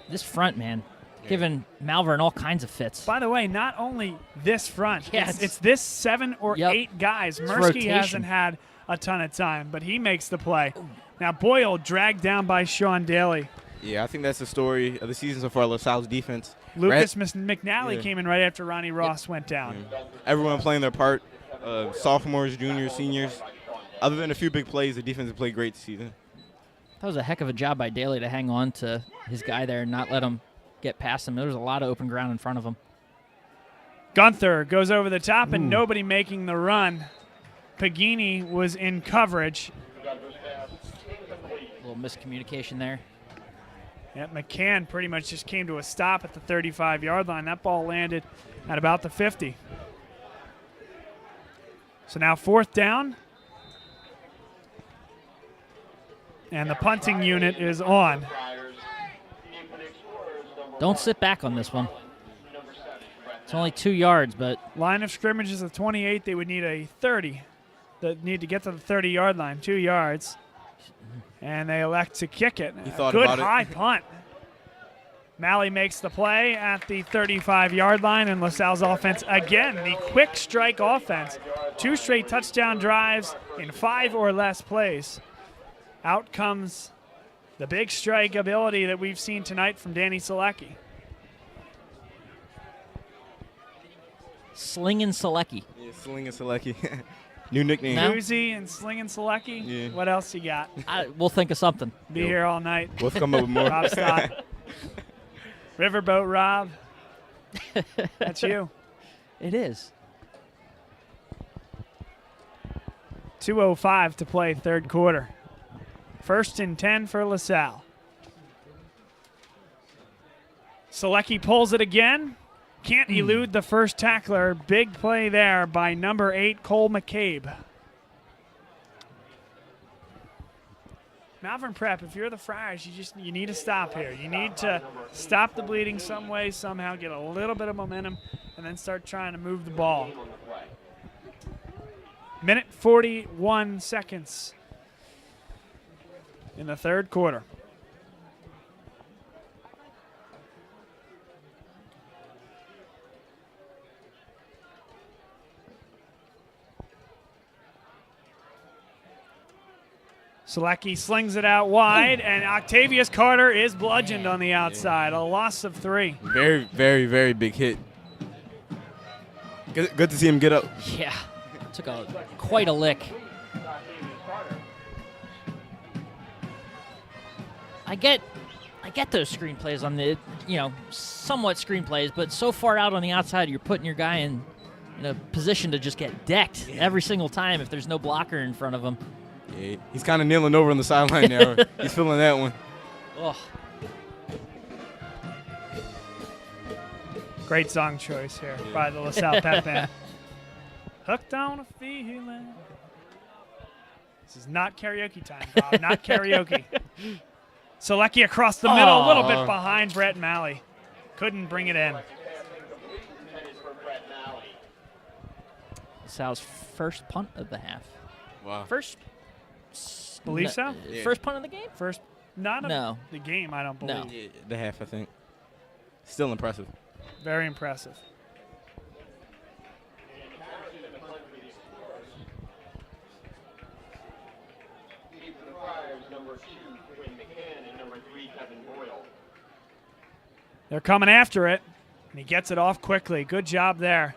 This front, man, giving Malvern all kinds of fits. By the way, not only this front, Yeah, it's this 7 or 8 guys. Mursky rotation. hasn't had a ton of time, but he makes the play. Now Boyle dragged down by Sean Daly. Yeah, I think that's the story of the season so far, LaSalle's defense. Lucas McNally came in right after Ronnie Ross went down. Everyone playing their part, sophomores, juniors, seniors. Other than a few big plays, the defense has played great this season. That was a heck of a job by Daly to hang on to his guy there and not let him get past him. There was a lot of open ground in front of him. Gunther goes over the top and nobody making the run. Pagini was in coverage. A little miscommunication there. Yeah, McCann pretty much just came to a stop at the 35-yard line. That ball landed at about the 50. So now 4th down. And the punting unit is on. Don't sit back on this one. It's only 2 yards, but Line of scrimmage is a 28. They would need a 30. They need to get to the 30-yard line, 2 yards. And they elect to kick it. He thought Good about it. high punt. Malley makes the play at the 35-yard line, and LaSalle's offense, again, the quick strike offense. 2 straight touchdown drives in 5 or less plays. Out comes the big strike ability that we've seen tonight from Danny Selecki. Slingin' Selecki. Yeah, Slingin' Selecki. New nickname. Koozie and Slingin' Selecki. Yeah. What else you got? We'll think of something. Be here all night. We'll come up with more. Rob Stott. Riverboat Rob. That's you. It is. 2:05 to play, 3rd quarter. 1st and 10 for LaSalle. Selecki pulls it again. Can't elude the first tackler. Big play there by number 8, Cole McCabe. Malvern Prep, if you're the Friars, you need to stop here. You need to stop the bleeding some way, somehow get a little bit of momentum, and then start trying to move the ball. Minute 41 seconds in the 3rd quarter. Selecki slings it out wide, and Octavius Carter is bludgeoned on the outside. A loss of 3. Very, very, very big hit. Good to see him get up. Yeah, took quite a lick. I get those screenplays on the, somewhat screenplays, but so far out on the outside, you're putting your guy in a position to just get decked every single time if there's no blocker in front of him. Yeah, he's kind of kneeling over on the sideline now. He's feeling that one. Oh. Great song choice here by the LaSalle Pep Band. Hooked on a feeling. This is not karaoke time, Bob. Not karaoke. Selecki across the middle, a little bit behind Brett Malley. Couldn't bring it in. LaSalle's first punt of the half. Wow. First. Believe so? Yeah. First punt of the game? Not no. The game, I don't believe. No. Yeah, the half, I think. still impressive. Very impressive. They're coming after it, and he gets it off quickly. Good job there.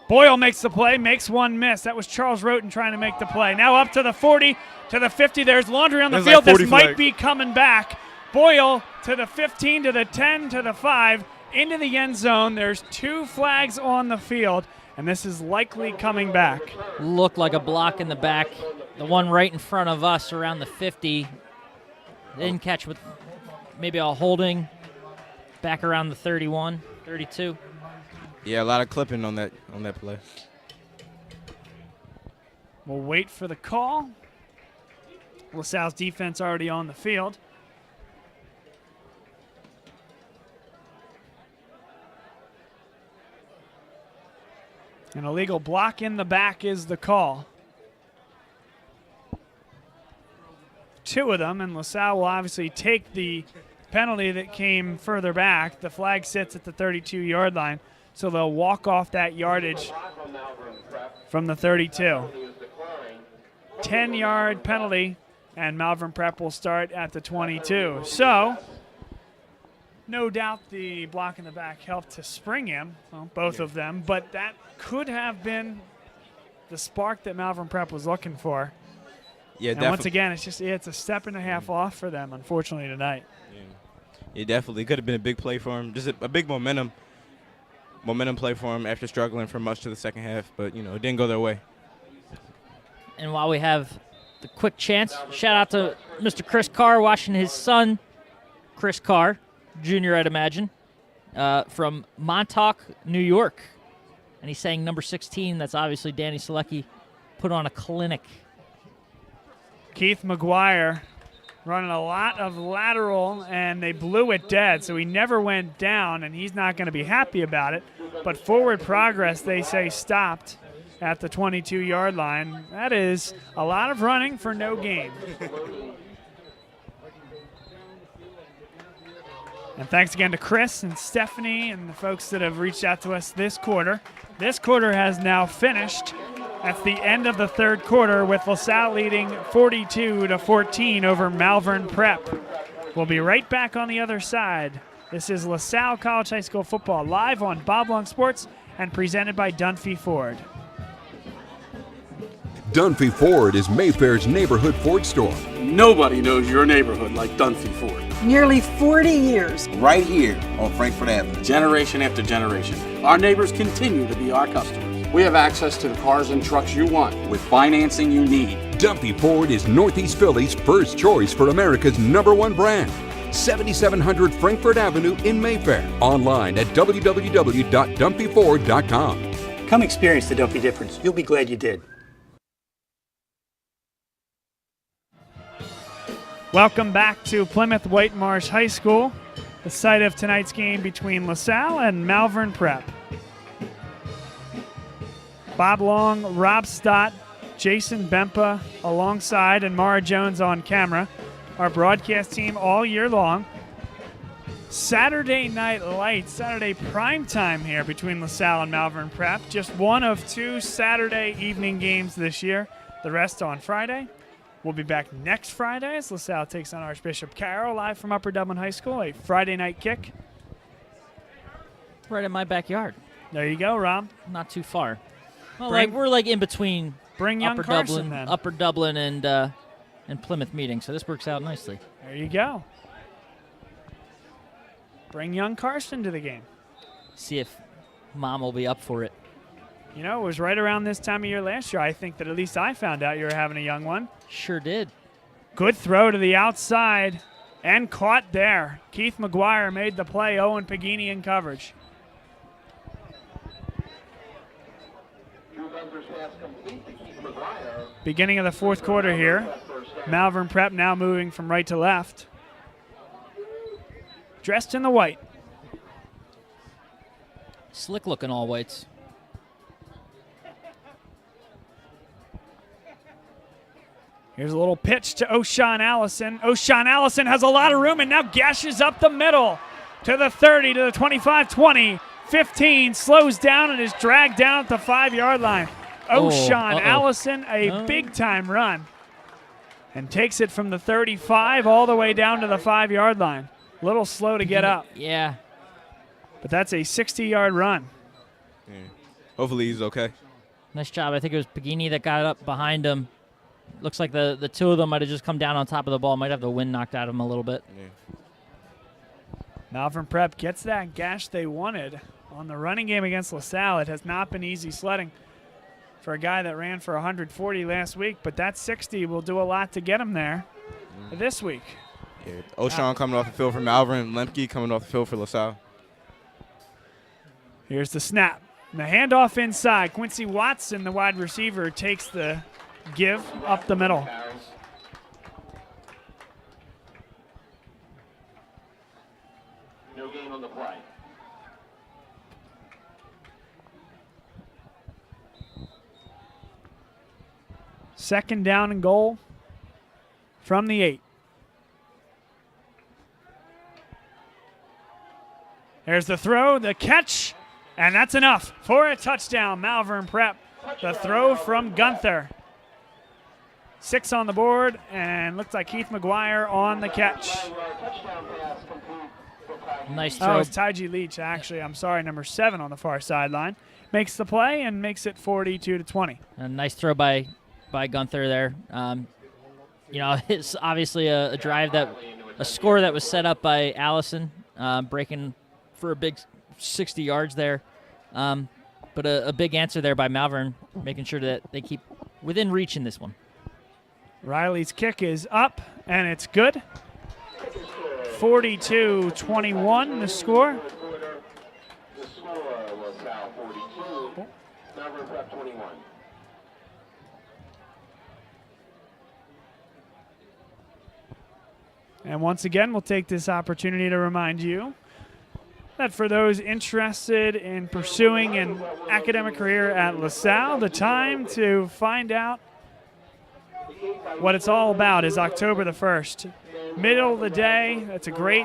Boyle makes the play, makes one miss. That was Charles Roten trying to make the play. Now up to the 40, to the 50. There's Laundry on the field. Like this might be coming back. Boyle to the 15, to the 10, to the 5, into the end zone. There's 2 flags on the field, and this is likely coming back. Looked like a block in the back. The one right in front of us around the 50. Didn't catch with maybe a holding back around the 31, 32. Yeah, a lot of clipping on that play. We'll wait for the call. LaSalle's defense already on the field. An illegal block in the back is the call. 2 of them, and LaSalle will obviously take the penalty that came further back. The flag sits at the 32-yard line, so they'll walk off that yardage from the 32. 10-yard penalty, and Malvern Prep will start at the 22. So, no doubt the block in the back helped to spring him, well, both of them, but that could have been the spark that Malvern Prep was looking for. Yeah, and once again, it's a step and a half off for them, unfortunately, tonight. Yeah, it definitely could have been a big play for him. Just a big momentum play for him after struggling for much of the second half, but, it didn't go their way. And while we have the quick chance, shout out to Mr. Chris Carr watching his son, Chris Carr, Jr., I'd imagine, from Montauk, New York. And he's saying number 16, that's obviously Danny Selecki, put on a clinic. Keith McGuire running a lot of lateral, and they blew it dead, so he never went down, and he's not going to be happy about it. But forward progress, they say, stopped at the 22-yard line. That is a lot of running for no gain. And thanks again to Chris and Stephanie and the folks that have reached out to us this quarter. This quarter has now finished. That's the end of the third quarter with LaSalle leading 42-14 over Malvern Prep. We'll be right back on the other side. This is LaSalle College High School football live on Bob Long Sports and presented by Dunphy Ford. Dunphy Ford is Mayfair's neighborhood Ford store. Nobody knows your neighborhood like Dunphy Ford. Nearly 40 years. Right here on Frankfurt Avenue. Generation after generation, our neighbors continue to be our customers. We have access to the cars and trucks you want with financing you need. Dunphy Ford is Northeast Philly's first choice for America's #1 brand. 7700 Frankfurt Avenue in Mayfair. Online at www.dunphyford.com. Come experience the Dunphy difference. You'll be glad you did. Welcome back to Plymouth Whitemarsh High School, the site of tonight's game between LaSalle and Malvern Prep. Bob Long, Rob Stott, Jason Bempah alongside, and Maura Jones on camera. Our broadcast team all year long. Saturday Night Lights, Saturday prime time here between LaSalle and Malvern Prep. Just one of 2 Saturday evening games this year, the rest on Friday. We'll be back next Friday as LaSalle takes on Archbishop Carroll live from Upper Dublin High School, a Friday night kick. Right in my backyard. There you go, Rob. Not too far. Well, we're in between bring young Upper Carson, Dublin, then. Upper Dublin and Plymouth meeting, so this works out nicely. There you go. Bring young Carson to the game. See if Mom will be up for it. You know, it was right around this time of year last year, I think, that at least I found out you were having a young one. Sure did. Good throw to the outside and caught there. Keith McGuire made the play. Owen Pagini in coverage. Beginning of the fourth quarter here. Malvern Prep now moving from right to left. Dressed in the white. Slick looking all whites. Here's a little pitch to O'Shawn Allison. O'Shawn Allison has a lot of room and now gashes up the middle. to the 30, to the 25, 20, 15, slows down and is dragged down at the 5-yard line. O'Shawn Allison, a big-time run, and takes it from the 35 all the way down to the 5-yard line. A little slow to get up. Yeah. But that's a 60-yard run. Yeah. Hopefully he's okay. Nice job. I think it was Pagini that got up behind him. Looks like the two of them might have just come down on top of the ball. Might have the wind knocked out of him a little bit. Yeah. Malvern Prep gets that gash they wanted on the running game against LaSalle. It has not been easy sledding for a guy that ran for 140 last week, but that 60 will do a lot to get him there this week. Yeah. O'Shawn coming off the field for Malvern, Lemke coming off the field for LaSalle. Here's the snap. And the handoff inside. Quincy Watson, the wide receiver, takes the give up the middle. No gain on the play. Second down and goal from the 8. There's the throw, the catch, and that's enough for a touchdown. Malvern Prep. The throw from Gunther. 6 on the board, and looks like Keith McGuire on the catch. Nice throw. Oh, it's Taiji Leach, actually. I'm sorry, number 7 on the far sideline. Makes the play and makes it 42-20. A nice throw by Gunther there. It's obviously a score that was set up by Allison, breaking for a big 60 yards there. But a big answer there by Malvern, making sure that they keep within reach in this one. Riley's kick is up, and it's good. 42-21 the score. The score was LaSalle 42, Malvern Prep 21. And once again, we'll take this opportunity to remind you that for those interested in pursuing an academic career at LaSalle, the time to find out what it's all about is October the 1st. Middle of the day,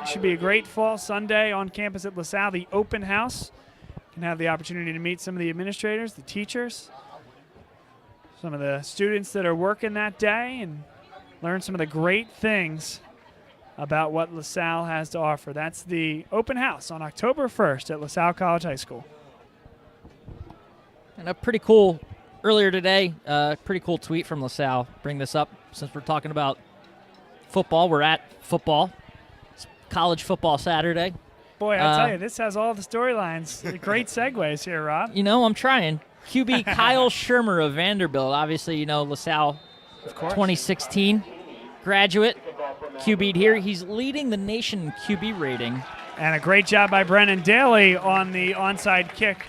should be a great fall Sunday on campus at LaSalle, the open house. You can have the opportunity to meet some of the administrators, the teachers, some of the students that are working that day, and learn some of the great things about what LaSalle has to offer. That's the open house on October 1st at LaSalle College High School. And a pretty cool, earlier today, pretty cool tweet from LaSalle. Bring this up since we're talking about football. We're at football. It's college football Saturday. Boy, I tell you, this has all the storylines. Great segues here, Rob. I'm trying. QB Kyle Shermer of Vanderbilt. Obviously, LaSalle, of course, 2016 graduate. QB'd here. He's leading the nation in QB rating. And a great job by Brennan Daly on the onside kick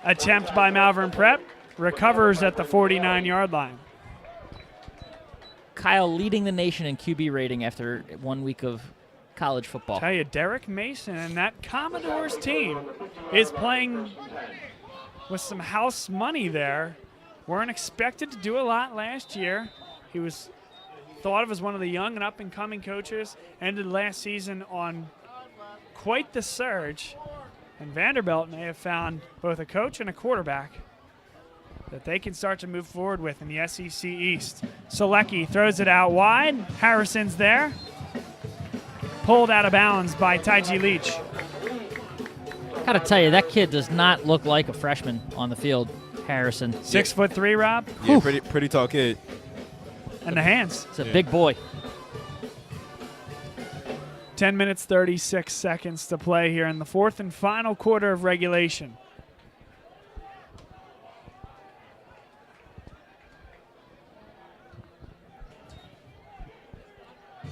attempt by Malvern Prep. Recovers at the 49-yard line. Kyle leading the nation in QB rating after 1 week of college football. Tell you, Derek Mason and that Commodores team is playing with some house money there. Weren't expected to do a lot last year. He was thought of as one of the young and up-and-coming coaches. Ended last season on quite the surge. And Vanderbilt may have found both a coach and a quarterback that they can start to move forward with in the SEC East. Selecki throws it out wide. Harrison's there. Pulled out of bounds by Taiji Leach. Got to tell you, that kid does not look like a freshman on the field, Harrison. 6'3", Rob? Yeah, pretty tall kid. And the hands. It's a big boy. 10 minutes, 36 seconds to play here in the fourth and final quarter of regulation.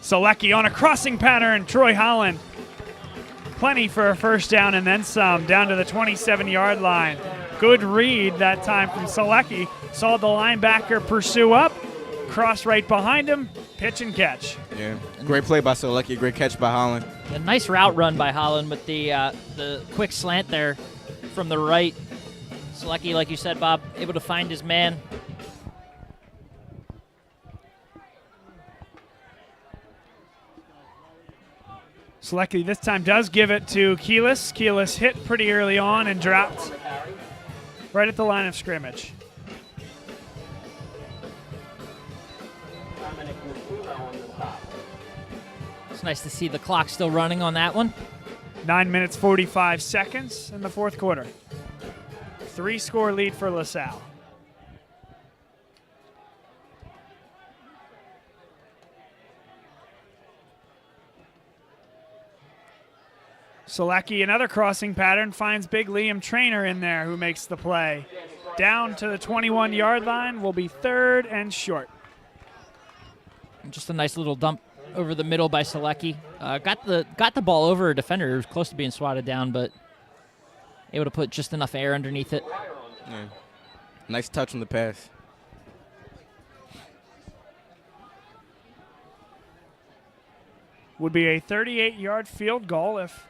Selecki on a crossing pattern. Troy Holland. Plenty for a first down and then some. Down to the 27-yard line. Good read that time from Selecki. Saw the linebacker pursue up. Cross right behind him. Pitch and catch. Yeah, great play by Selecki. Great catch by Holland. A nice route run by Holland with the quick slant there from the right. Selecki, like you said, Bob, able to find his man. Selecki this time does give it to Keelis. Keelis hit pretty early on and dropped right at the line of scrimmage. It's nice to see the clock still running on that one. 9 minutes, 45 seconds in the fourth quarter. 3-score lead for LaSalle. Selecki, another crossing pattern, finds big Liam Trainer in there who makes the play. Down to the 21-yard line, will be 3rd and short. Just a nice little dump over the middle by Selecki. Got the ball over a defender who was close to being swatted down, but able to put just enough air underneath it. Yeah. Nice touch on the pass. Would be a 38-yard field goal if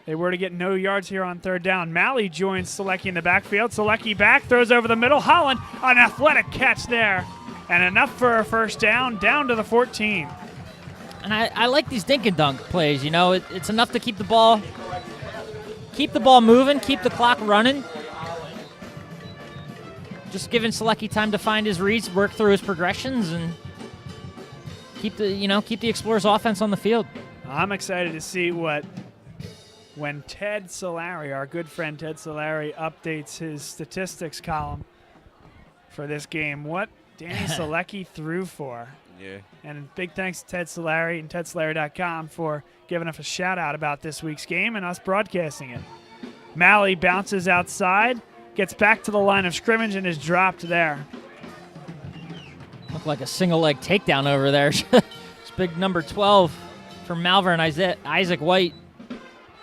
they were to get no yards here on 3rd down. Malley joins Selecki in the backfield. Selecki back, throws over the middle. Holland, an athletic catch there. And enough for a first down to the 14. And I like these dink and dunk plays. You know, it's enough to keep the ball moving, keep the clock running. Just giving Selecki time to find his reads, work through his progressions, and keep the Explorers offense on the field. I'm excited to see when Ted Solari, our good friend Ted Solari, updates his statistics column for this game. What Danny Selecki threw for. Yeah. And big thanks to Ted Solari and TedSolari.com for giving us a shout out about this week's game and us broadcasting it. Malley bounces outside, gets back to the line of scrimmage, and is dropped there. Looked like a single leg takedown over there. It's big number 12 from Malvern, Isaac White,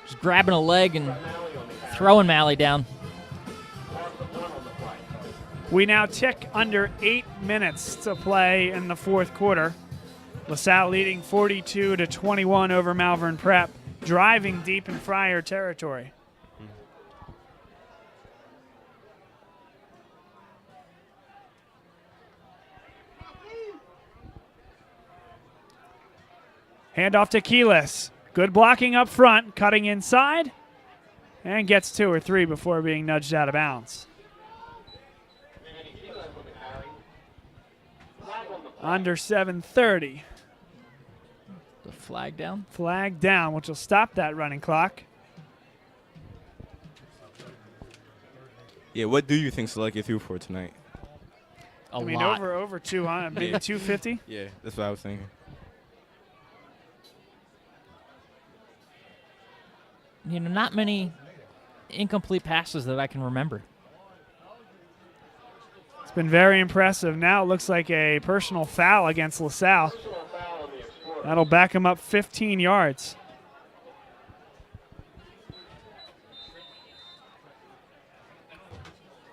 just grabbing a leg and throwing Malley down. We now tick under 8 minutes to play in the fourth quarter. LaSalle leading 42-21 over Malvern Prep, driving deep in Friar territory. Handoff to Keelis. Good blocking up front, cutting inside, and gets 2 or 3 before being nudged out of bounds. Under 7:30. The flag down? Flag down, which will stop that running clock. Yeah, what do you think Selecki threw for tonight? A lot. Over 200, maybe 250? Yeah, that's what I was thinking. You know, not many incomplete passes that I can remember. It's been very impressive. Now it looks like a personal foul against LaSalle. That'll back him up 15 yards.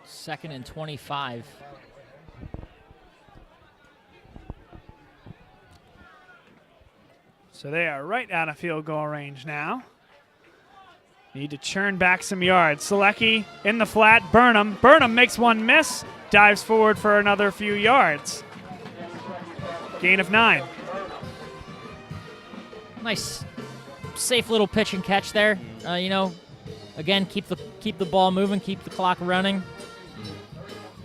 Second and 25. So they are right out of field goal range now. Need to churn back some yards. Selecki in the flat. Burnham. Burnham makes one miss. Dives forward for another few yards. Gain of 9. Nice, safe little pitch and catch there. You know, again, keep the ball moving, keep the clock running.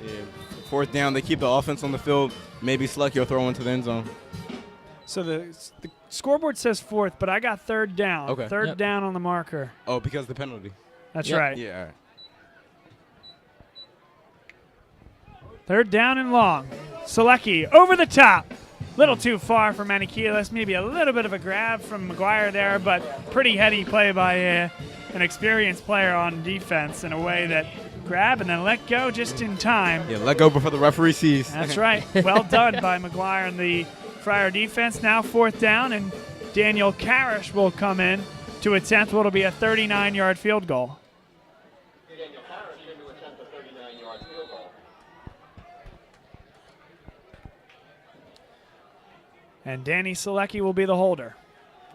Yeah. 4th down, they keep the offense on the field. Maybe Selecki will throw into the end zone. So the scoreboard says 4th, but I got 3rd down. Okay. 3rd down on the marker. Oh, because of the penalty. That's right. Yeah, all right. 3rd down and long. Selecki over the top. Little too far for Manikilis. Maybe a little bit of a grab from McGuire there, but pretty heady play by an experienced player on defense in a way that grab and then let go just in time. Yeah, let go before the referee sees. That's right. Well done by McGuire and the Friar defense. Now 4th down, and Daniel Karish will come in to attempt what will be a 39-yard field goal. And Danny Selecki will be the holder.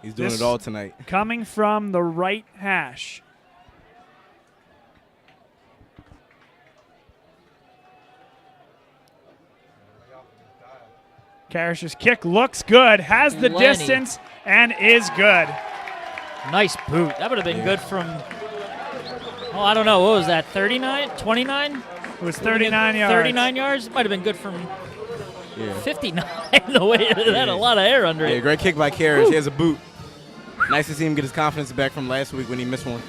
He's doing it all tonight. Coming from the right hash. Karish's kick looks good, has the distance, and is good. Nice boot. That would have been good from, I don't know. What was that, 39, 29? It was 39 yards. 39 yards? Might have been good from 59. The way it had a lot of air under it. Yeah, great kick by Karras. He has a boot. Nice to see him get his confidence back from last week when he missed one.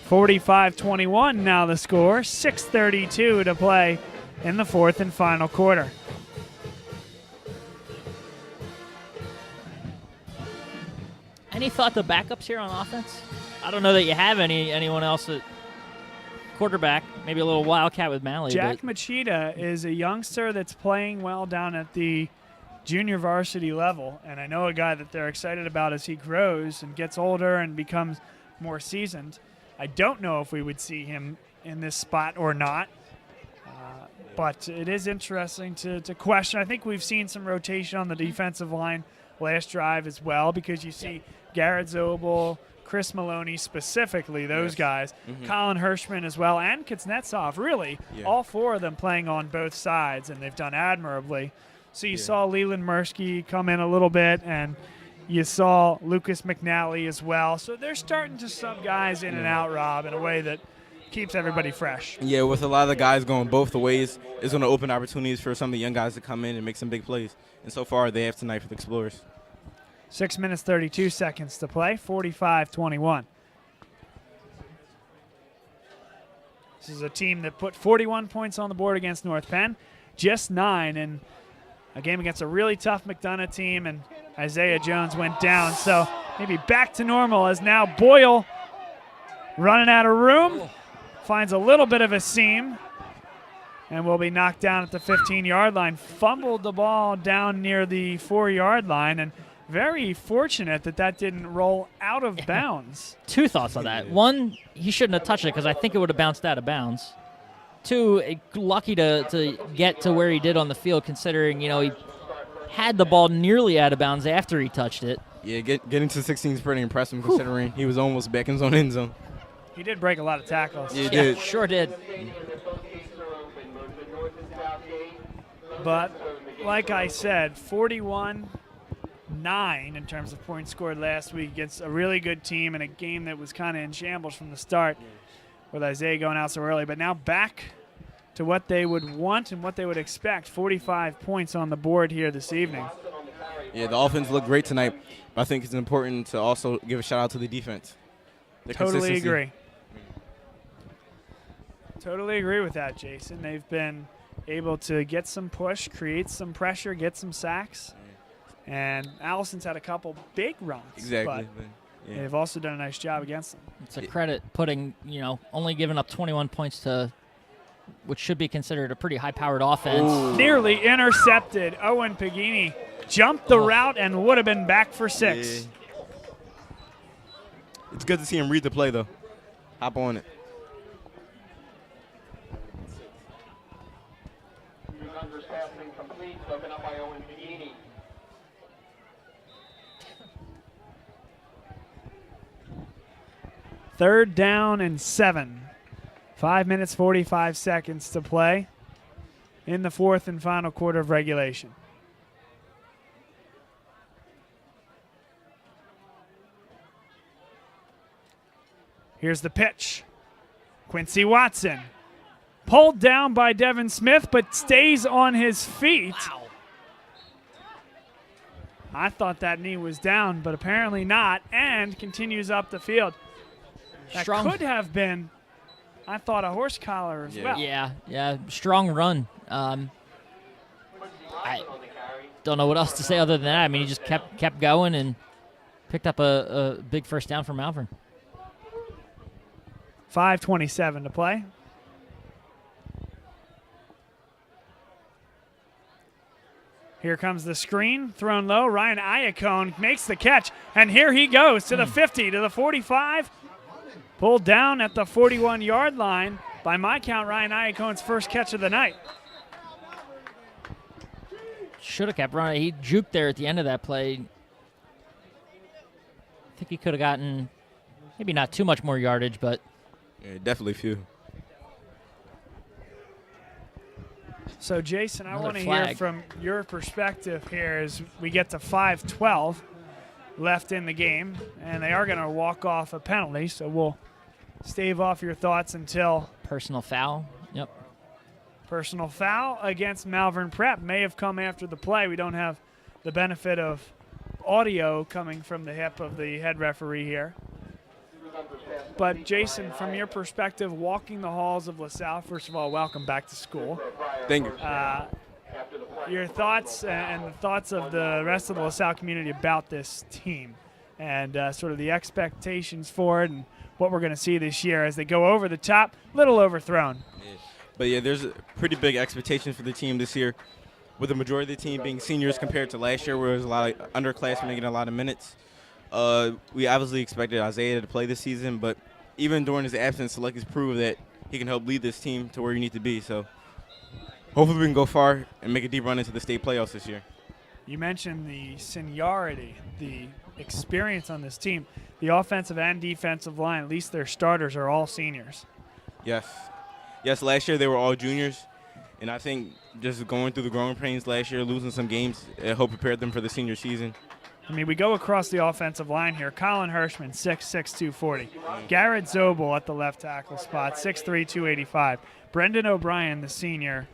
45-21 now the score. 6:32 to play in the fourth and final quarter. Any thought to backups here on offense? I don't know that you have anyone else at quarterback. Maybe a little wildcat with Malley. Jack Machida is a youngster that's playing well down at the junior varsity level, and I know a guy that they're excited about as he grows and gets older and becomes more seasoned. I don't know if we would see him in this spot or not, but it is interesting to question. I think we've seen some rotation on the defensive line last drive as well, because you see Garrett Zobel, Chris Maloney specifically, those guys, Colin Hirschman as well, and Kuznetsov, really, all four of them playing on both sides, and they've done admirably. So you saw Leland Mursky come in a little bit, and you saw Lucas McNally as well. So they're starting to sub guys in and out, Rob, in a way that keeps everybody fresh. Yeah, with a lot of the guys going both the ways, it's going to open opportunities for some of the young guys to come in and make some big plays. And so far, they have tonight for the Explorers. 6 minutes, 32 seconds to play, 45-21. This is a team that put 41 points on the board against North Penn, just 9 in a game against a really tough McDonough team, and Isaiah Jones went down. So maybe back to normal as now Boyle running out of room, finds a little bit of a seam, and will be knocked down at the 15-yard line. Fumbled the ball down near the 4-yard line, and very fortunate that didn't roll out of bounds. Two thoughts on that. One, he shouldn't have touched it because I think it would have bounced out of bounds. Two, lucky to get to where he did on the field, considering, he had the ball nearly out of bounds after he touched it. Yeah, getting to 16 is pretty impressive considering he was almost back in his own end zone. He did break a lot of tackles. Yeah, he did. Sure did. But like I said, 41-9 in terms of points scored last week against a really good team in a game that was kind of in shambles from the start with Isaiah going out so early. But now back to what they would want and what they would expect. 45 points on the board here this evening. Yeah, the offense looked great tonight, but I think it's important to also give a shout-out to the defense. Totally agree. Totally agree with that, Jason. They've been able to get some push, create some pressure, get some sacks. And Allison's had a couple big runs. Exactly. But they've also done a nice job against them. It's a credit putting, only giving up 21 points to which should be considered a pretty high-powered offense. Ooh. Nearly intercepted. Owen Pagini jumped the route and would have been back for 6. Yeah. It's good to see him read the play, though. Hop on it. Third down and 7. 5 minutes, 45 seconds to play in the fourth and final quarter of regulation. Here's the pitch. Quincy Watson pulled down by Devin Smith, but stays on his feet. Wow. I thought that knee was down, but apparently not, and continues up the field. That could have been, I thought, a horse collar as well. Yeah, strong run. I don't know what else to say other than that. I mean, he just kept going and picked up a big first down for Malvern. 5:27 to play. Here comes the screen, thrown low. Ryan Iacone makes the catch, and here he goes to the 50, to the 45. Pulled down at the 41-yard line. By my count, Ryan Iacone's first catch of the night. Should have kept running. He juked there at the end of that play. I think he could have gotten maybe not too much more yardage, but yeah, definitely few. So, Jason, I want to hear from your perspective here as we get to 5:12. left in the game, and they are going to walk off a penalty, so we'll stave off your thoughts until personal foul. Yep. Personal foul against Malvern Prep may have come after the play. We don't have the benefit of audio coming from the hip of the head referee here. But Jason, from your perspective, walking the halls of LaSalle, first of all, welcome back to school. Thank you. Your thoughts and the thoughts of the rest of the LaSalle community about this team and sort of the expectations for it and what we're going to see this year as they go over the top, little overthrown. Yeah. But yeah, there's a pretty big expectation for the team this year, with the majority of the team being seniors compared to last year where there was a lot of underclassmen getting a lot of minutes. We obviously expected Isaiah to play this season, but even during his absence, Selecky's proved that he can help lead this team to where you need to be. So hopefully we can go far and make a deep run into the state playoffs this year. You mentioned the seniority, the experience on this team. The offensive and defensive line, at least their starters, are all seniors. Yes. Yes, last year they were all juniors, and I think just going through the growing pains last year, losing some games, I hope prepared them for the senior season. I mean, we go across the offensive line here. Colin Hirschman, 6'6", 240. Garrett Zobel at the left tackle spot, 6'3", 285. Brendan O'Brien, the senior,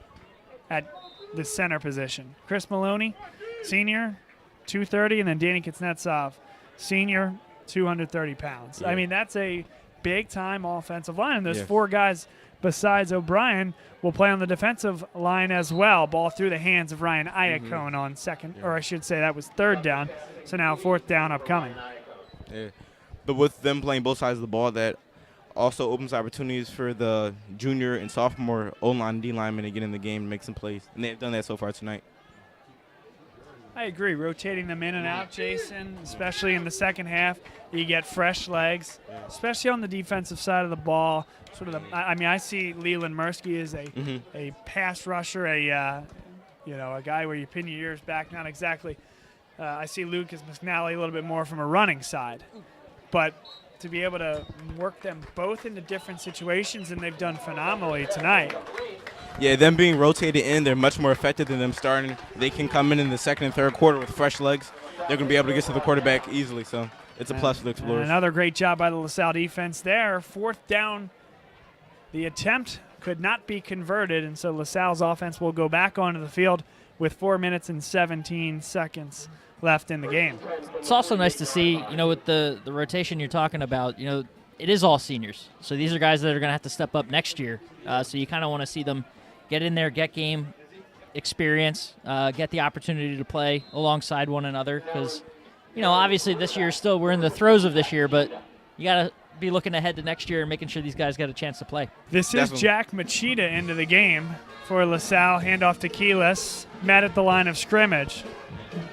at the center position. Chris Maloney, senior, 230, and then Danny Kuznetsov, senior, 230 pounds. Yeah. I mean, that's a big-time offensive line, and those Yeah. four guys besides O'Brien will play on the defensive line as well. Ball through the hands of Ryan Iacone on second, or I should say that was third down. So now fourth down upcoming. Yeah. But with them playing both sides of the ball, that also opens opportunities for the junior and sophomore O-line and D-linemen to get in the game and make some plays. And they've done that so far tonight. I agree. Rotating them in and out, Jason, especially in the second half, you get fresh legs, especially on the defensive side of the ball. Sort of, I see Leland Mursky as a pass rusher, a guy where you pin your ears back. Not exactly. I see Lucas McNally a little bit more from a running side, but to be able to work them both into different situations, and they've done phenomenally tonight. Yeah, them being rotated in, they're much more effective than them starting. They can come in the second and third quarter with fresh legs. They're going to be able to get to the quarterback easily, so it's a plus for the Explorers. Another great job by the LaSalle defense there. Fourth down, the attempt could not be converted, and so LaSalle's offense will go back onto the field with 4 minutes and 17 seconds left in the game. It's also nice to see, with the rotation you're talking about, it is all seniors. So these are guys that are going to have to step up next year. So you kind of want to see them get in there, get game experience, get the opportunity to play alongside one another. Because, obviously this year we're in the throes of this year, but you got to be looking ahead to next year and making sure these guys get a chance to play. This is Jack Machida into the game for LaSalle. Handoff to Keyless, met at the line of scrimmage.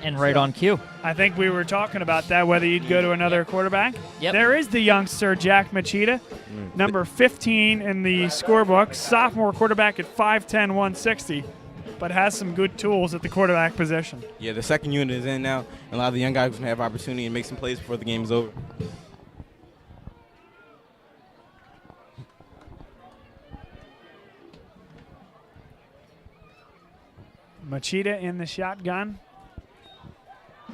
And right on cue. I think we were talking about that, whether you'd go to another quarterback. Yep. There is the youngster, Jack Machida, number 15 in the scorebook, sophomore quarterback at 5'10", 160, but has some good tools at the quarterback position. Yeah, the second unit is in now, and a lot of the young guys can have opportunity and make some plays before the game is over. Machida in the shotgun.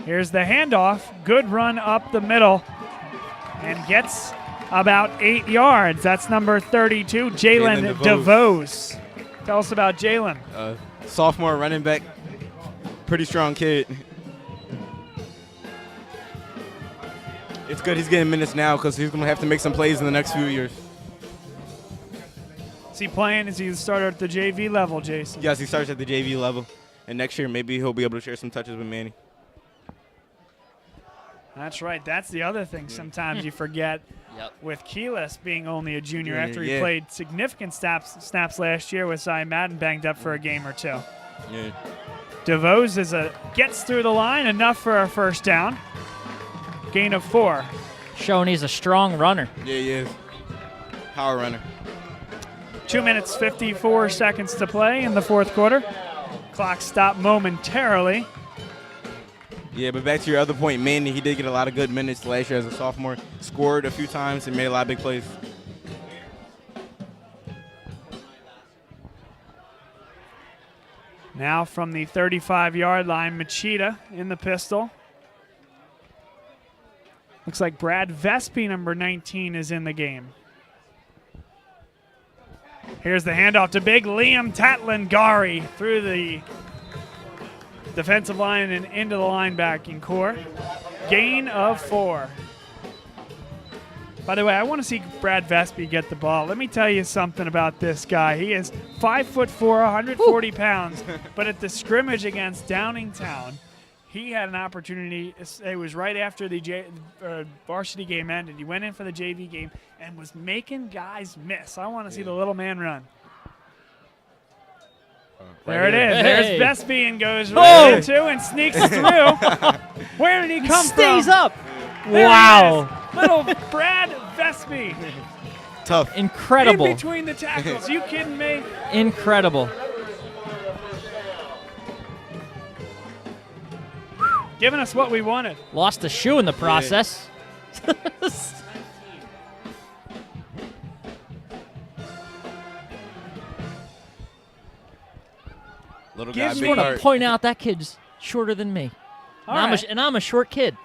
Here's the handoff. Good run up the middle and gets about 8 yards. That's number 32, Jalen DeVos. Tell us about Jalen. Sophomore running back, pretty strong kid. It's good he's getting minutes now because he's going to have to make some plays in the next few years. Is he playing? Is he the starter at the JV level, Jason? Yes, he starts at the JV level. And next year, maybe he'll be able to share some touches with Manny. That's right. That's the other thing sometimes you forget with Keyless being only a junior after he played significant snaps last year with Cy Madden banged up for a game or two. Yeah. DeVos gets through the line, enough for a first down. Gain of 4. Showing he's a strong runner. Yeah, he is. Power runner. 2 minutes, 54 seconds to play in the fourth quarter. Clock stopped momentarily. Yeah, but back to your other point, Manny, he did get a lot of good minutes last year as a sophomore. Scored a few times and made a lot of big plays. Now from the 35-yard line, Machida in the pistol. Looks like Brad Vespi, number 19, is in the game. Here's the handoff to big Liam Tatlingari through the defensive line and into the linebacking core. Gain of 4. By the way, I want to see Brad Vespi get the ball. Let me tell you something about this guy. He is 5'4", 140 pounds, but at the scrimmage against Downingtown, he had an opportunity. It was right after the varsity game ended. He went in for the JV game and was making guys miss. I want to see the little man run. There it is. There's Vespi and goes right into and sneaks through. Where did he come from? Stays up. There Wow. Little Brad Vespi. Tough. Incredible. In between the tackles. You kidding me? Incredible. Giving us what we wanted. Lost a shoe in the process. Little I guy, just big want to heart. point out that kid's shorter than me. All And, right. I'm a short kid.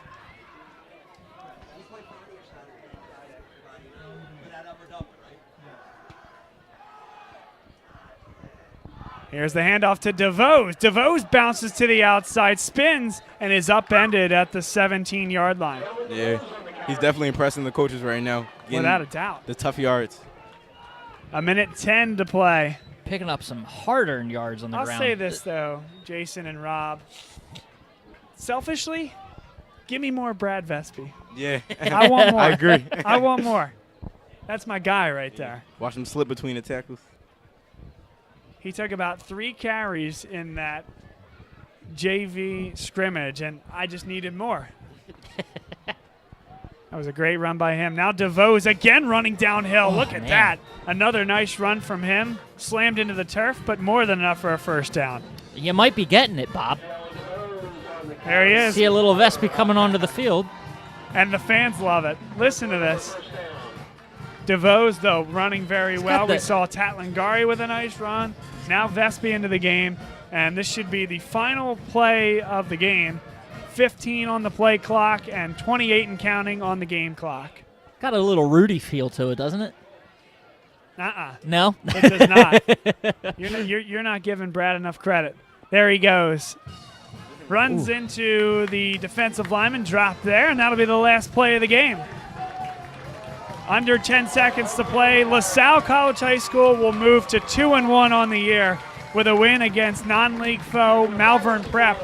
Here's the handoff to DeVos. DeVos bounces to the outside, spins, and is upended at the 17-yard line. Yeah, he's definitely impressing the coaches right now. Getting Without a doubt. the tough yards. A minute 10 to play. Picking up some hard-earned yards on the I'll ground. say this, though, Jason and Rob. Selfishly, give me more Brad Vespi. Yeah. I want more. I agree. I want more. That's my guy right there. Watch him slip between the tackles. He took about 3 carries in that JV scrimmage, and I just needed more. That was a great run by him. Now DeVos again running downhill. Look at that. Another nice run from him. Slammed into the turf, but more than enough for a first down. You might be getting it, Bob. There he is. See a little Vespi coming onto the field. And the fans love it. Listen to this. DeVos, though, running very well. We saw Tatlingari with a nice run. Now Vespi into the game. And this should be the final play of the game. 15 on the play clock and 28 and counting on the game clock. Got a little Rudy feel to it, doesn't it? No? It does not. You're not giving Brad enough credit. There he goes. Runs into the defensive lineman, drop there, and that'll be the last play of the game. Under 10 seconds to play. LaSalle College High School will move to 2-1 on the year with a win against non-league foe Malvern Prep.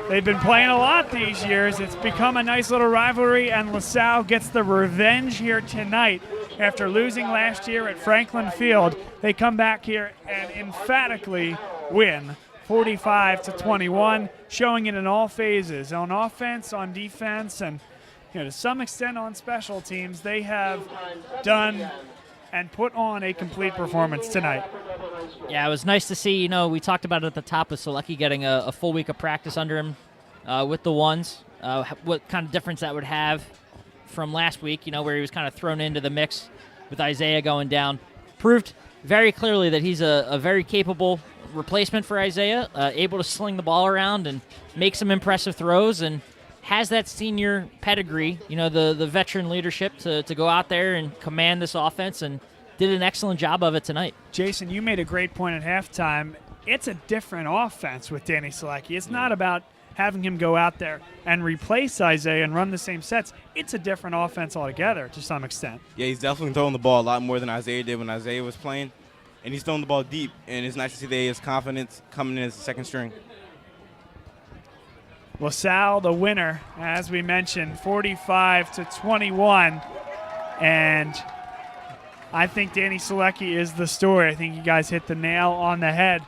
They've been playing a lot these years. It's become a nice little rivalry, and LaSalle gets the revenge here tonight. After losing last year at Franklin Field, they come back here and emphatically win 45-21, showing it in all phases, on offense, on defense, and to some extent on special teams. They have done and put on a complete performance tonight. Yeah, it was nice to see. We talked about it at the top with Selecki getting a full week of practice under him with the ones. What kind of difference that would have from last week, where he was kind of thrown into the mix with Isaiah going down. Proved very clearly that he's a very capable replacement for Isaiah, able to sling the ball around and make some impressive throws, and has that senior pedigree, the veteran leadership to go out there and command this offense, and did an excellent job of it tonight. Jason, you made a great point at halftime. It's a different offense with Danny Selecki. It's not about having him go out there and replace Isaiah and run the same sets. It's a different offense altogether to some extent. Yeah, he's definitely throwing the ball a lot more than Isaiah did when Isaiah was playing. And he's throwing the ball deep, and it's nice to see that he has confidence coming in as a second string. LaSalle, the winner, as we mentioned, 45-21. And I think Danny Selecki is the story. I think you guys hit the nail on the head.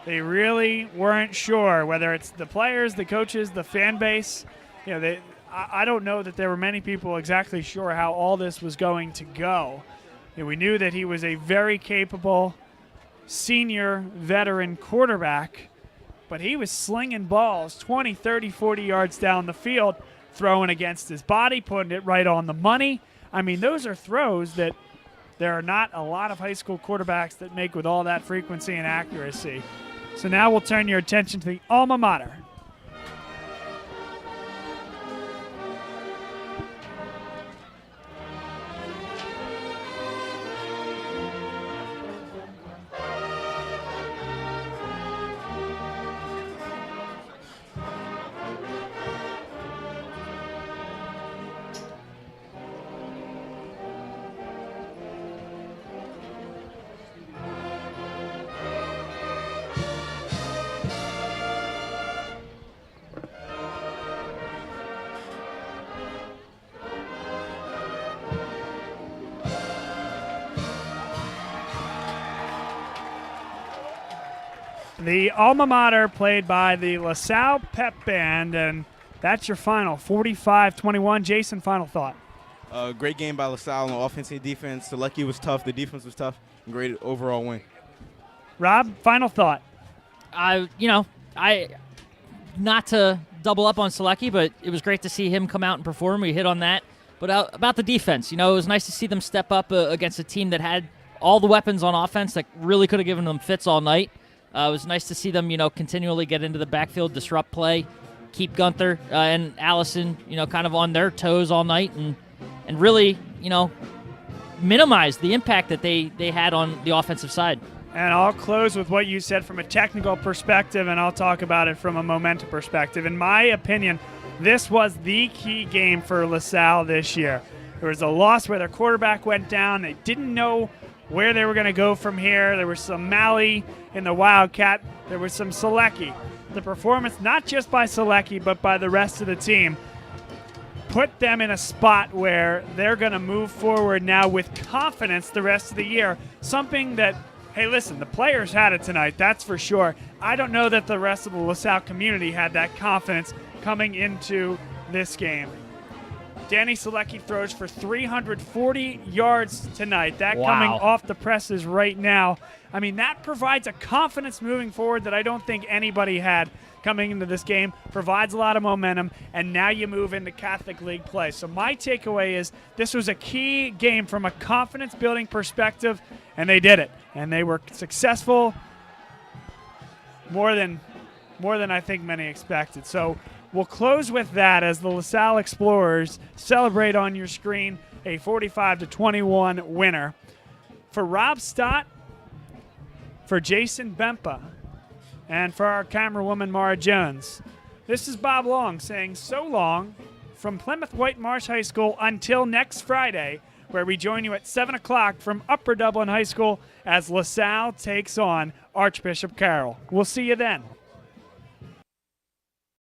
They really weren't sure whether it's the players, the coaches, the fan base. I don't know that there were many people exactly sure how all this was going to go. We knew that he was a very capable senior veteran quarterback, but he was slinging balls 20, 30, 40 yards down the field, throwing against his body, putting it right on the money. I mean, those are throws that there are not a lot of high school quarterbacks that make with all that frequency and accuracy. So now we'll turn your attention to the alma mater. the alma mater played by the LaSalle Pep Band, and that's your final, 45-21. Jason, final thought. Great game by LaSalle on offense and defense. Selecki was tough. The defense was tough. Great overall win. Rob, final thought. Not to double up on Selecki, but it was great to see him come out and perform. We hit on that. But about the defense, it was nice to see them step up against a team that had all the weapons on offense that really could have given them fits all night. It was nice to see them, continually get into the backfield, disrupt play, keep Gunther and Allison, kind of on their toes all night, and really, minimize the impact that they had on the offensive side. And I'll close with what you said from a technical perspective, and I'll talk about it from a momentum perspective. In my opinion, this was the key game for LaSalle this year. There was a loss where their quarterback went down. They didn't know where they were going to go from here. There was some Malley in the Wildcat. There was some Selecki. The performance, not just by Selecki, but by the rest of the team, put them in a spot where they're going to move forward now with confidence the rest of the year. Something that, hey, listen, the players had it tonight, that's for sure. I don't know that the rest of the LaSalle community had that confidence coming into this game. Danny Selecki throws for 340 yards tonight. That coming off the presses right now. I mean, that provides a confidence moving forward that I don't think anybody had coming into this game. Provides a lot of momentum, and now you move into Catholic League play. So my takeaway is this was a key game from a confidence-building perspective, and they did it. And they were successful more than I think many expected. So we'll close with that as the LaSalle Explorers celebrate on your screen a 45-21 winner. For Rob Stott, for Jason Bempah, and for our camera woman, Maura Jones, this is Bob Long saying so long from Plymouth Whitemarsh High School until next Friday, where we join you at 7 o'clock from Upper Dublin High School as LaSalle takes on Archbishop Carroll. We'll see you then.